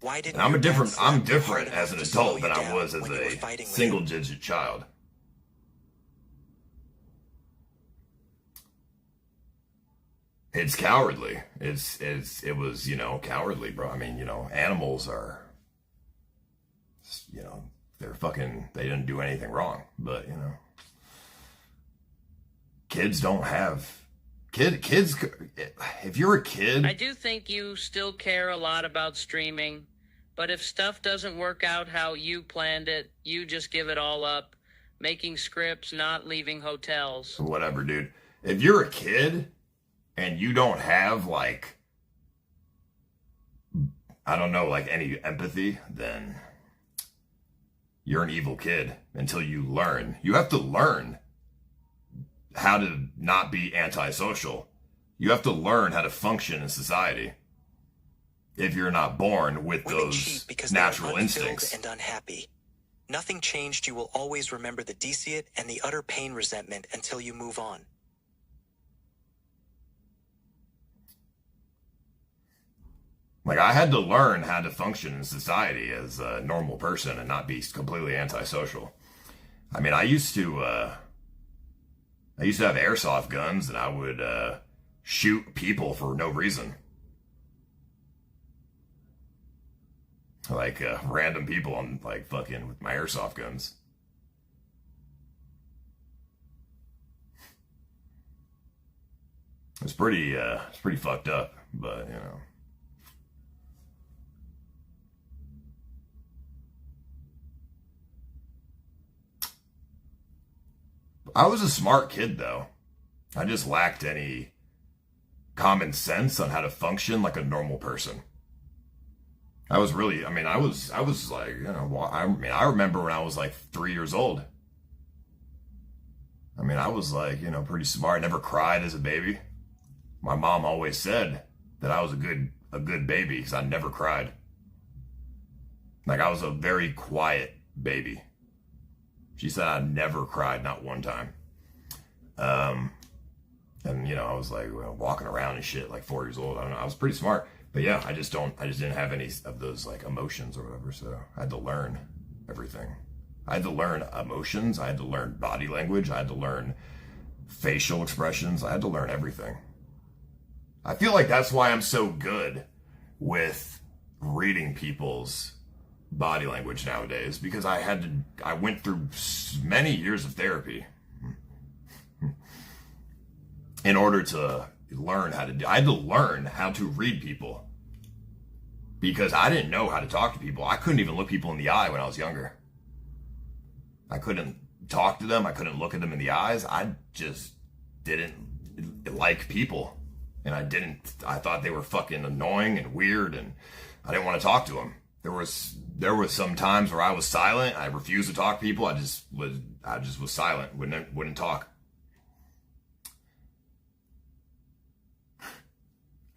Why didn't And I'm your dad slap I'm you hard different enough as an to slow adult you than I down was as when you were a fighting with single him? digit child. It's cowardly. It was, cowardly, bro. I mean, animals are, they're fucking, they didn't do anything wrong, but, kids don't have, kids, if you're a kid. I do think you still care a lot about streaming, but if stuff doesn't work out how you planned it, you just give it all up, making scripts, not leaving hotels. Whatever, dude. If you're a kid and you don't have, like, I don't know, like any empathy, then you're an evil kid until you learn. You have to learn how to not be antisocial. You have to learn how to function in society if you're not born with those natural instincts. And unhappy. Nothing changed. You will always remember the deceit and the utter pain resentment until you move on. Like, I had to learn how to function in society as a normal person and not be completely antisocial. I mean, I used to have airsoft guns and I would shoot people for no reason. Like, random people on, like, fucking with my airsoft guns. It's pretty fucked up, but, I was a smart kid, though. I just lacked any common sense on how to function like a normal person. I was really, I was like, I remember when I was like 3 years old. I mean, I was like, pretty smart. Never cried as a baby. My mom always said that I was a good baby because I never cried. Like, I was a very quiet baby. She said I never cried, not one time. And, I was like walking around and shit, like 4 years old. I don't know. I was pretty smart. But yeah, I just didn't have any of those like emotions or whatever. So I had to learn everything. I had to learn emotions. I had to learn body language. I had to learn facial expressions. I had to learn everything. I feel like that's why I'm so good with reading people's body language nowadays, because I went through many years of therapy in order to learn I had to learn how to read people, because I didn't know how to talk to people. I couldn't even look people in the eye when I was younger. I couldn't talk to them. I couldn't look at them in the eyes. I just didn't like people. And I thought they were fucking annoying and weird, and I didn't want to talk to them. There was some times where I was silent. I refused to talk to people. I just was silent. Wouldn't talk.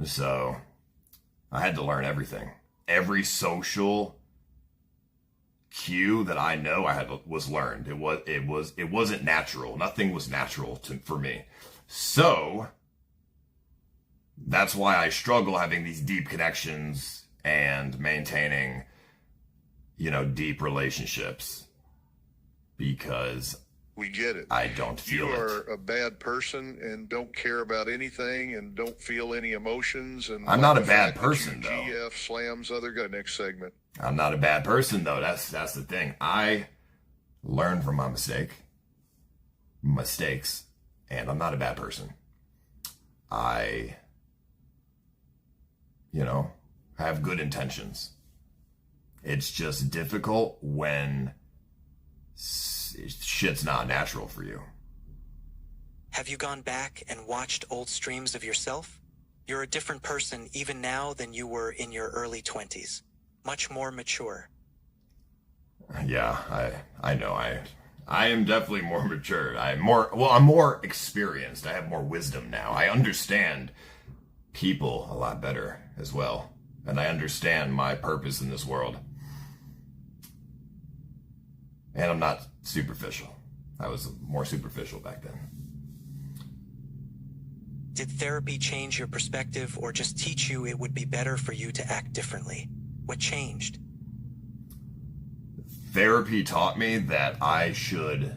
So I had to learn everything. Every social cue that I know was learned. It wasn't natural. Nothing was natural for me. So that's why I struggle having these deep connections and maintaining, deep relationships, because we get it. I don't feel you it. are a bad person and don't care about anything and don't feel any emotions. And I'm not a bad person, though. GF slams other guy. Next segment. I'm not a bad person, though. That's the thing. I learn from my mistakes, and I'm not a bad person. I, have good intentions. It's just difficult when shit's not natural for you. Have you gone back and watched old streams of yourself? You're a different person even now than you were in your early 20s. Much more mature. Yeah, I know. I am definitely more mature. I'm more experienced. I have more wisdom now. I understand people a lot better as well. And I understand my purpose in this world. And I'm not superficial. I was more superficial back then. Did therapy change your perspective or just teach you it would be better for you to act differently? What changed? Therapy taught me that I should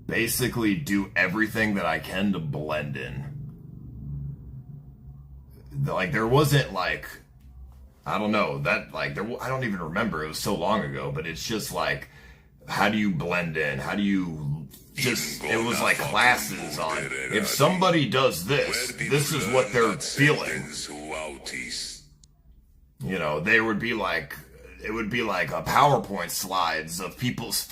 basically do everything that I can to blend in. Like, there wasn't like, I don't know, that like, I don't even remember, it was so long ago, but it's just like, how do you blend in? How do you just, it was like classes on, if somebody does this, this is what they're feeling. You know, there would be like, it would be like a PowerPoint slides of people's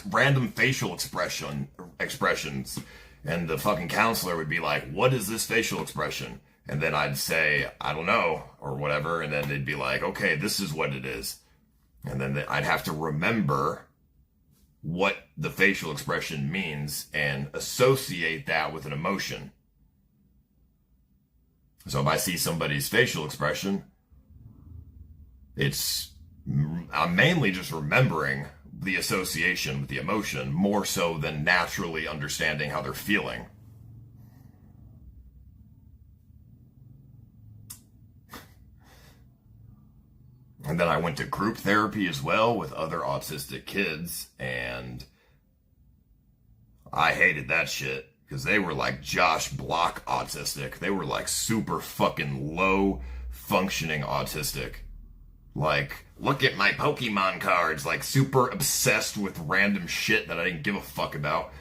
random facial expressions. And the fucking counselor would be like, what is this facial expression? And then I'd say, I don't know, or whatever. And then they'd be like, okay, this is what it is. And then I'd have to remember what the facial expression means and associate that with an emotion. So if I see somebody's facial expression, I'm mainly just remembering the association with the emotion more so than naturally understanding how they're feeling. And then I went to group therapy as well with other autistic kids, and I hated that shit because they were like Josh Block autistic. They were like super fucking low functioning autistic. Like, look at my Pokemon cards, like super obsessed with random shit that I didn't give a fuck about.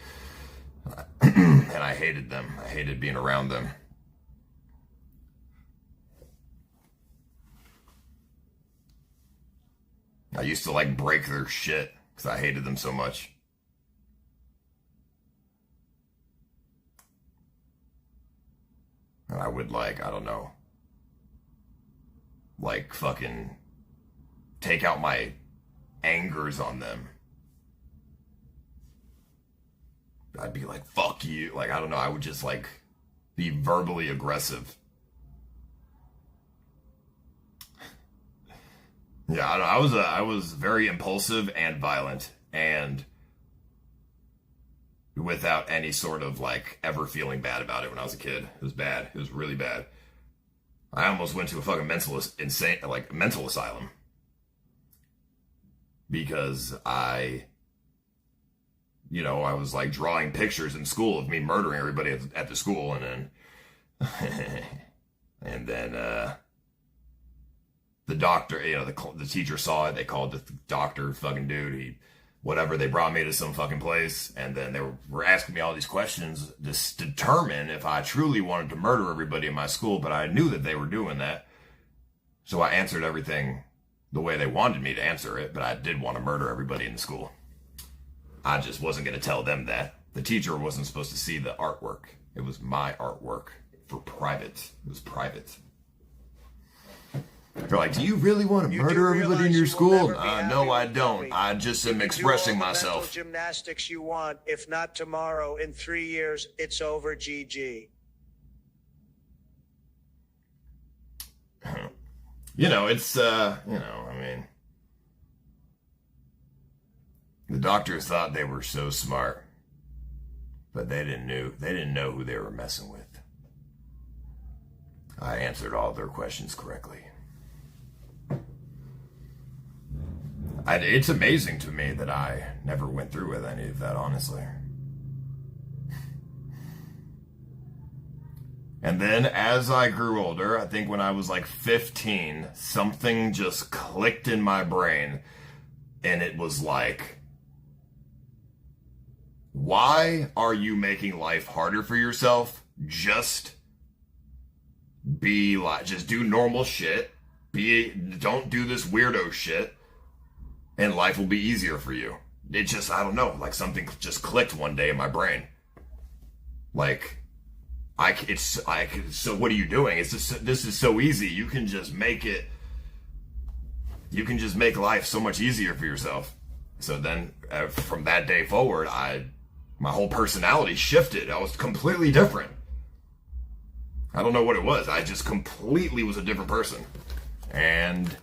And I hated them. I hated being around them. I used to like break their shit because I hated them so much. And I would like, I don't know, like fucking take out my angers on them. I'd be like, fuck you. Like, I don't know, I would just like be verbally aggressive. Yeah, I was very impulsive and violent, and without any sort of like ever feeling bad about it when I was a kid. It was bad. It was really bad. I almost went to a fucking mental asylum because I was like drawing pictures in school of me murdering everybody at the school, and then the doctor, the teacher saw it. They called the doctor, fucking dude. They brought me to some fucking place, and then they were asking me all these questions to determine if I truly wanted to murder everybody in my school, but I knew that they were doing that. So I answered everything the way they wanted me to answer it, but I did want to murder everybody in the school. I just wasn't going to tell them that. The teacher wasn't supposed to see the artwork. It was my artwork for private. It was private. They're like, do you really want to murder everybody in your school? No, I don't. I just am expressing myself. Do all the mental gymnastics you want. If not tomorrow, in 3 years, it's over. GG. It's I mean, the doctors thought they were so smart, but they didn't know who they were messing with. I answered all their questions correctly. It's amazing to me that I never went through with any of that, honestly. And then as I grew older, I think when I was like 15, something just clicked in my brain, and it was like, why are you making life harder for yourself? Just do normal shit. Don't do this weirdo shit. And life will be easier for you. it just, I don't know, like something just clicked one day in my brain. Like, so what are you doing? This is so easy. You can just make life so much easier for yourself. So then from that day forward, my whole personality shifted. I was completely different. I don't know what it was. I just completely was a different person. And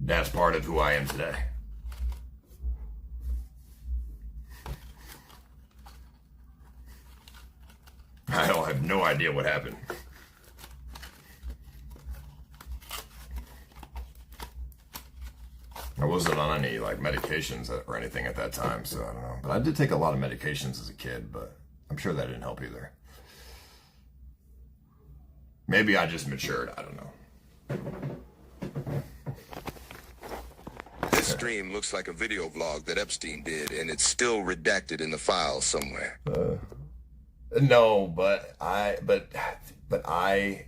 that's part of who I am today. I have no idea what happened. I wasn't on any like medications or anything at that time, so I don't know. But I did take a lot of medications as a kid, but I'm sure that didn't help either. Maybe I just matured, I don't know. This stream looks like a video vlog that Epstein did, and it's still redacted in the file somewhere. No, but I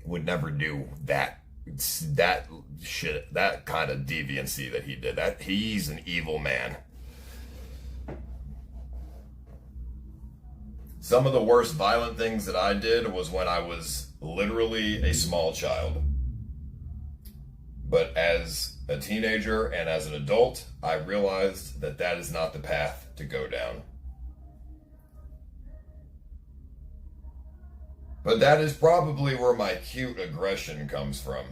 would never do that shit, that kind of deviancy that he did. That he's an evil man. Some of the worst violent things that I did was when I was literally a small child. But as a teenager and as an adult, I realized that that is not the path to go down. But that is probably where my cute aggression comes from.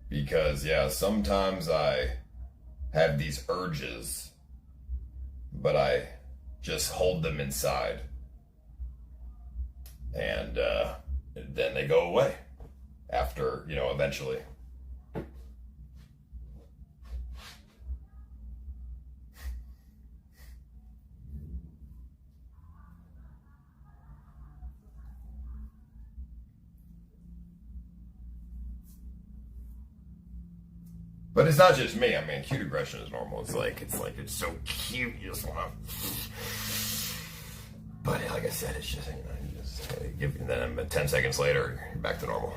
Because, yeah, sometimes I have these urges, but I just hold them inside. And then they go away after, eventually. But it's not just me. I mean, cute aggression is normal. It's so cute. You just want to. But like I said, it's just, then 10 seconds later, you're back to normal.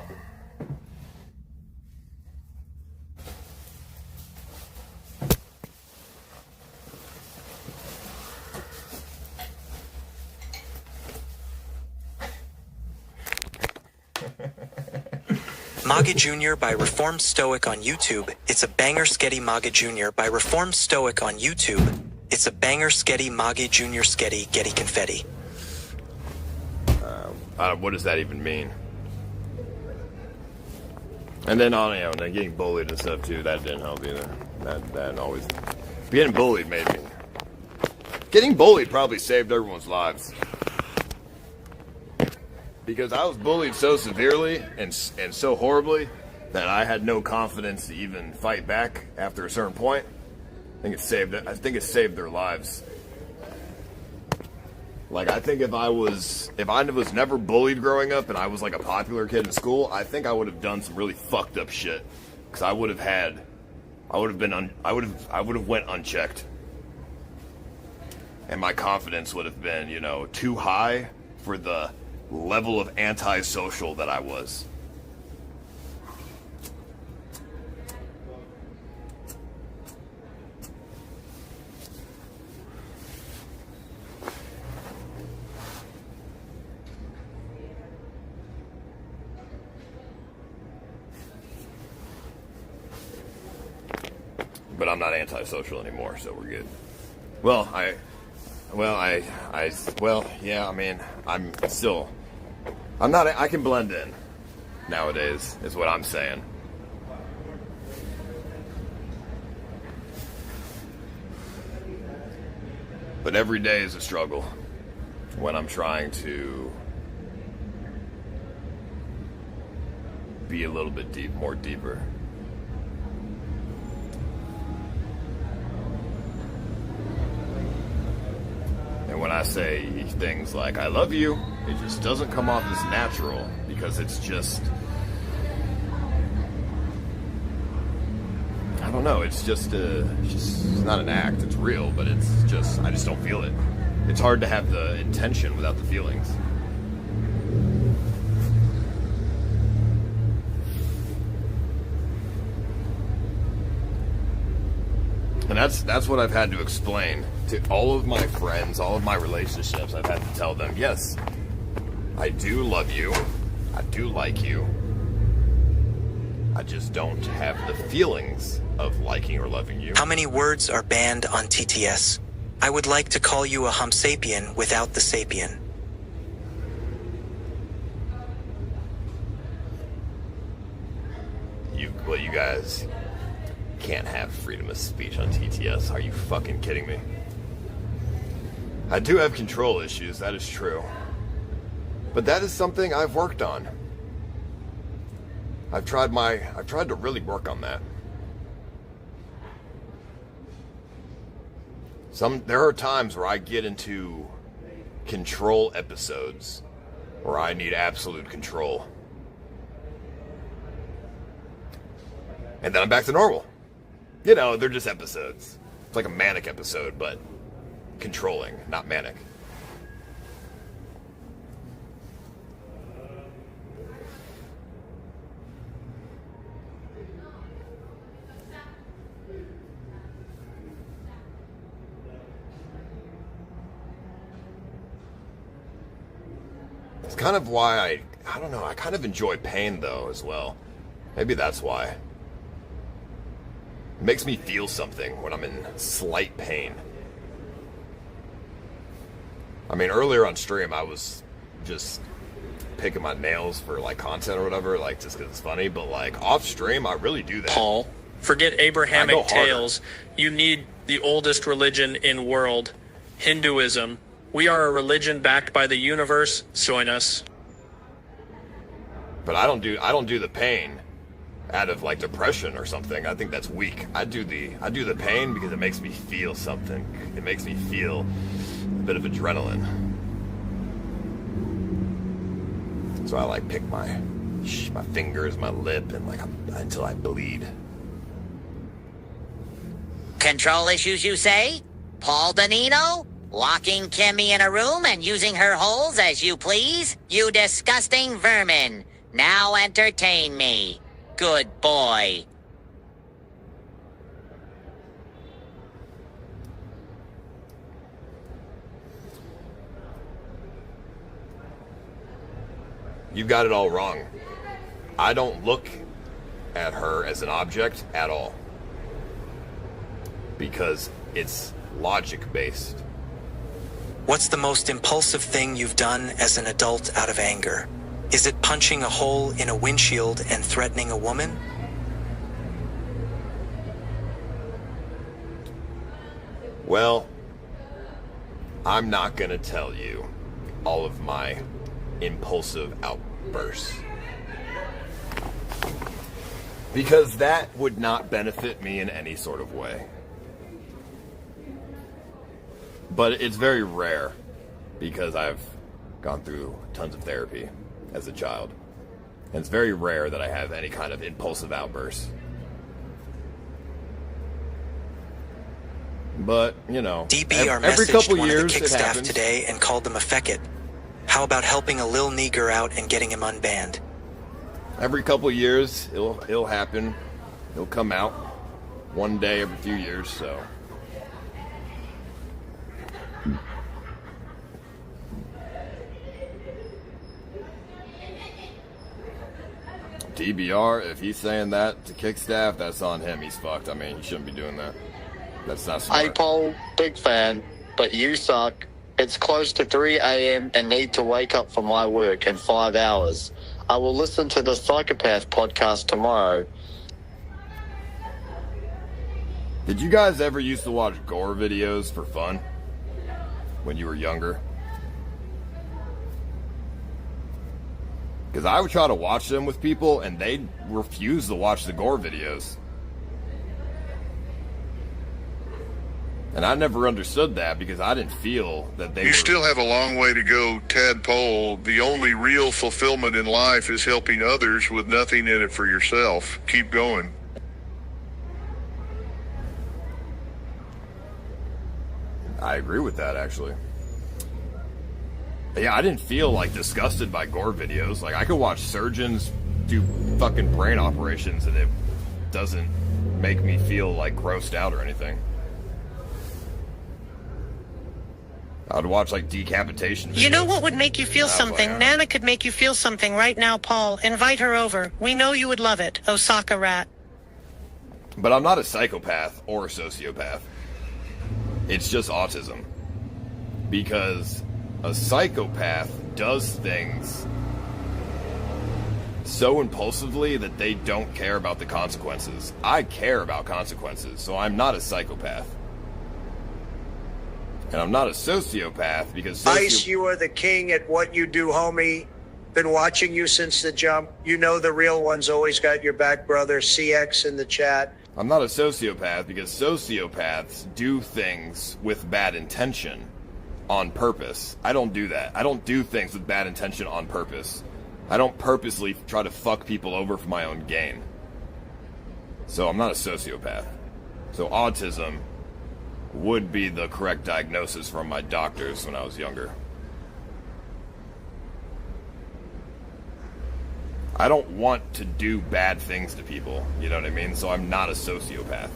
Maga Jr. by Reformed Stoic on YouTube. It's a banger sketty Maga Jr. by Reformed Stoic on YouTube. It's a banger sketty Maga Jr. sketty Getty Confetti. What does that even mean? And then getting bullied and stuff too, that didn't help either. That always... Getting bullied made me... Getting bullied probably saved everyone's lives. Because I was bullied so severely and so horribly that I had no confidence to even fight back after a certain point. I think it saved their lives. Like, I think if I was never bullied growing up and I was like a popular kid in school, I think I would have done some really fucked up shit. Because I would have went unchecked. And my confidence would have been, too high for the level of antisocial that I was. But I'm not antisocial anymore, so we're good. I can blend in nowadays, is what I'm saying. But every day is a struggle when I'm trying to be a little bit deeper. And when I say things like, I love you, it just doesn't come off as natural because it's just, I don't know, it's not an act, it's real, but I just don't feel it. It's hard to have the intention without the feelings. And That's what I've had to explain to all of my friends, all of my relationships. I've had to tell them, yes, I do love you. I do like you. I just don't have the feelings of liking or loving you. How many words are banned on TTS? I would like to call you a humsapien without the sapien. You guys can't have freedom of speech on TTS. Are you fucking kidding me? I do have control issues, that is true. But that is something I've worked on. I've tried to really work on that. There are times where I get into control episodes where I need absolute control. And then I'm back to normal. You know, they're just episodes. It's like a manic episode, but controlling, not manic. It's kind of why I don't know, I kind of enjoy pain though as well. Maybe that's why. It makes me feel something when I'm in slight pain. I mean, earlier on stream, I was just picking my nails for, like, content or whatever, like, just because it's funny. But, like, off stream, I really do that. Paul, forget Abrahamic tales. You need the oldest religion in world, Hinduism. We are a religion backed by the universe. Join us. But I don't do the pain out of like depression or something. I think that's weak. I do the pain because it makes me feel something. It makes me feel a bit of adrenaline. So I like pick my fingers, my lip, and like until I bleed. Control issues, you say? Paul Danino? Locking Kimmy in a room and using her holes as you please? You disgusting vermin. Now entertain me. Good boy. You got it all wrong. I don't look at her as an object at all. Because it's logic-based. What's the most impulsive thing you've done as an adult out of anger? Is it punching a hole in a windshield and threatening a woman? Well, I'm not gonna tell you all of my impulsive outbursts. Because that would not benefit me in any sort of way. But it's very rare because I've gone through tons of therapy as a child. And it's very rare that I have any kind of impulsive outbursts. But, you know, DB are every messaged couple one years of the kick it staff happens. today and called them a feckit. How about helping a lil nigger out and getting him unbanned? Every couple years it'll happen. It'll come out one day every few years, so. DBR, if he's saying that to kick staff, that's on him. He's fucked. I mean, he shouldn't be doing that. That's not smart. Hey, Paul, big fan, but you suck. It's close to 3 a.m. and need to wake up for my work in 5 hours. I will listen to the Psychopath podcast tomorrow. Did you guys ever used to watch gore videos for fun when you were younger? Because I would try to watch them with people, and they'd refuse to watch the gore videos. And I never understood that because I didn't feel that they You were... still have a long way to go, tadpole. The only real fulfillment in life is helping others with nothing in it for yourself. Keep going. I agree with that, actually. Yeah, I didn't feel, like, disgusted by gore videos. Like, I could watch surgeons do fucking brain operations and it doesn't make me feel, like, grossed out or anything. I'd watch like decapitation videos. You know what would make you feel something? Nana could make you feel something right now, Paul. Invite her over. We know you would love it, Osaka rat. But I'm not a psychopath or a sociopath. It's just autism. Because a psychopath does things so impulsively that they don't care about the consequences. I care about consequences, so I'm not a psychopath. And I'm not a sociopath because... Ice, you are the king at what you do, homie. Been watching you since the jump. You know the real one's always got your back, brother. CX in the chat. I'm not a sociopath because sociopaths do things with bad intention on purpose. I don't do that. I don't do things with bad intention on purpose. I don't purposely try to fuck people over for my own gain. So I'm not a sociopath. So autism would be the correct diagnosis from my doctors when I was younger. I don't want to do bad things to people, you know what I mean? So I'm not a sociopath.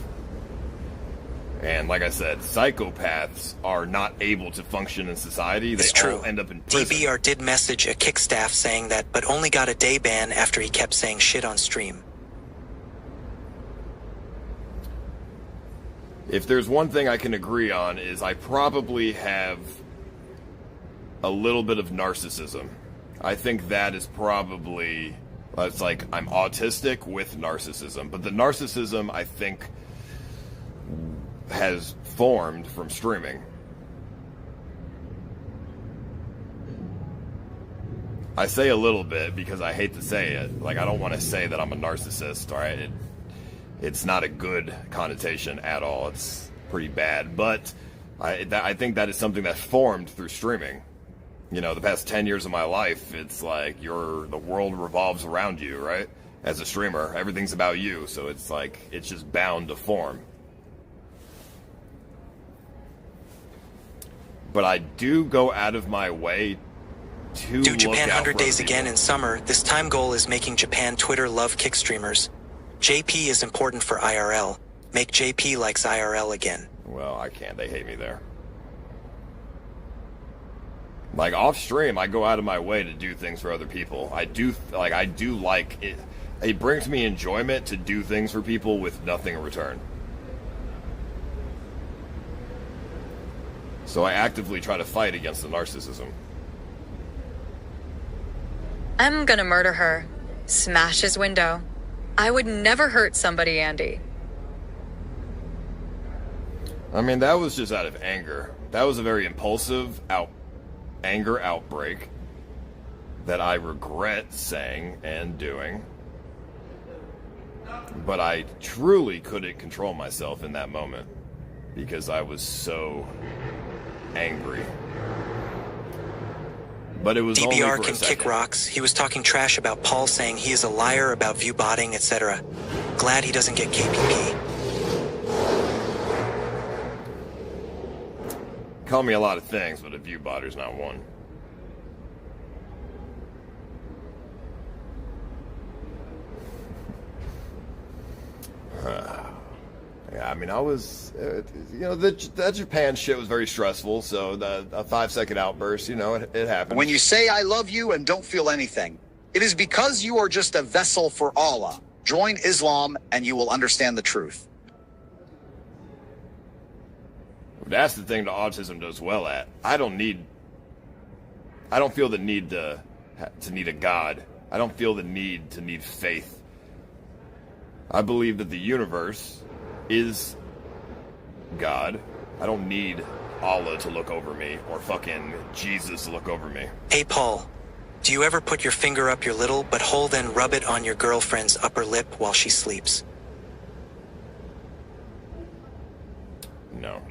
And like I said, psychopaths are not able to function in society. They all end up in prison. DBR did message a kick staff saying that, but only got a day ban after he kept saying shit on stream. If there's one thing I can agree on is I probably have a little bit of narcissism. I think that is probably... It's like I'm autistic with narcissism. But the narcissism, I think, has formed from streaming. I say a little bit because I hate to say it. Like, I don't want to say that I'm a narcissist, alright? It's not a good connotation at all. It's pretty bad. But I think that is something that formed through streaming. You know, the past 10 years of my life, it's like the world revolves around you, right? As a streamer, everything's about you, so it's like, it's just bound to form. But I do go out of my way to Do Japan look out 100 for days people. again in summer. This time goal is making Japan Twitter love kick streamers. JP is important for IRL. Make JP likes IRL again. Well, I can't. They hate me there. Like, off stream, I go out of my way to do things for other people. I do like it. It brings me enjoyment to do things for people with nothing in return. So I actively try to fight against the narcissism. I'm gonna murder her. Smash his window. I would never hurt somebody, Andy. I mean, that was just out of anger. That was a very impulsive anger outbreak that I regret saying and doing. But I truly couldn't control myself in that moment because I was so angry. But it was only DBR for a can second. kick rocks. He was talking trash about Paul, saying he is a liar about view botting, etc. Glad he doesn't get KPP. Call me a lot of things, but a view botter's not one. Yeah, I mean, I was, you know, that Japan shit was very stressful, so a 5-second outburst, you know, it happened. When you say I love you and don't feel anything, it is because you are just a vessel for Allah. Join Islam and you will understand the truth. That's the thing that autism does well at. I don't feel the need to need a God. I don't feel the need to need faith. I believe that the universe is God. I don't need Allah to look over me or fucking Jesus to look over me. Hey Paul, do you ever put your finger up your little butthole then rub it on your girlfriend's upper lip while she sleeps? No.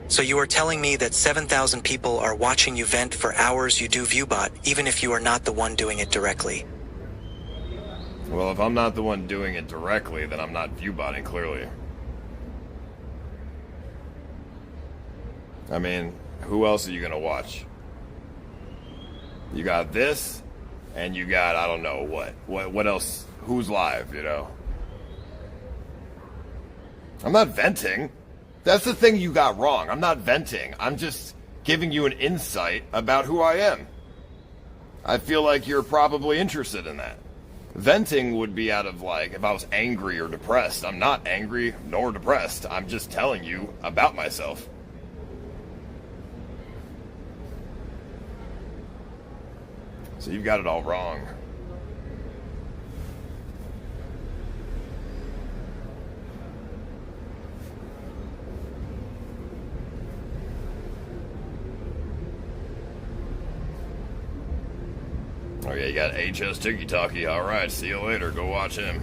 So you are telling me that 7,000 people are watching you vent for hours you do ViewBot, even if you are not the one doing it directly? Well, if I'm not the one doing it directly, then I'm not viewbotting, clearly. I mean, who else are you gonna watch? You got this, and you got, I don't know, what else? Who's live, you know? I'm not venting. That's the thing you got wrong. I'm not venting. I'm just giving you an insight about who I am. I feel like you're probably interested in that. Venting would be out of, like, if I was angry or depressed. I'm not angry nor depressed. I'm just telling you about myself. So you've got it all wrong. Oh yeah, you got HS Tiki Talkie. Alright, see you later. Go watch him.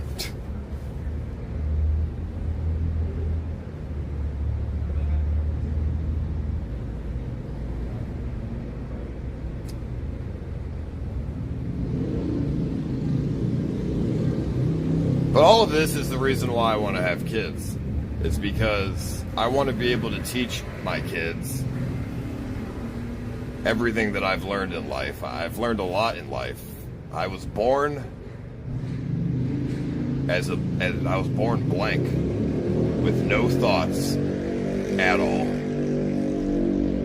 But all of this is the reason why I want to have kids. It's because I want to be able to teach my kids everything that I've learned in life. I've learned a lot in life. I was born as I was born blank, with no thoughts at all.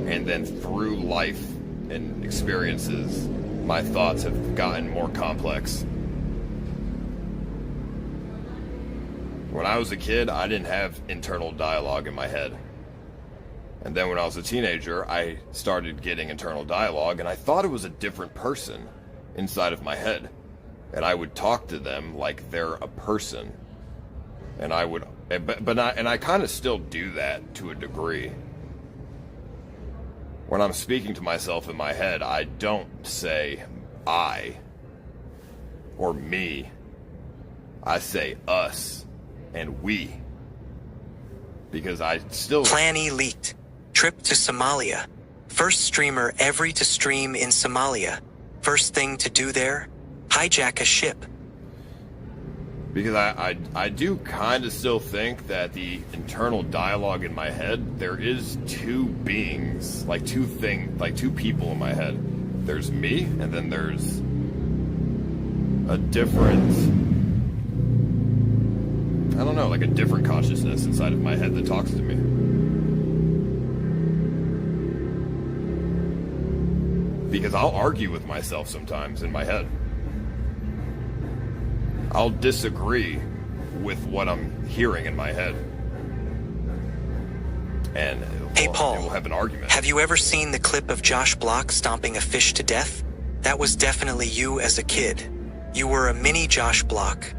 And then through life and experiences, my thoughts have gotten more complex. When I was a kid, I didn't have internal dialogue in my head. And then when I was a teenager, I started getting internal dialogue, and I thought it was a different person inside of my head. And I would talk to them like they're a person. And I would, but I kind of still do that to a degree. When I'm speaking to myself in my head, I don't say I or me. I say us and we. Because I still... Plan E leaked. Trip to Somalia. First streamer ever to stream in Somalia. First thing to do there? Hijack a ship. Because I do kind of still think that the internal dialogue in my head, there is two beings, like two people in my head. There's me, and then there's a different, I don't know, like a different consciousness inside of my head that talks to me. Because I'll argue with myself sometimes in my head. I'll disagree with what I'm hearing in my head. And hey, Paul, we'll have an argument. Have you ever seen the clip of Josh Block stomping a fish to death? That was definitely you as a kid. You were a mini Josh Block.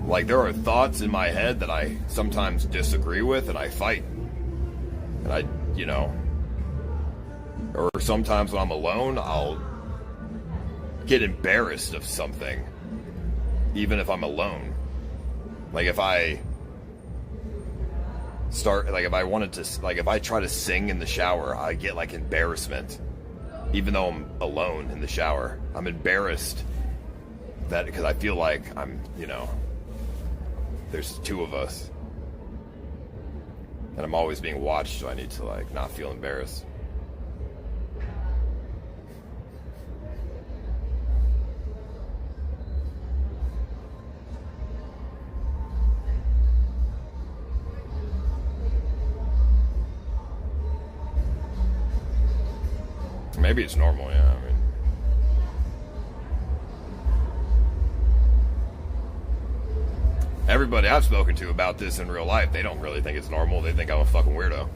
Like, there are thoughts in my head that I sometimes disagree with and I fight. And I, you know... Or sometimes when I'm alone, I'll get embarrassed of something, even if I'm alone. Like if I start, like if I wanted to, like if I try to sing in the shower, I get like embarrassment, even though I'm alone in the shower. I'm embarrassed that because I feel like I'm, you know, there's two of us, and I'm always being watched, so I need to like not feel embarrassed. Maybe it's normal, yeah, I mean. Everybody I've spoken to about this in real life, they don't really think it's normal. They think I'm a fucking weirdo.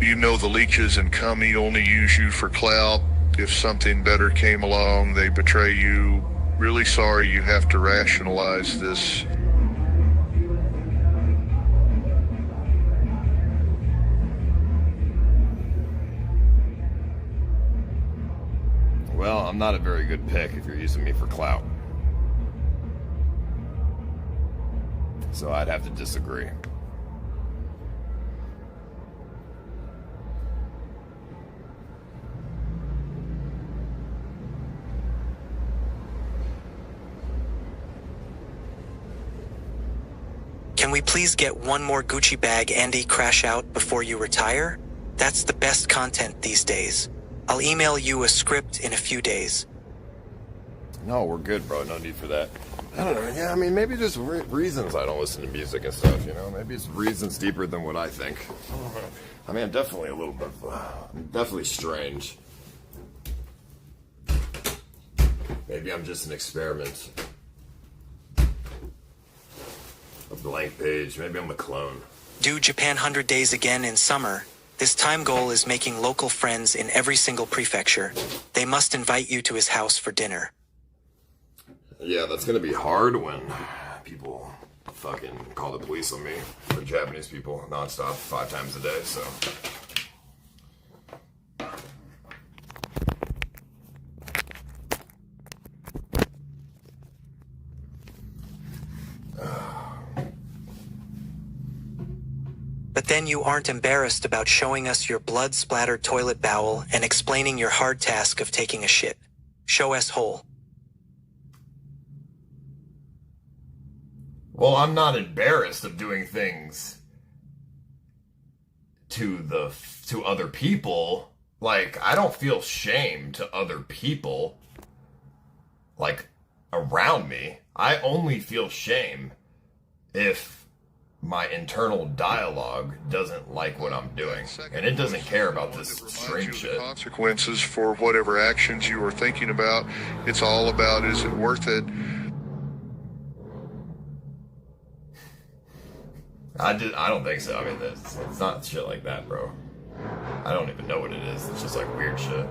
You know the leeches and Cummy only use you for clout. If something better came along, they betray you. Really sorry you have to rationalize this. Well, I'm not a very good pick if you're using me for clout. So I'd have to disagree. Can Can we please get one more Gucci bag, Andy, crash out before you retire? That's the best content these days. I'll email you a script in a few days. No, we're good, bro. No need for that. I don't know. Yeah, I mean, maybe just reasons I don't listen to music and stuff, you know? Maybe it's reasons deeper than what I think. I mean, I'm definitely a little bit, I'm definitely strange. Maybe I'm just an experiment. A blank page. Maybe I'm a clone. Do Japan 100 days again in summer. This time goal is making local friends in every single prefecture. They must invite you to his house for dinner. Yeah, that's gonna be hard when people fucking call the police on me for Japanese people nonstop 5 times a day, so. But then you aren't embarrassed about showing us your blood-splattered toilet bowl and explaining your hard task of taking a shit. Show us whole. Well, I'm not embarrassed of doing things to other people. Like, I don't feel shame to other people, like, around me. I only feel shame if my internal dialogue doesn't like what I'm doing, and it doesn't care about this stream shit. Consequences for whatever actions you are thinking about. It's all about, is it worth it? I don't think so. I mean, it's not shit like that, bro. I don't even know what it is. It's just like weird shit.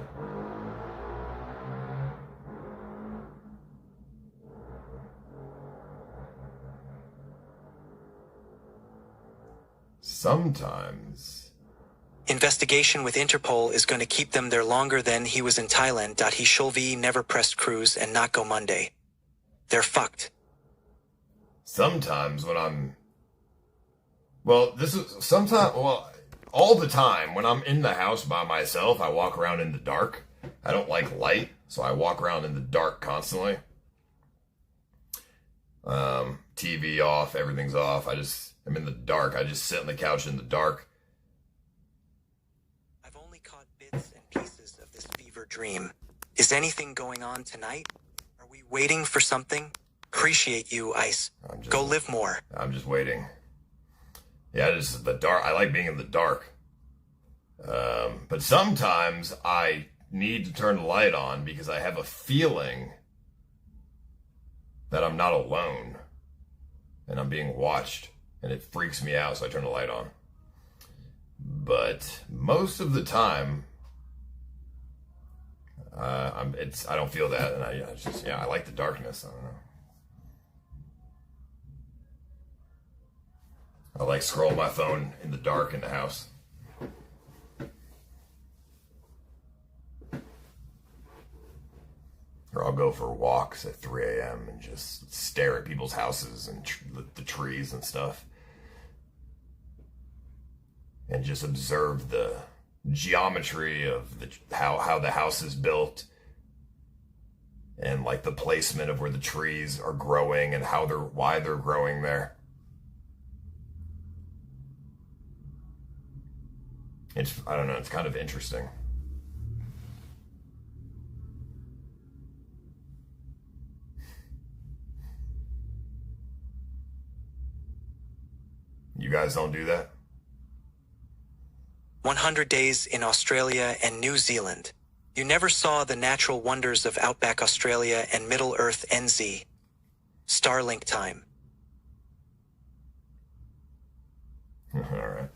Sometimes. Investigation with Interpol is going to keep them there longer than he was in Thailand. He Shulvi never pressed cruise and not go Monday. They're fucked. Sometimes when I'm... Well, all the time when I'm in the house by myself, I walk around in the dark. I don't like light, so I walk around in the dark constantly. TV off, everything's off. I'm in the dark. I just sit on the couch in the dark. I've only caught bits and pieces of this fever dream. Is anything going on tonight? Are we waiting for something? Appreciate you, Ice. Go live more. I'm just waiting. Yeah, just the dark. I like being in the dark. But sometimes I need to turn the light on because I have a feeling that I'm not alone and I'm being watched, and it freaks me out, so I turn the light on. But most of the time, I don't feel that, and I like the darkness. I don't know. I like scroll my phone in the dark in the house. Or I'll go for walks at 3 a.m. and just stare at people's houses and the trees and stuff. And just observe the geometry of how the house is built. And like the placement of where the trees are growing and why they're growing there. I don't know, it's kind of interesting. You guys don't do that? 100 days in Australia and New Zealand. You never saw the natural wonders of outback Australia and Middle Earth NZ. Starlink time. All right.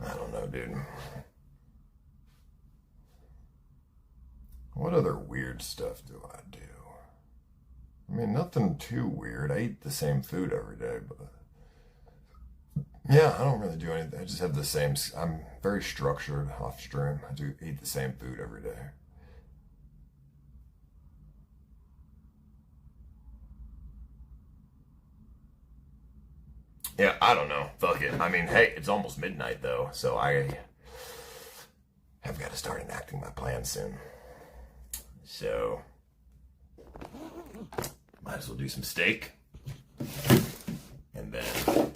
I don't know, dude. What other weird stuff do I do? I mean, nothing too weird. I eat the same food every day, but... Yeah, I don't really do anything. I just have the same... I'm very structured off stream. I do eat the same food every day. Yeah, I don't know. Fuck it. I mean, hey, it's almost midnight, though, so I have got to start enacting my plan soon. So, might as well do some steak. And then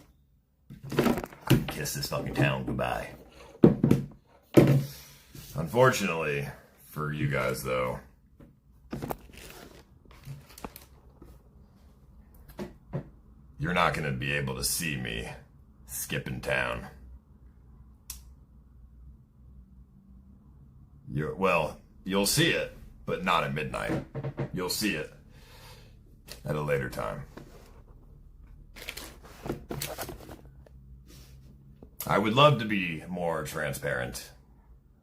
I can kiss this fucking town goodbye. Unfortunately, for you guys though, you're not going to be able to see me skipping town. You'll see it, but not at midnight. You'll see it at a later time. I would love to be more transparent,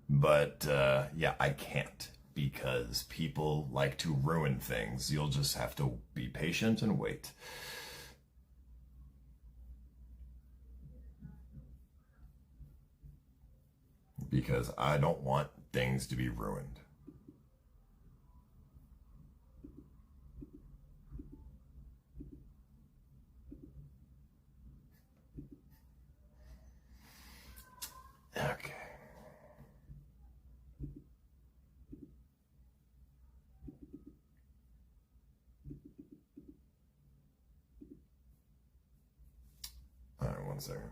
but yeah, I can't because people like to ruin things. You'll just have to be patient and wait. Because I don't want things to be ruined. Okay. All right, 1 second.